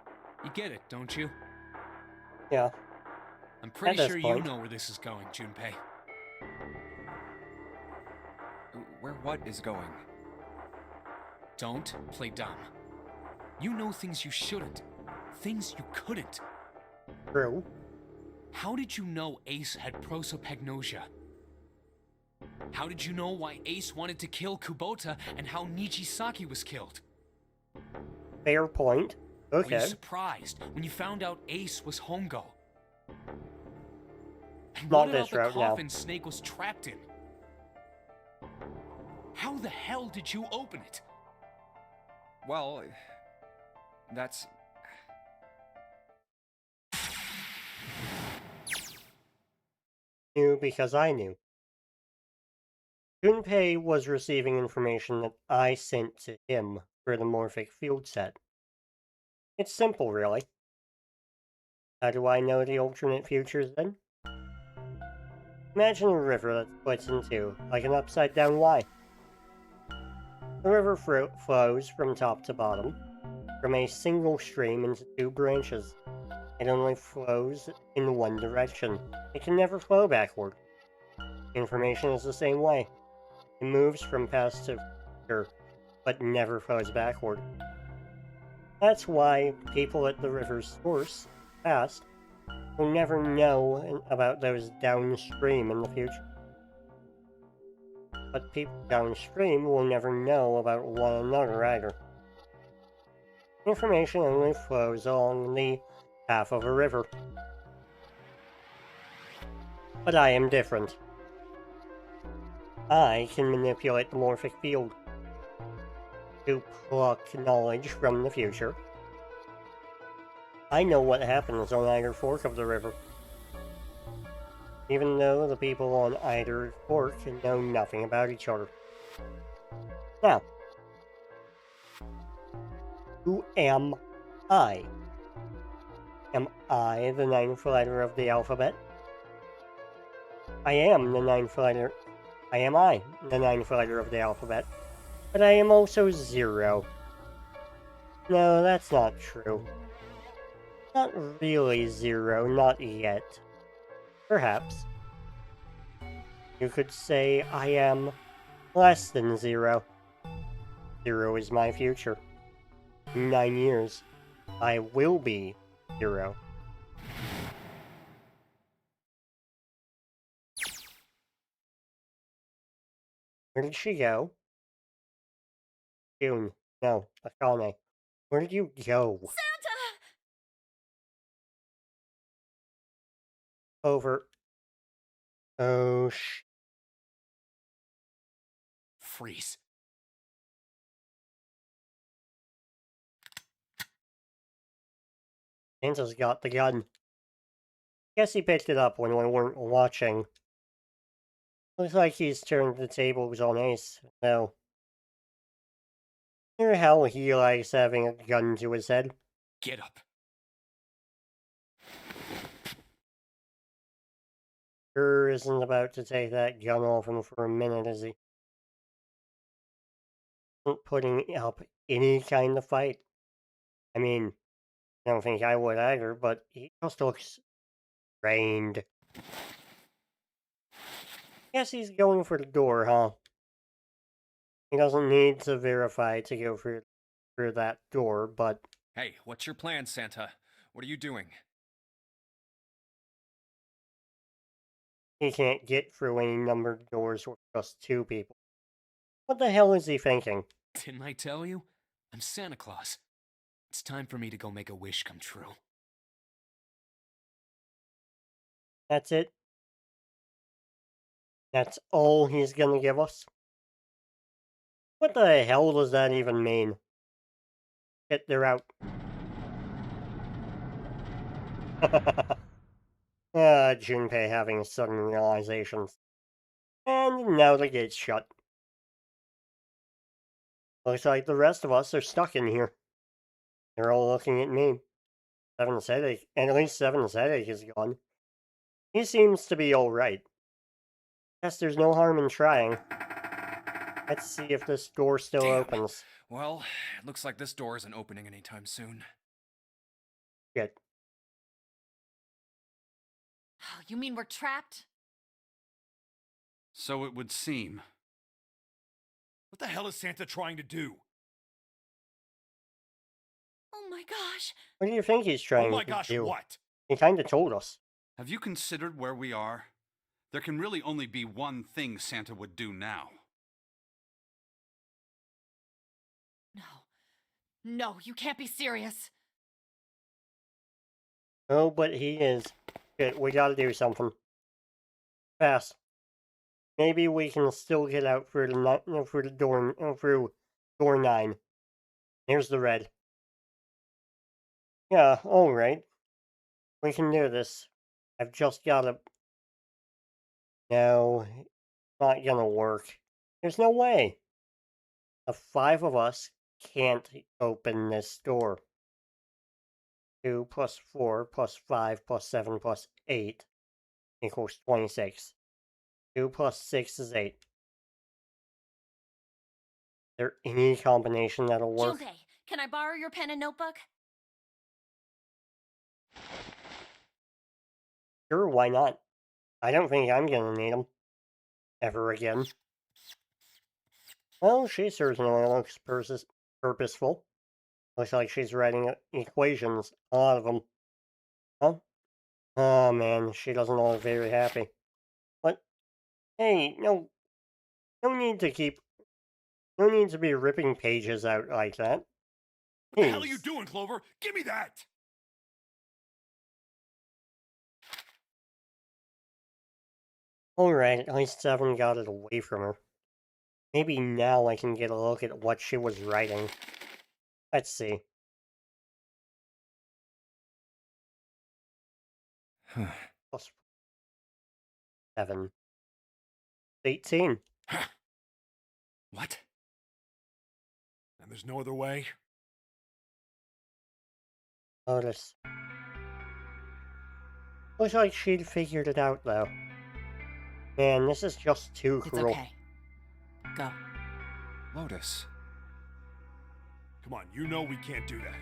You get it, don't you? Yeah. I'm pretty At this sure you point. know where this is going, Junpei. Where what is going? Don't play dumb. You know things you shouldn't. Things you couldn't. True. How did you know Ace had prosopagnosia? How did you know why Ace wanted to kill Kubota and how Nijisaki was killed? Fair point. Were you Okay. surprised when you found out Ace was Hongo? And Not what about this the route now. coffin Snake was trapped in? How the hell did you open it? Well, that's... Knew because I knew. Junpei was receiving information that I sent to him for the morphic field set. It's simple, really. How do I know the alternate futures then? Imagine a river that splits in two, like an upside-down Y. The river flows from top to bottom, from a single stream into 2 branches. It only flows in one direction. It can never flow backward. Information is the same way. It moves from past to future, but never flows backward. That's why people at the river's source, past, will never know about those downstream in the future. But people downstream will never know about one another either. Information only flows along the path of a river. But I am different. I can manipulate the morphic field to pluck knowledge from the future. I know what happens on either fork of the river, even though the people on either fork know nothing about each other. Now, who am I? Am I the 9th letter of the alphabet? I am the 9th letter. I am the 9th letter of the alphabet, but I am also 0. No, that's not true. Not really 0, not yet. Perhaps. You could say I am less than 0. 0 is my future. In 9 years, I will be 0. Where did she go? June. No, Akane. Where did you go? Santa! Over. Oh, Freeze. Santa's got the gun. Guess he picked it up when we weren't watching. Looks like he's turned the tables on Ace, though. Hear how he likes having a gun to his head. Get up. Sure isn't about to take that gun off him for a minute, is he? Isn't putting up any kind of fight. I mean, I don't think I would either, but he just looks trained. Guess he's going for the door, huh? He doesn't need to verify to go through that door, but... Hey, what's your plan, Santa? What are you doing? He can't get through any numbered doors with just 2 people. What the hell is he thinking? Didn't I tell you? I'm Santa Claus. It's time for me to go make a wish come true. That's it? That's all he's gonna give us? What the hell does that even mean? Shit, they're out. Junpei having sudden realizations. And now the gate's shut. Looks like the rest of us are stuck in here. They're all looking at me. Seven's headache, and at least Seven's headache is gone. He seems to be alright. Guess there's no harm in trying. Let's see if this door still opens. Well, it looks like this door isn't opening anytime soon. Good. You mean we're trapped? So it would seem. What the hell is Santa trying to do? Oh my gosh! What do you think he's trying Oh my to gosh, do? what? He kinda told us. Have you considered where we are? There can really only be one thing Santa would do now. No. No, you can't be serious. Oh, but he is. Shit, we gotta do something. Fast. Maybe we can still get out through the door, through door 9. Here's the red. Yeah, alright. We can do this. I've just gotta... No, it's not gonna work. There's no way. The 5 of us can't open this door. 2 plus 4 plus 5 plus 7 plus 8 equals 26. 2 plus 6 is 8. Is there any combination that'll work? Junpei, can I borrow your pen and notebook? Sure, why not? I don't think I'm gonna need them. Ever again. Well, she certainly looks purposeful. Looks like she's writing equations, a lot of them. Huh? Oh man, she doesn't look very happy. What? Hey, no need to be ripping pages out like that. What the hell are you doing, Clover? Give me that! Alright, at least 7 got it away from her. Maybe now I can get a look at what she was writing. Let's see. Plus 7. 18. What? And there's no other way? Lotus. Looks like she'd figured it out, though. Man, this is just too cruel. It's okay. Go. Lotus. Come on, you know we can't do that.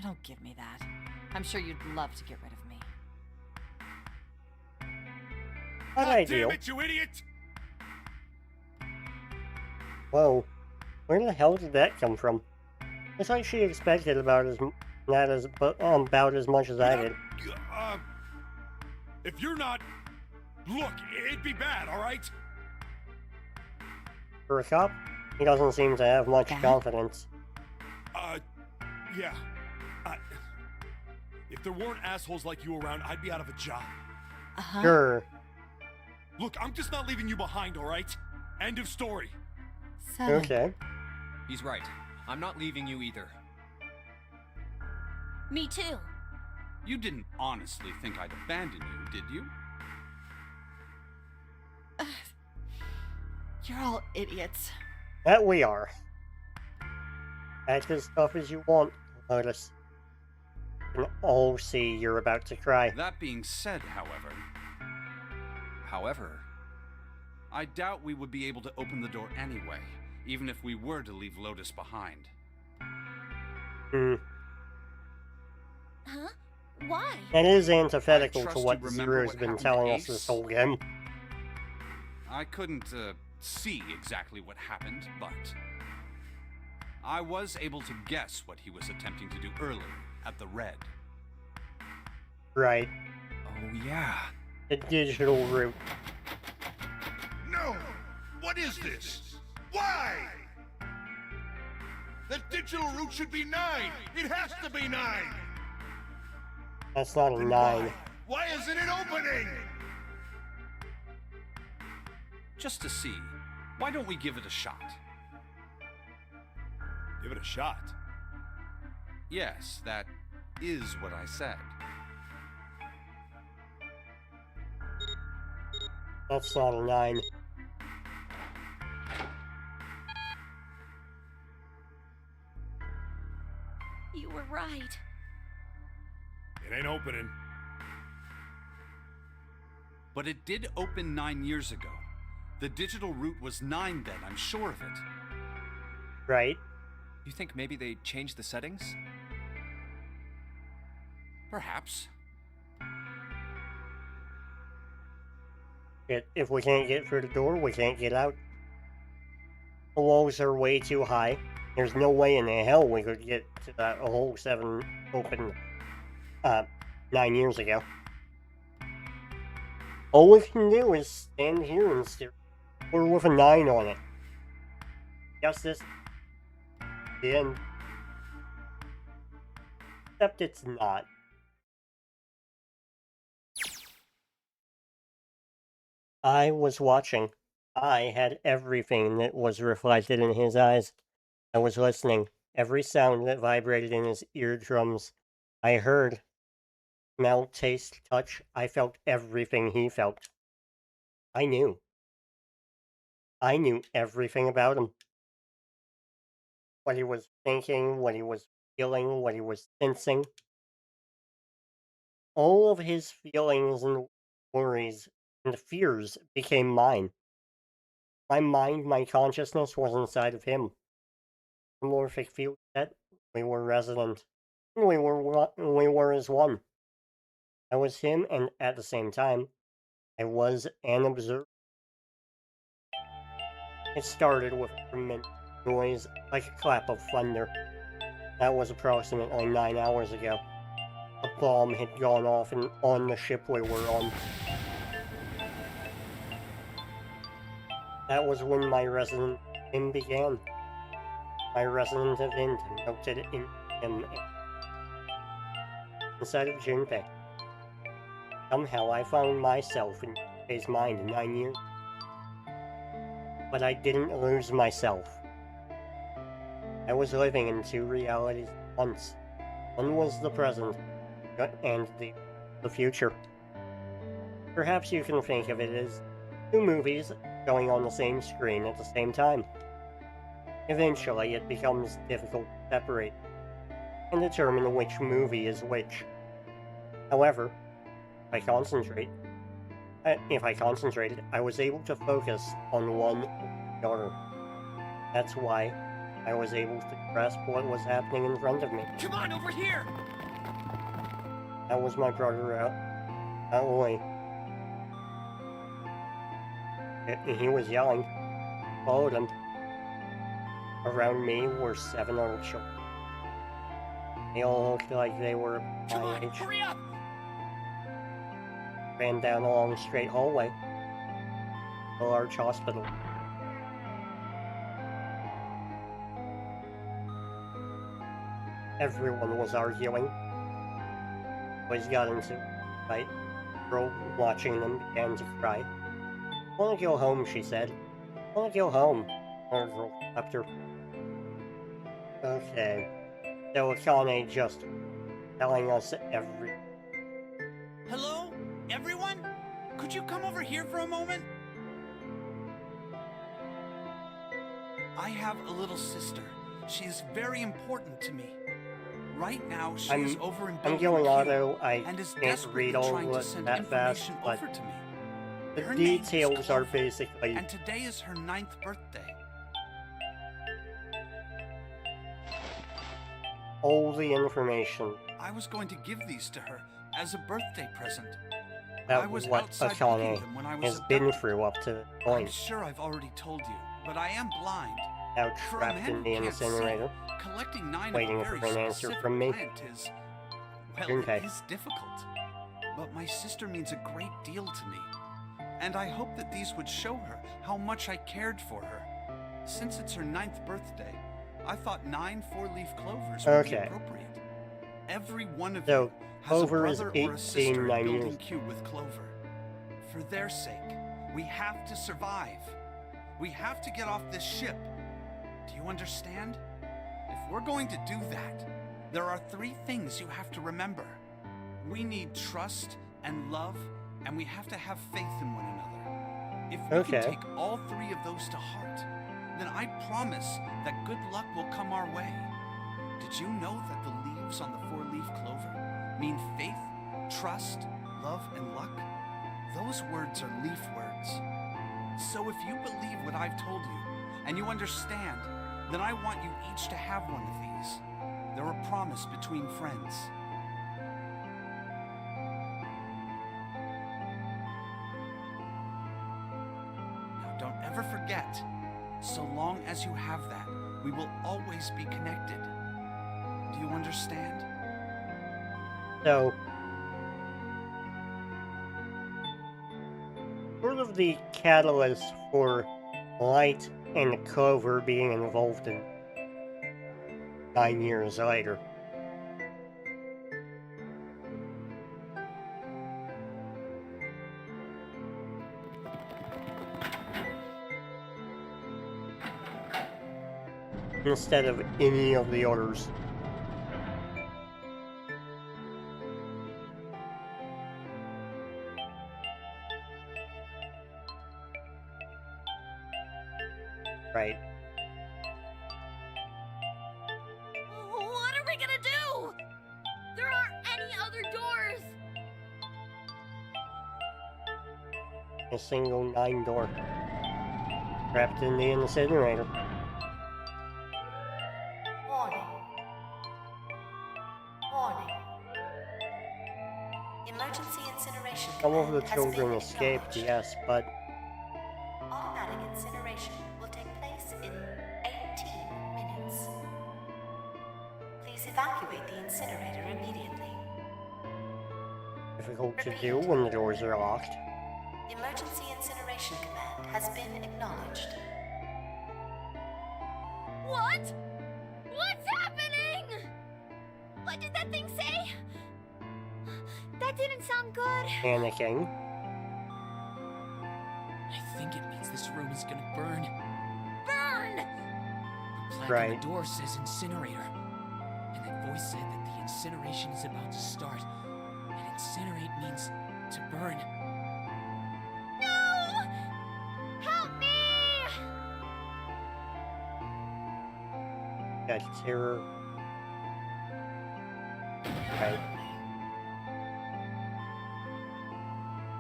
Don't give me that. I'm sure you'd love to get rid of me. Not ideal. Damn it, you idiot! Whoa. Where the hell did that come from? It's like she expected about as much as I did. If you're not... Look, it'd be bad, alright? For a cop, he doesn't seem to have much confidence. Yeah. If there weren't assholes like you around, I'd be out of a job. Sure. Look, I'm just not leaving you behind, alright? End of story. Okay. He's right. I'm not leaving you either. Me too. You didn't honestly think I'd abandon you, did you? You're all idiots. That we are. Act as tough as you want, Lotus. We can all see you're about to cry. That being said, however, I doubt we would be able to open the door anyway, even if we were to leave Lotus behind. Huh? Why? That is antithetical I to trust what you remember Zero's what been happened to telling us Ace? this whole game. I couldn't see exactly what happened, but I was able to guess what he was attempting to do earlier at the Red. Right. Oh, yeah. The digital route. No! What is this? Why? The digital route should be 9! It has to be 9! That's not a 9. Why isn't it opening? Just to see, why don't we give it a shot? Give it a shot. Yes, that is what I said. That's not a 9. You were right. It ain't opening. But it did open 9 years ago. The digital route was 9 then, I'm sure of it. Right. You think maybe they changed the settings? Perhaps. If we can't get through the door, we can't get out. The walls are way too high. There's no way in the hell we could get to that whole 7 open 9 years ago. All we can do is stand here and stare. We're with a 9 on it. Guess this. The end. Except it's not. I was watching. I had everything that was reflected in his eyes. I was listening. Every sound that vibrated in his eardrums. I heard. Smell, taste, touch. I felt everything he felt. I knew. I knew everything about him. What he was thinking, what he was feeling, what he was sensing. All of his feelings and worries and fears became mine. My mind, my consciousness was inside of him. The morphic field set, we were resident. We were as one. I was him, and at the same time, I was an observer. It started with a tremendous noise, like a clap of thunder. That was approximately 9 hours ago. A bomb had gone off on the ship we were on. That was when my resident in began. My resident event melted in him inside of Junpei. Somehow I found myself in his mind 9 years. But I didn't lose myself. I was living in 2 realities at once. One was the present, and the future. Perhaps you can think of it as 2 movies going on the same screen at the same time. Eventually, it becomes difficult to separate and determine which movie is which. However, if I concentrated, I was able to focus on one or the other. That's why I was able to grasp what was happening in front of me. Come on, over here! That was my brother Aoi. He was yelling. Followed him. Around me were 7 other children. They all looked like they were my age. Hurry up! Ran down a long straight hallway. A large hospital. Everyone was arguing. Boys got into a fight. Girl watching them began to cry. "I wanna go home," she said. "I wanna go home." Another girl slapped her. Okay. So Akane just telling us every... Hello? Everyone? Could you come over here for a moment? I have a little sister. She is very important to me. Right now, she is over in I'm Building going Q auto. I and is can't desperately read all trying to of send that fast, information but over to me. the Her name is details are Clover, basically... And today is her 9th birthday. all the information. I was going to give these to her as a birthday present. I That was was what outside picking Akane them when I was has been abducted. through up to the I'm point. sure I've already told you, but I am blind. Now For a trapped man in who the can't see, incinerator. collecting 9 Waiting of a for very an answer specific from me. plant is, well, Okay. it is difficult. But my sister means a great deal to me, and I hope that these would show her how much I cared for her. Since it's her 9th birthday, I thought 9 4-leaf clovers would be Okay. appropriate. Every one of So, you has Clover a is brother or a 18, sister 9 in Building years. Q with Clover. For their sake, we have to survive. We have to get off this ship. Do you understand? If we're going to do that, there are 3 things you have to remember. We need trust and love, and we have to have faith in one another. If we Okay. can take all 3 of those to heart, then I promise that good luck will come our way. Did you know that the leaves on the 4-leaf clover mean faith, trust, love, and luck? Those words are leaf words. So if you believe what I've told you, and you understand, then I want you each to have one of these. They're a promise between friends. Now don't ever forget, so long as you have that, we will always be connected. Do you understand? So, sort of the catalyst for Light and Clover being involved in 9 years later. Instead of any of the others. Right. What are we gonna do? There aren't any other doors. A single 9 door. Trapped in the incinerator. Warning. Warning. Emergency incineration Some of the command has children been escaped, acknowledged. yes, but Automatic incineration will take place in 18 minutes. Please evacuate the incinerator immediately. difficult to do when the doors are locked. Emergency incineration command has been acknowledged. What? What's happening? What did that thing say? That didn't sound good. Panicking. I think it means this room is gonna burn. Burn! The plaque on Right. the door says incinerator. And that voice said that the incineration is about to start. And incinerate means to burn. No! Help me! Got terror. Right.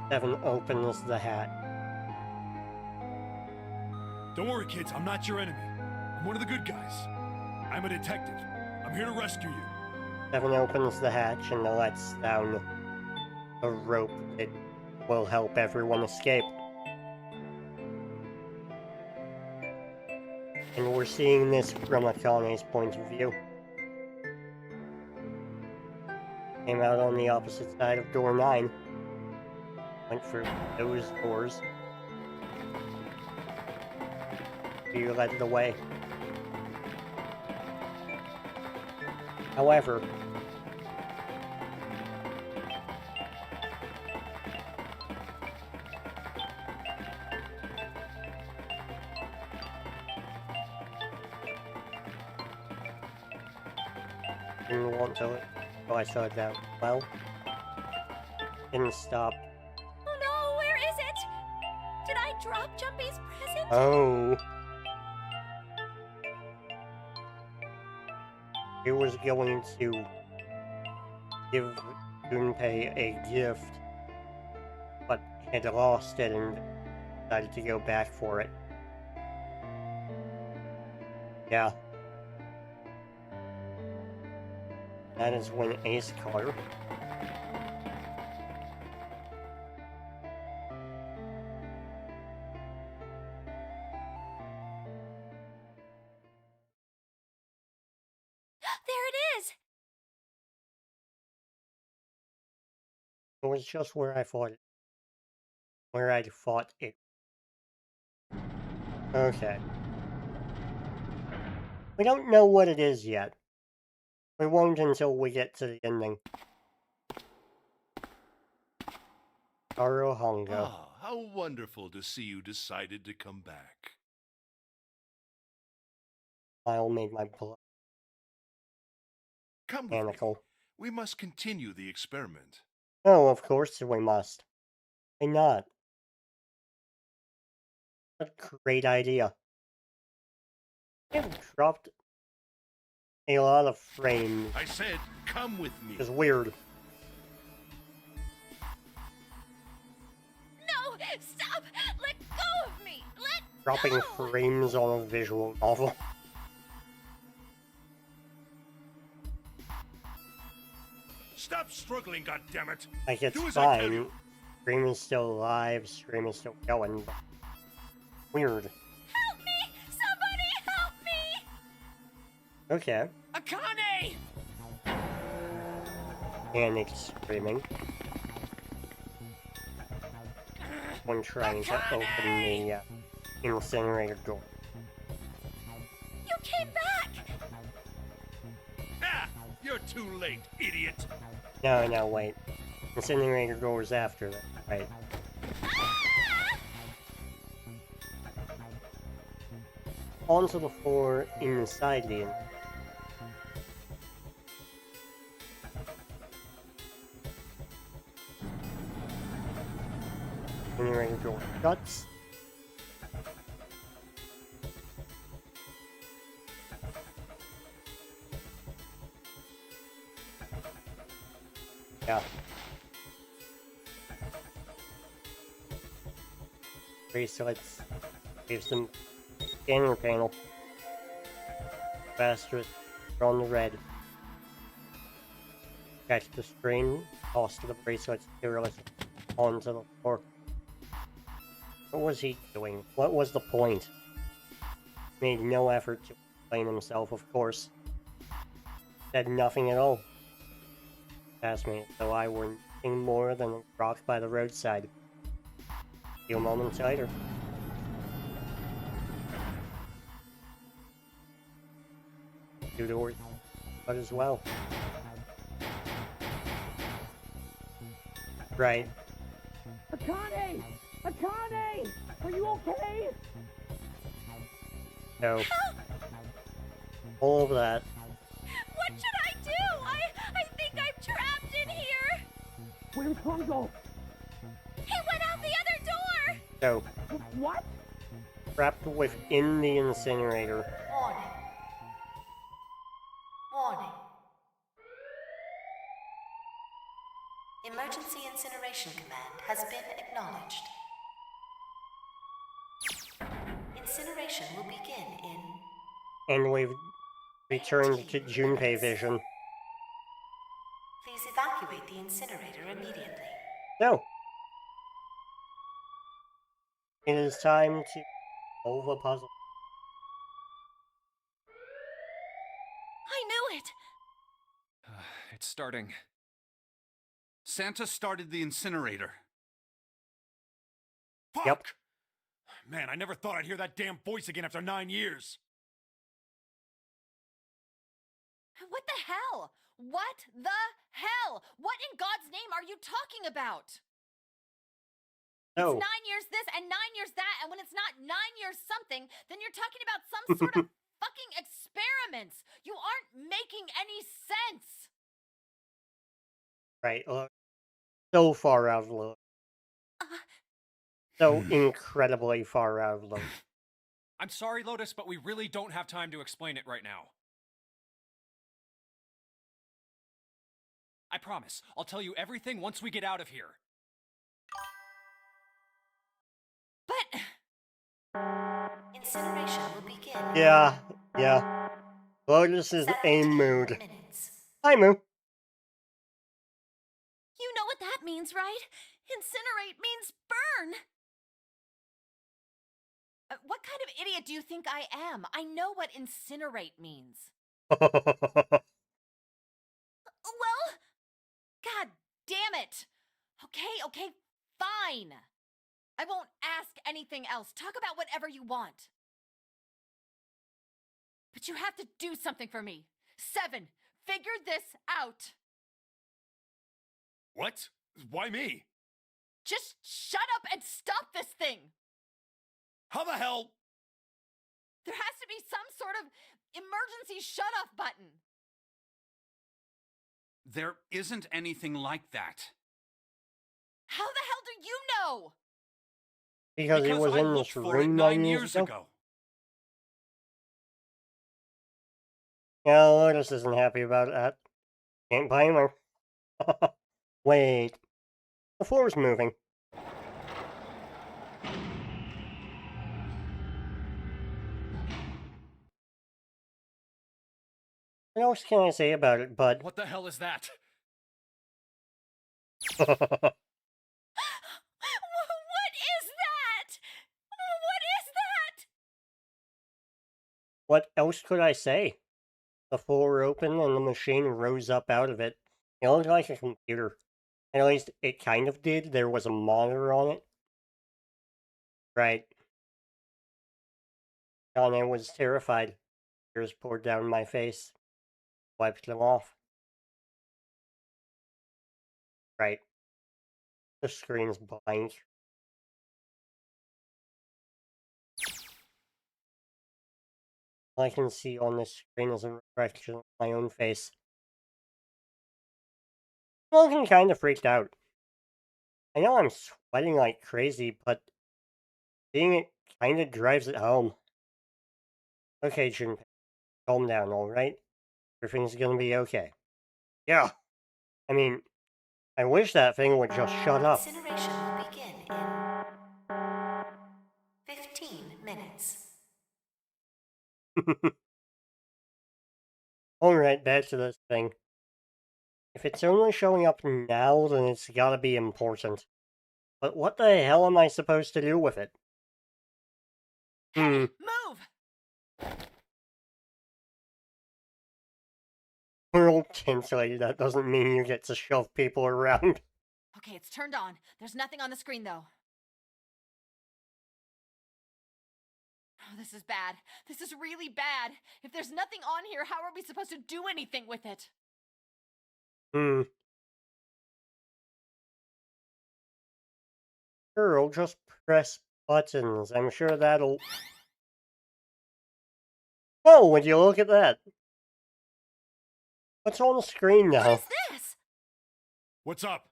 7 opens the hat. Don't worry, kids. I'm not your enemy. I'm one of the good guys. I'm a detective. I'm here to rescue you. Seven opens the hatch and lets down a rope that will help everyone escape. And we're seeing this from Akane's point of view. Came out on the opposite side of door 9. Went through those doors. You led the way. However, didn't want to. Oh, I saw it down. Well, didn't stop. Oh no, where is it? Did I drop Jumpy's present? Oh. He was going to give Gunpei a gift, but had lost it and decided to go back for it. Yeah. That is when Ace caught her. There it is! It was just where I thought it. Where I thought it. Okay. We don't know what it is yet. We won't until we get to the ending. Arohanga. Ah, how wonderful to see you decided to come back. Smile made my blood Come with me. mechanical. We must continue the experiment. Oh, of course we must. Why not? What a great idea. I've dropped a lot of frames. I said, come with me. It's weird. No! Stop! Let go of me! Let Dropping go! frames on a visual novel. Stop struggling, goddammit! Like, it's Do as I tell fine. you. Stream is still alive, stream is still going, but weird. Help me! Somebody help me! Okay. Akane! Panic screaming. When trying to open the incinerator door. You came back! Ah! You're too late, idiot! No, wait. Incinerator doors after that, right? Onto the floor inside the incinerator door shuts. Yeah. Bracelets. Here's some scanner panel. Faster on the red. Catch the screen. Toss the bracelets carelessly onto the floor. What was he doing? What was the point? Made no effort to explain himself, of course. Said nothing at all. Past me, though I were nothing more than a rock by the roadside. A few moments later. Two doors, but as well. Right. Akane! Akane! Are you okay? So, all of that. What should I do? I think I'm trapped in here! Where's Hongo? He went out the other door! So, What? trapped within the incinerator. Warning. Warning. Emergency incineration command has been acknowledged. Incineration will begin in And we've returned to Junpei vision. Please evacuate the incinerator immediately. So, it is time to solve a puzzle. I knew it! It's starting. Santa started the incinerator. Fuck! Yep. Man, I never thought I'd hear that damn voice again after 9 years. What the hell? What the hell? What in God's name are you talking about? So, It's 9 years this and 9 years that, and when it's not 9 years something, then you're talking about some sort of fucking experiments. You aren't making any sense. right, look. So far out of loop. So incredibly far out of loop. I'm sorry, Lotus, but we really don't have time to explain it right now. I promise, I'll tell you everything once we get out of here. But Incineration will begin. Yeah. Lotus is a 17 mood. minutes. Hi, Moo. You know what that means, right? Incinerate means burn! what kind of idiot do you think I am? I know what incinerate means. Well, God damn it! Okay, fine. I won't ask anything else. Talk about whatever you want. But you have to do something for me. 7, figure this out. What? Why me? Just shut up and stop this thing. How the hell? There has to be some sort of emergency shut-off button. There isn't anything like that. How the hell do you know? Because it was I in looked this for it room 9 9 years ago. Yeah, Lotus isn't happy about that. Can't blame her. Wait. The floor's moving. What else can I say about it, bud? What the hell is that? What is that? What is that? What else could I say? The floor opened and the machine rose up out of it. It looked like a computer. At least it kind of did. There was a monitor on it. Right. And I was terrified. Tears poured down my face. Wiped them off. Right. The screen's blank. All I can see on this screen is a reflection of my own face. I'm looking kind of freaked out. I know I'm sweating like crazy, but seeing it kind of drives it home. Okay, Junpei, calm down, alright? Everything's gonna be okay. Yeah. I mean, I wish that thing would just shut up. Incineration will begin in 15 minutes. Alright, back to this thing. If it's only showing up now, then it's gotta be important. But what the hell am I supposed to do with it? Move! World tinted, that doesn't mean you get to shove people around. Okay, it's turned on. There's nothing on the screen, though. Oh, this is bad. This is really bad. If there's nothing on here, how are we supposed to do anything with it? Sure, I'll just press buttons. I'm sure that'll... Oh, would you look at that? What's on the screen now? What is this? What's up?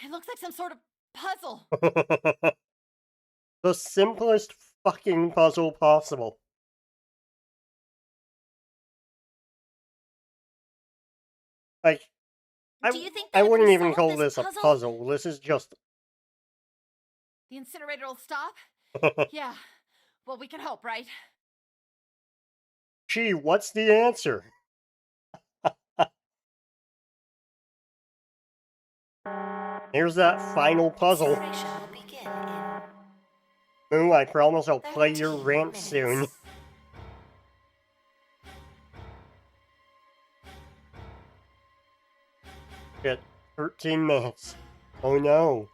It looks like some sort of puzzle. The simplest fucking puzzle possible. Like, Do you think I that if wouldn't we even solve call this this a puzzle. This is just... The incinerator will stop? Yeah. Well, we can hope, right? Gee, what's the answer? Here's that final puzzle. Incineration will begin in Moo, I promise I'll play your 13 rant minutes. soon. Shit, 13 minutes. Oh no.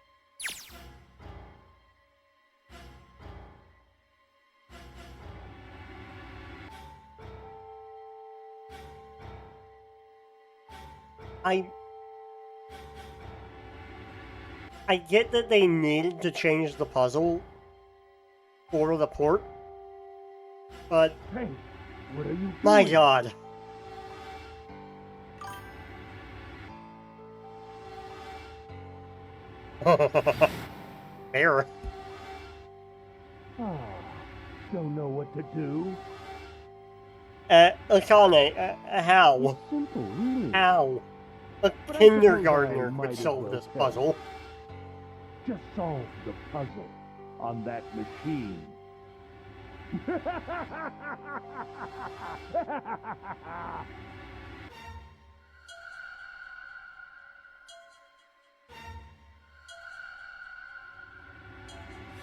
I get that they needed to change the puzzle for the port, but Hey, what are you doing? my god. Fair. Ah, don't know what to do. Akane, how? It's simple, really. How? A But I suppose I kindergartner might could as solve well this tell puzzle. you. Just solve the puzzle on that machine.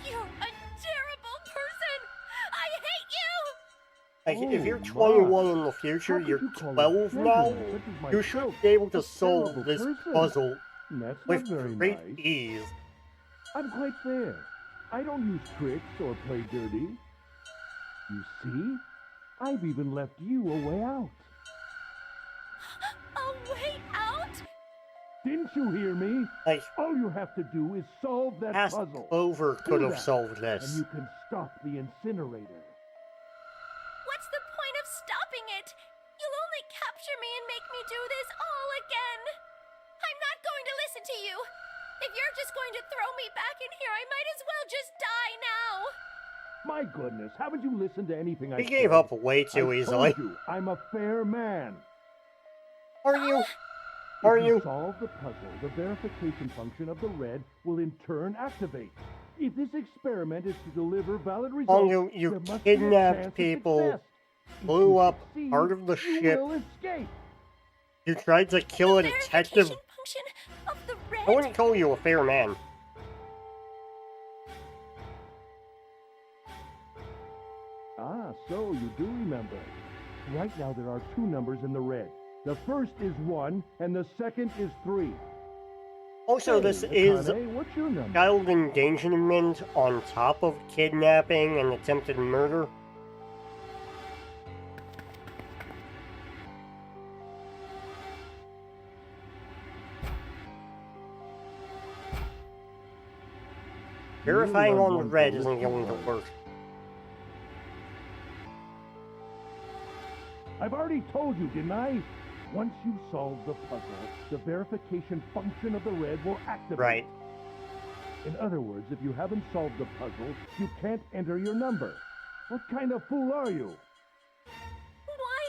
You're a terrible person! I hate you! Like, if you're Oh, 21 my. in the future, How could you're you call a 12 now, gentleman such as you should myself be able to a solve terrible this person? puzzle That's with not very great nice. ease. I'm quite fair. I don't use tricks or play dirty. You see? I've even left you a way out. A way out? Didn't you hear me? Like, All you have to do is solve that past puzzle. Clover could Do have that, solved and this. you can stop the incinerator. What's the point of stopping it? You'll only capture me and make me do this all again. I'm not going to listen to you. If you're just going to throw me back in here, I might as well just die now. My goodness, haven't you listened to anything I He said? gave up way too I easily. told you, I'm a fair man. Are you? If Are you you? solve the puzzle, the verification function of the red will in turn activate. If this experiment is to deliver valid results, You there must kidnapped be a chance people, of success. If blew you up succeed, part of the you ship. will escape. You tried to kill The a detective. verification function of the red? I wouldn't call you a fair man. Ah, so you do remember. Right now there are two numbers in the red. The first is 1, and the second is 3. Also, Hey, this is Akane, what's your number? child endangerment on top of kidnapping and attempted murder. Verifying You on the want red to isn't listen going to hard. work. I've already told you, didn't I? Once you solve the puzzle, the verification function of the red will activate. Right. In other words, if you haven't solved the puzzle, you can't enter your number. What kind of fool are you? Why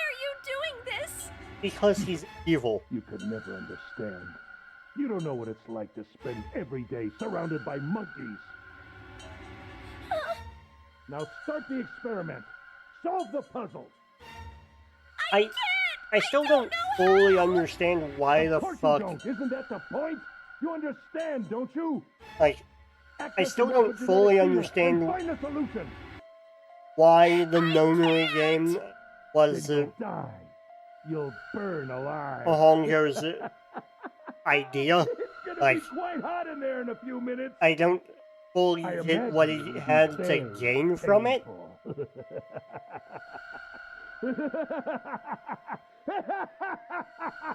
are you doing this? Because he's evil. You could never understand. You don't know what it's like to spend every day surrounded by monkeys. Now start the experiment. Solve the puzzle. I still don't fully understand why the Of course fuck. you don't. Isn't that the point? You understand, don't you? Like, Access still the don't epigenetic fully field understand and find a solution. why the nonary game was Then you'll die. You'll burn alive. Hongo's idea. It's gonna Like, be quite hot in there in a few minutes. I don't fully I get what imagine it he will be had to very gain from it. painful.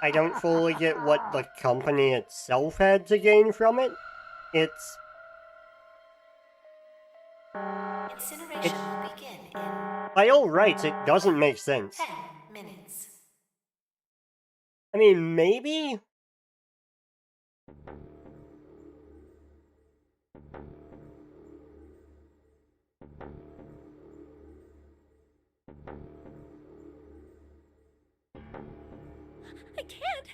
I don't fully get what the company itself had to gain from it. It's Incineration will begin in by all rights, it doesn't make sense. 10 minutes. I mean, maybe. I can't.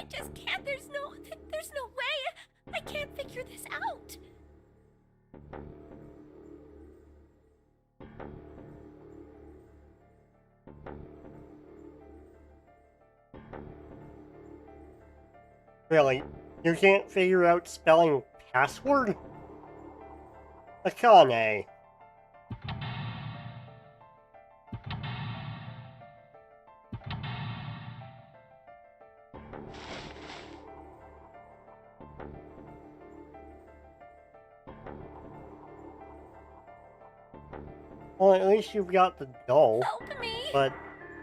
I just can't. There's no way. I can't figure this out. Really? You can't figure out spelling password? Akane. Well, at least you've got the doll. Help me! But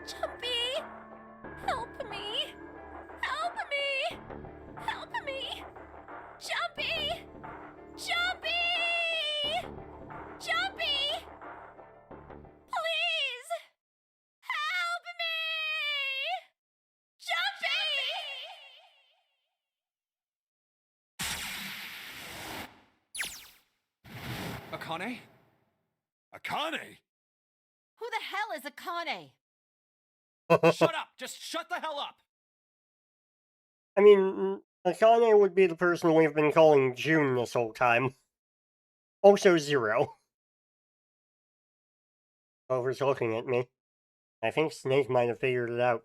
Jumpy! Help me! Help me! Help me! Jumpy! Jumpy! Jumpy! Please! Help me! Jumpy! Akane? Akane! Who the hell is Akane? Shut up! Just shut the hell up! I mean, Akane would be the person we've been calling June this whole time. Also Zero. Over's looking at me. I think Snake might have figured it out.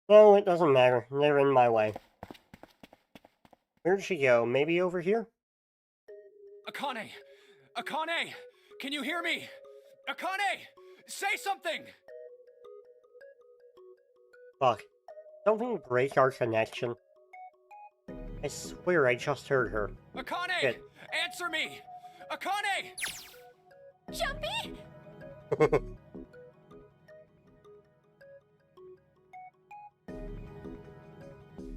No, it doesn't matter. They're in my way. Where'd she go? Maybe over here? Akane! Akane! Can you hear me? Akane! Say something! Fuck. Something break our connection. I swear I just heard her. Akane! Shit. Answer me! Akane! Jumpy!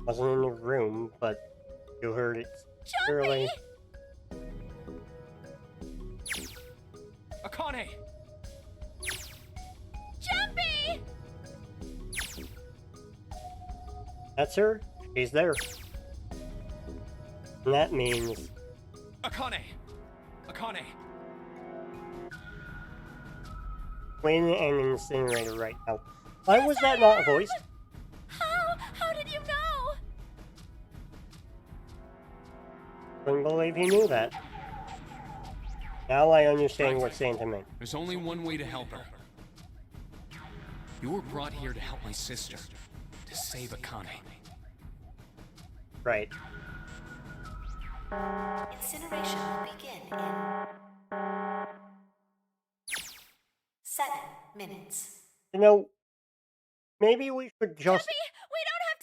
Wasn't in the room, but you heard it clearly. Akane! Jumpy! That's her. She's there. And that means Akane! Akane! Win and Incinerator right now. Why was that not voiced? How did you know? Couldn't believe he knew that. Now I understand what Santa meant. There's only one way to help her. You were brought here to help my sister. To save Akane. Right. Incineration will begin in 7 minutes. You know, maybe we should just... Jumpy, we don't have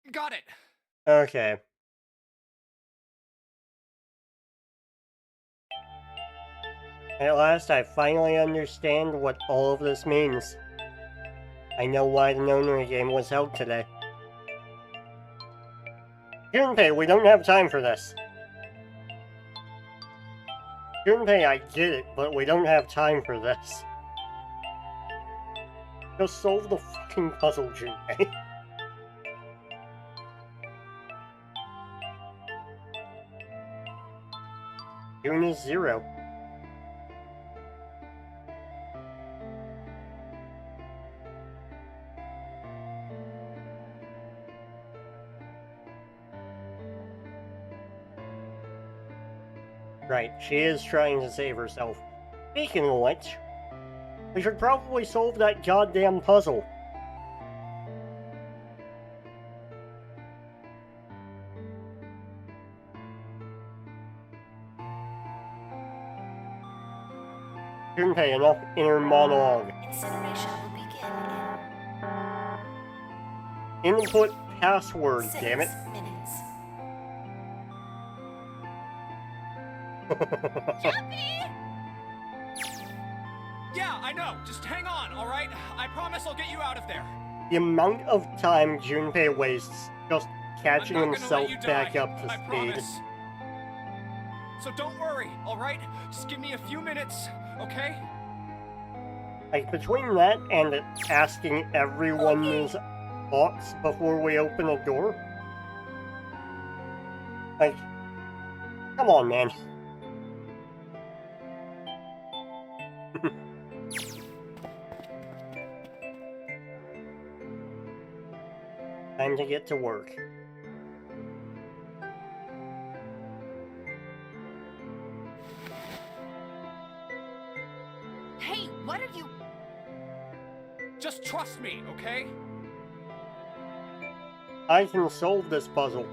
time! Got it! Okay. At last, I finally understand what all of this means. I know why the Nonary game was held today. Junpei, we don't have time for this. Junpei, I get it, but we don't have time for this. Just solve the fucking puzzle, Junpei. June is 0. Right, she is trying to save herself. Speaking of which, we should probably solve that goddamn puzzle. Junpei, enough inner monologue. Incineration will begin Input password, in 6 damn it. minutes. Yeah, I know. Just hang on, alright? I promise I'll get you out of there. The amount of time Junpei wastes just catching I'm not gonna let himself you back die, up to I speed. promise. So don't worry, alright? Just give me a few minutes, okay? Like, between that and asking everyone's thoughts before we open a door, like, come on, man. Time to get to work. Hey, trust me, okay? I can solve this puzzle.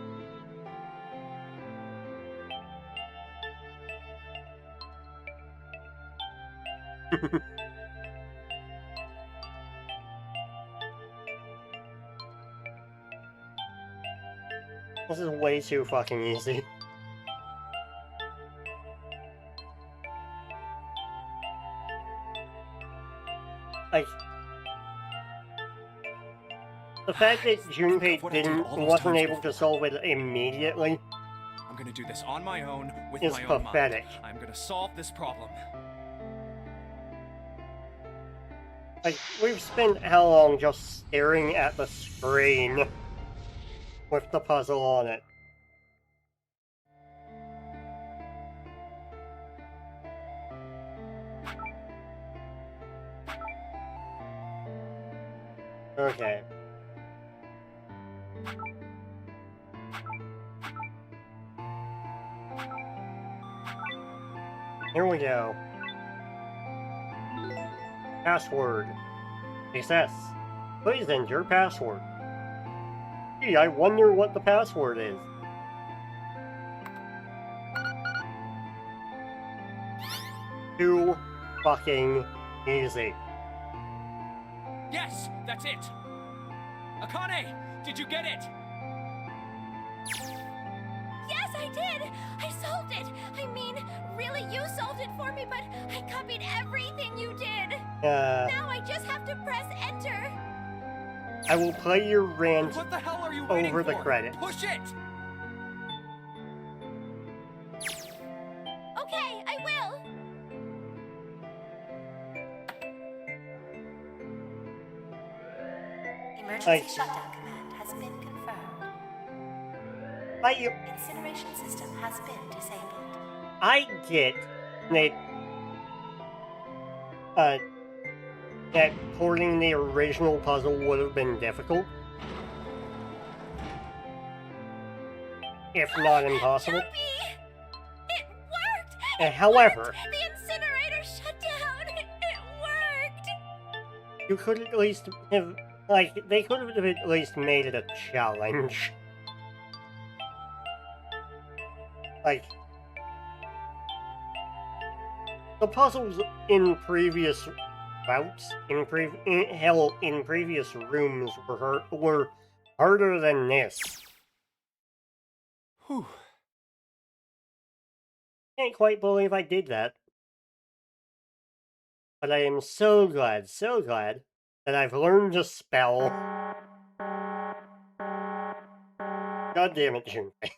This is way too fucking easy. Like, the fact that Junpei what I did all those wasn't times able to solve it immediately I'm gonna do this on my own with is my own pathetic. mind. I'm gonna solve this problem. Like, we've spent how long just staring at the screen with the puzzle on it. Okay. Here we go. Password. Success. Please enter password. Gee, I wonder what the password is. Too fucking easy. Yes, that's it. Akane, did you get it? Yes, I did! I solved it! I mean, really, you solved it for me, but I copied everything you did! Now I just have to press enter! I will play your rant What the hell are you waiting over the for? credits. Push it! Okay, I will! Emergency Like- shutdown command has been confirmed. Incineration system has been disabled. I get that porting the original puzzle would have been difficult. If not impossible. It worked! However, The incinerator shut down! It worked! you could at least have, like, they could have at least made it a challenge. Like, the puzzles in previous routes, in previous rooms were harder than this. Whew. Can't quite believe I did that. But I am so glad that I've learned to spell. God damn it, Junpei.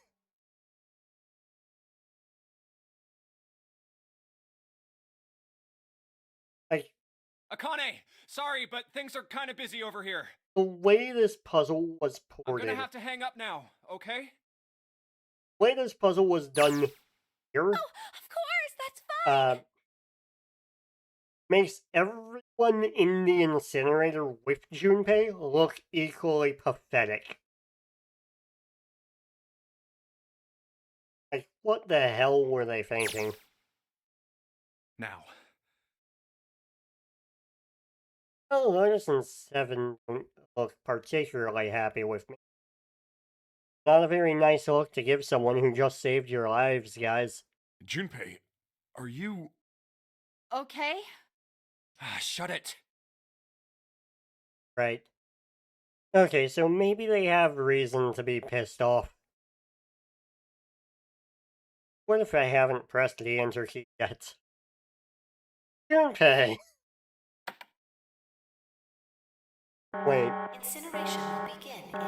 Like, Akane, sorry, but things are kind of busy over here. the way this puzzle was I'm ported, gonna have to hang up now, okay? the way this puzzle was done here, Of course, that's fine! makes everyone in the incinerator with Junpei look equally pathetic. Like, what the hell were they thinking? Now. Oh, Lotus and Seven don't look particularly happy with me. Not a very nice look to give someone who just saved your lives, guys. Junpei, are you... Okay? Ah, shut it. Right. Okay, so maybe they have reason to be pissed off. What if I haven't pressed the enter key yet? Junpei! Wait, Incineration will begin in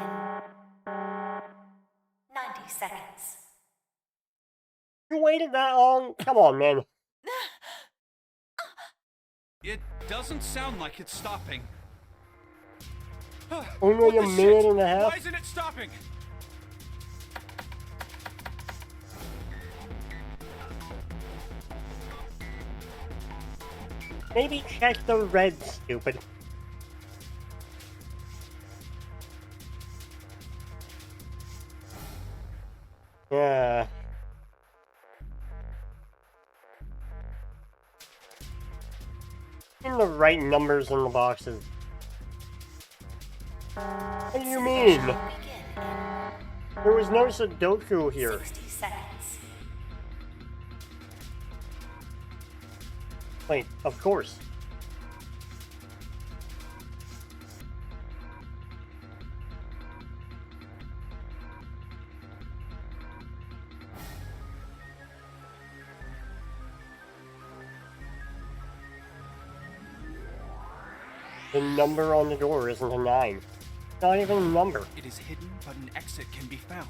90 seconds. you waited that long? Come on, man. It doesn't sound like it's stopping. Only What a the minute shit? and a half? Why isn't it stopping? Maybe check the red, stupid. Yeah. And the right numbers in the boxes. What do you mean? Will begin in There was no Sudoku here. 60 seconds. Wait, of course. The number on the door isn't a 9. Not even a number. It is hidden, but an exit can be found.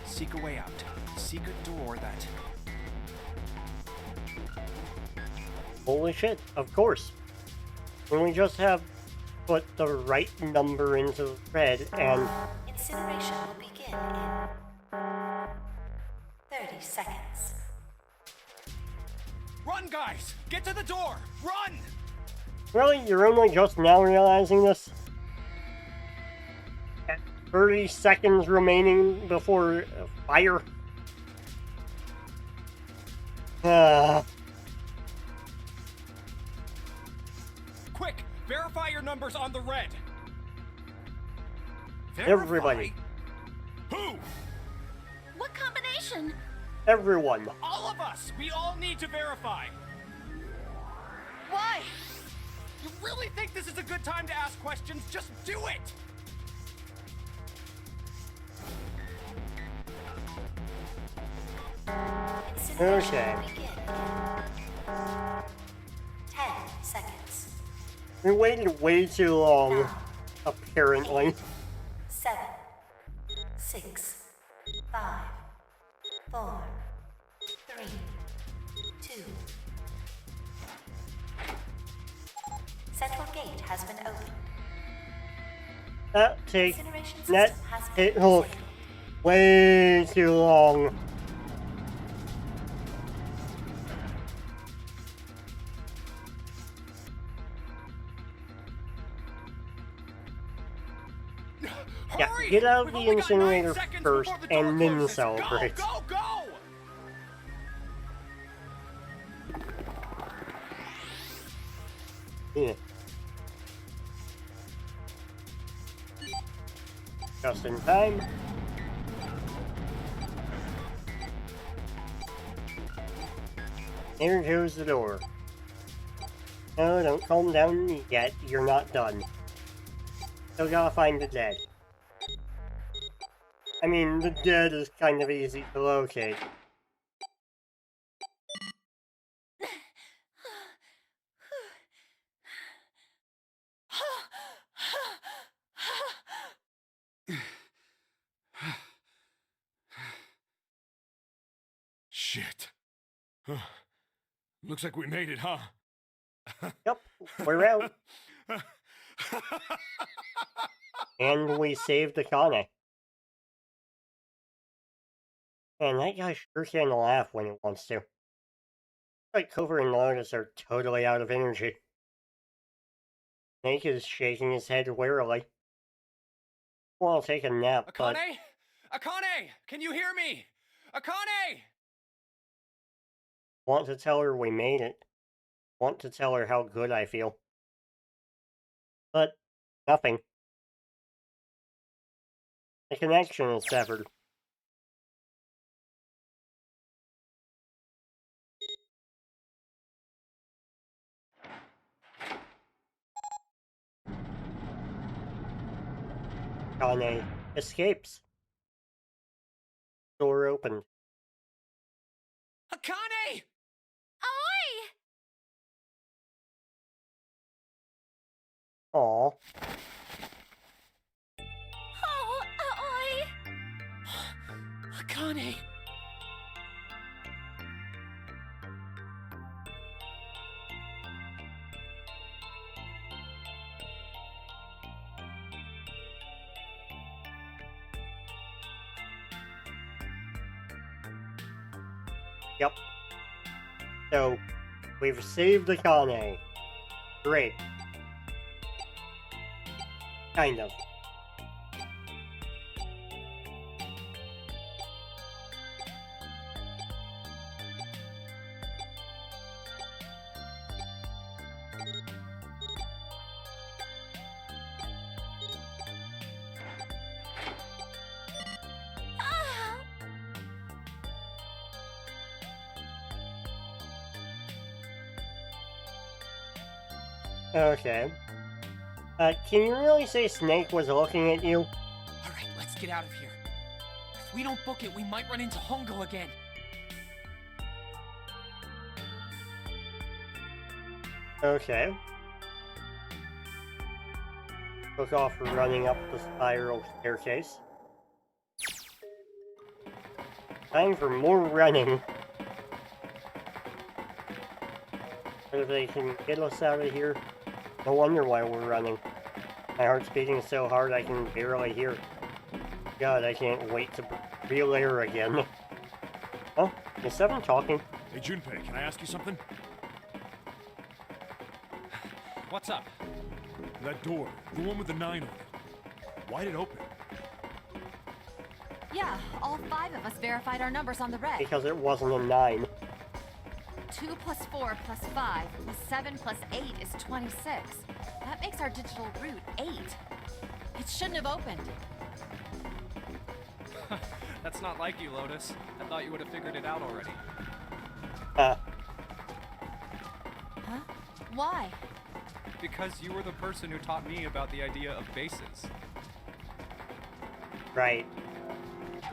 Seek a way out. Seek a door that... Holy shit, of course. When we just have put the right number into the thread and... Incineration will begin in 30 seconds. Run, guys! Get to the door! Run! Really? You're only just now realizing this? At 30 seconds remaining before fire? Quick! Verify your numbers on the red! Everybody. Who? What combination? Everyone. All of us! We all need to verify! Why? You really think this is a good time to ask questions? Just do it! Incineration Okay. will begin in 10 seconds. We waited way too long, apparently. 7, 6, 5, 4, 3, 2. Central gate has been opened. That takes Incineration that system has been it took disabled. way too long. Yeah, Hurry! get out of We've the only got 9 incinerator seconds first before the door and then closes. celebrate. Go, go, go! Yeah. Just in time. There goes the door. No, don't calm down yet. You're not done. Still gotta find the dead. I mean, the dead is kind of easy to locate. Shit. Looks like we made it, huh? Yep, we're out. And we saved Akane. Man, that guy sure can laugh when he wants to. Like Clover and Lotus are totally out of energy. Snake is shaking his head wearily. Well, I'll take a nap, but... Akane? Akane! Can you hear me? Akane! Want to tell her we made it. Want to tell her how good I feel. But, nothing. The connection is severed. Akane escapes. Door opened. Akane! Aoi! Aw. Oh, Aoi! Akane! Yep. So, we've saved Akane. Great. Kind of. Okay. Can you really say Snake was looking at you? Alright, let's get out of here. If we don't book it, we might run into Hongo again. Okay. Took off running up the spiral staircase. Time for more running. If they can get us out of here. No wonder why we're running. My heart's beating so hard I can barely hear. God, I can't wait to breathe air again. Oh, is Seven talking? Hey, Junpei, can I ask you something? What's up? That door, the one with the 9 on it. Why'd it open? Yeah, all 5 of us verified our numbers on the reg. Because it wasn't a 9. 2 plus 4 plus 5 plus 7 plus 8 is 26. That makes our digital route 8. It shouldn't have opened. That's not like you, Lotus. I thought you would have figured it out already. Huh? Why? Because you were the person who taught me about the idea of bases. Right.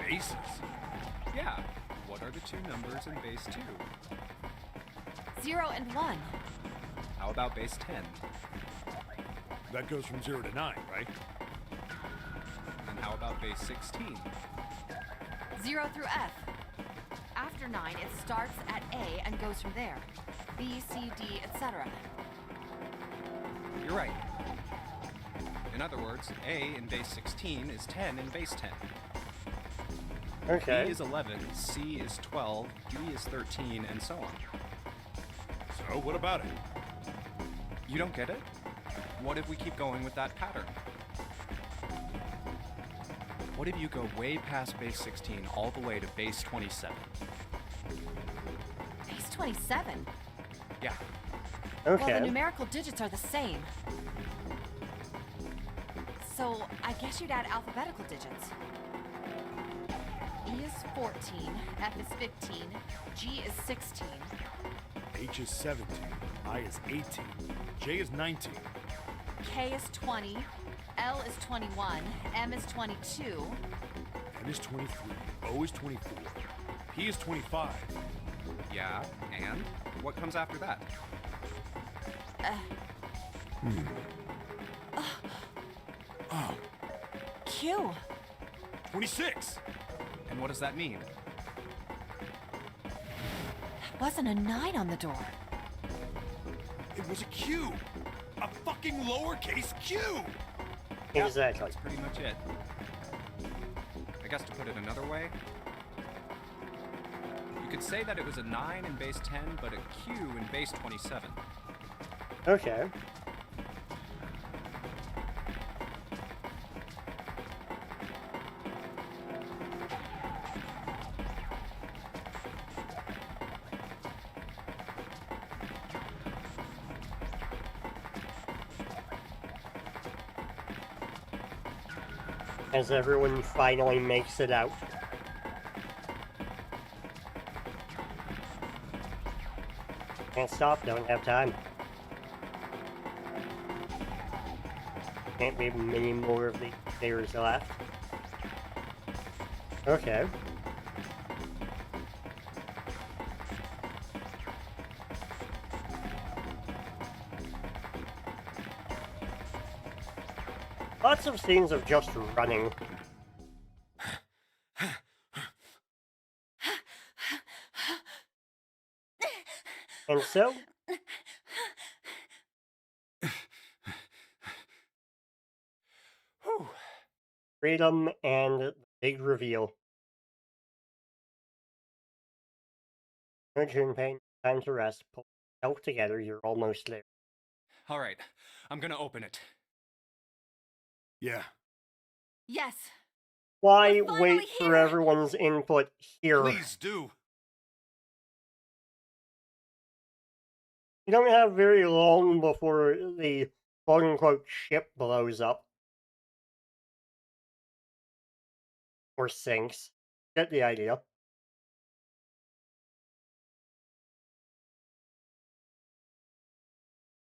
Bases? Yeah. What are the 2 numbers in base 2? 0 and 1. How about base 10? That goes from 0 to 9, right? And how about base 16? 0 through F. After 9, it starts at A and goes from there. B, C, D, etc. You're right. In other words, A in base 16 is 10 in base 10. Okay. B is 11, C is 12, D is 13, and so on. So, what about it? You don't get it? What if we keep going with that pattern? What if you go way past base 16 all the way to base 27? Base 27? Yeah. Okay. Well, the numerical digits are the same. So, I guess you'd add alphabetical digits. E is 14, F is 15, G is 16. H is 17, I is 18, J is 19. K is 20, L is 21, M is 22. N is 23, O is 24, P is 25. Yeah, and? What comes after that? Oh, Q. 26! And what does that mean? That wasn't a 9 on the door. It was a Q! A fucking lowercase Q! Exactly. That's pretty much it. I guess to put it another way, you could say that it was a 9 in base 10, but a Q in base 27. Okay. As everyone finally makes it out. Can't stop, don't have time. Can't be many more of the stairs left. Okay. Lots of scenes of just running. And so, freedom and the big reveal. Good, Junpei. Time to rest. Pull yourself together. You're almost there. All right, I'm gonna open it. Yeah. Yes. Why We're wait finally for here. everyone's input here? Please do. You don't have very long before the quote-unquote ship blows up. Or sinks. Get the idea.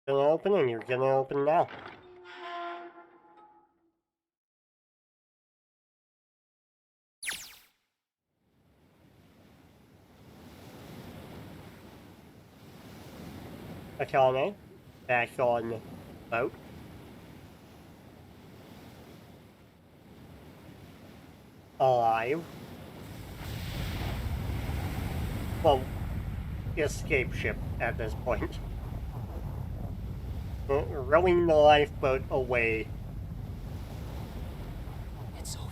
gonna open and you're gonna open now. Akane, back on boat. Alive. Well, escape ship at this point. Rowing the lifeboat away. It's over.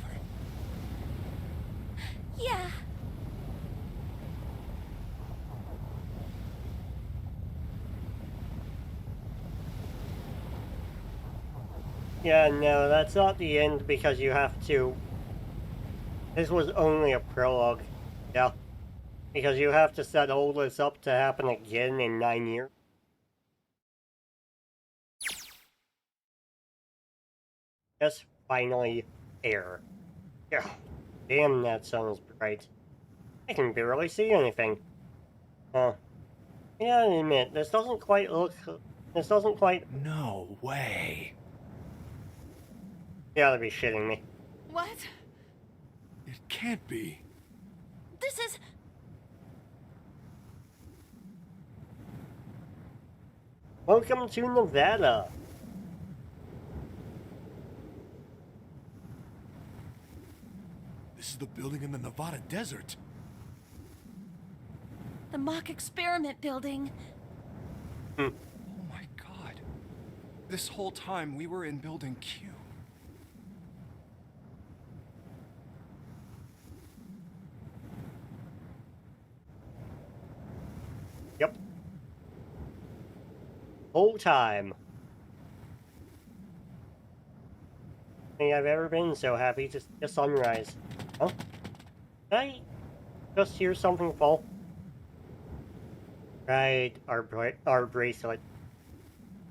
Yeah. Yeah, no, that's not the end because you have to... This was only a prologue. Yeah. Because you have to set all this up to happen again in 9 years. Just finally air. Yeah. Damn, that sun is bright. I can barely see anything. Yeah, I admit, this doesn't quite look... This doesn't quite... No way. You gotta be shitting me. What? It can't be. This is... Welcome to Nevada. This is the building in the Nevada desert. the mock experiment building. Oh my god. This whole time we were in Building Q. Yep. Whole time. I think I've ever been so happy to see the sunrise. Oh? Did I just hear something fall? Right, our bracelet.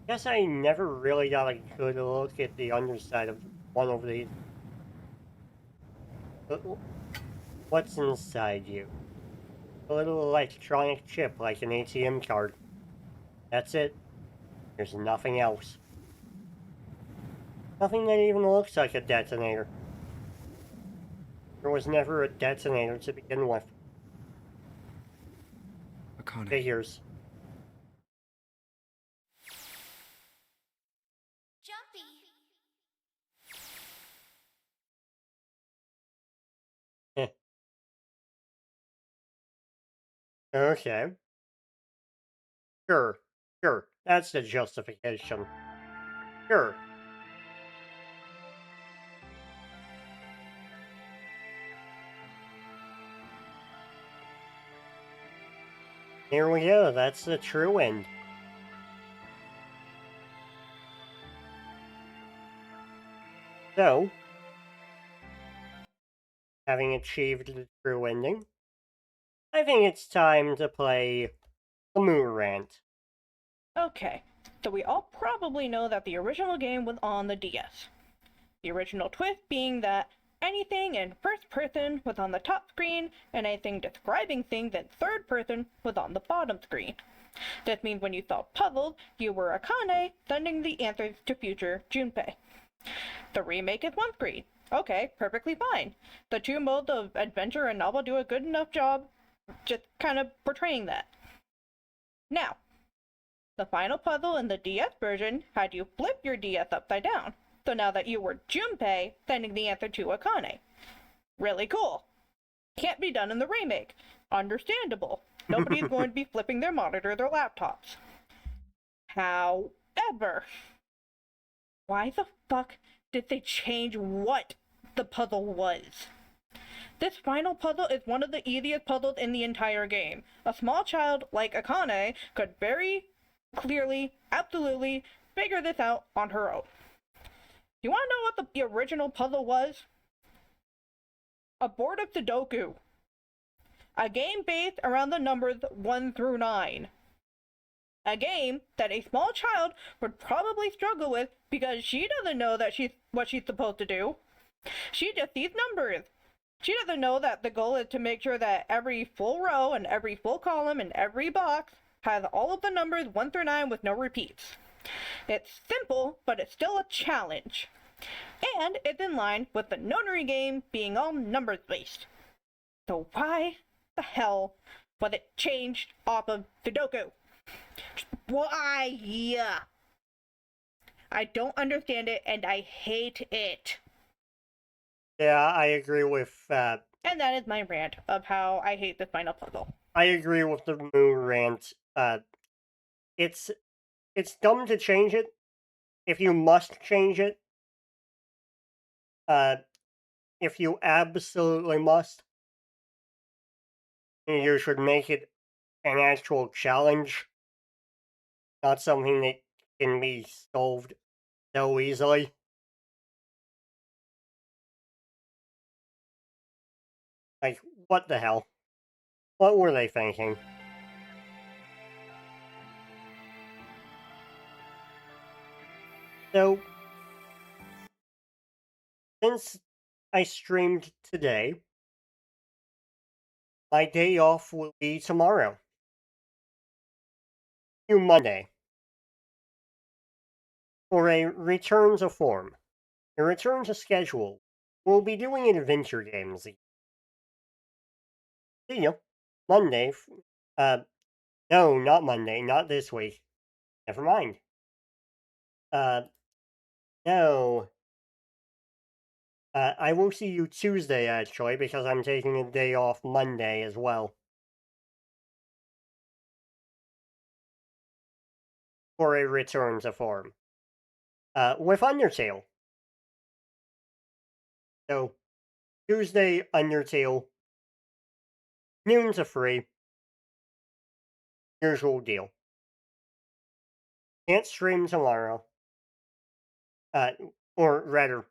Guess I never really got a good look at the underside of one of these. What's inside you? A little electronic chip like an ATM card. That's it. There's nothing else. Nothing that even looks like a detonator. There was never a detonator to begin with. Akane. Figures. Jumpy. Okay. Sure. That's the justification. Sure. Here we go, that's the true end. So, having achieved the true ending, I think it's time to play the Moo Rant. Okay, so we all probably know that the original game was on the DS. The original twist being that anything in first person was on the top screen, and anything describing things in third person was on the bottom screen. This means when you solved puzzles, you were Akane sending the answers to future Junpei. The remake is one screen. Okay, perfectly fine. The two modes of adventure and novel do a good enough job just kind of portraying that. Now, the final puzzle in the DS version had you flip your DS upside down. So now that you were Junpei sending the answer to Akane. Really cool. Can't be done in the remake. Understandable. Nobody's going to be flipping their monitors or laptops. However, why the fuck did they change what the puzzle was? This final puzzle is one of the easiest puzzles in the entire game. A small child like Akane could very clearly, absolutely figure this out on her own. You want to know what the original puzzle was? A board of Sudoku. A game based around the numbers 1 through 9. A game that a small child would probably struggle with because she doesn't know that what she's supposed to do. She just sees numbers. She doesn't know that the goal is to make sure that every full row and every full column and every box has all of the numbers 1 through 9 with no repeats. It's simple, but it's still a challenge. And it's in line with the nonary game being all numbers based. So why the hell was it changed off of Sudoku? Why? Yeah. I don't understand it and I hate it. Yeah, I agree with And that is my rant of how I hate this final puzzle. I agree with the Moo rant. It's dumb to change it. If you must change it, if you absolutely must, you should make it an actual challenge, not something that can be solved so easily. Like, what the hell? What were they thinking? So, since I streamed today, my day off will be tomorrow. To Monday. For a return to form. A return to schedule. We'll be doing adventure games. See ya. Monday. No, not Monday. Not this week. Never mind. No. I will see you Tuesday, actually, because I'm taking a day off Monday as well. For a return to form. With Undertale. So, Tuesday, Undertale. Noon to 3. Usual deal. Can't stream tomorrow. Or rather,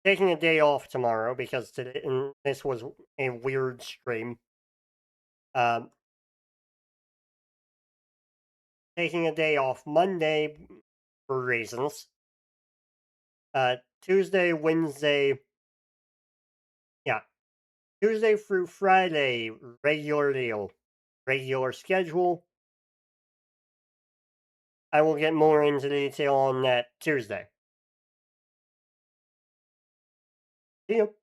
taking a day off tomorrow because today, and this was a weird stream. Taking a day off Monday for reasons. Tuesday, Wednesday. Yeah. Tuesday through Friday, regular deal. Regular schedule. I will get more into detail on that Tuesday. See you.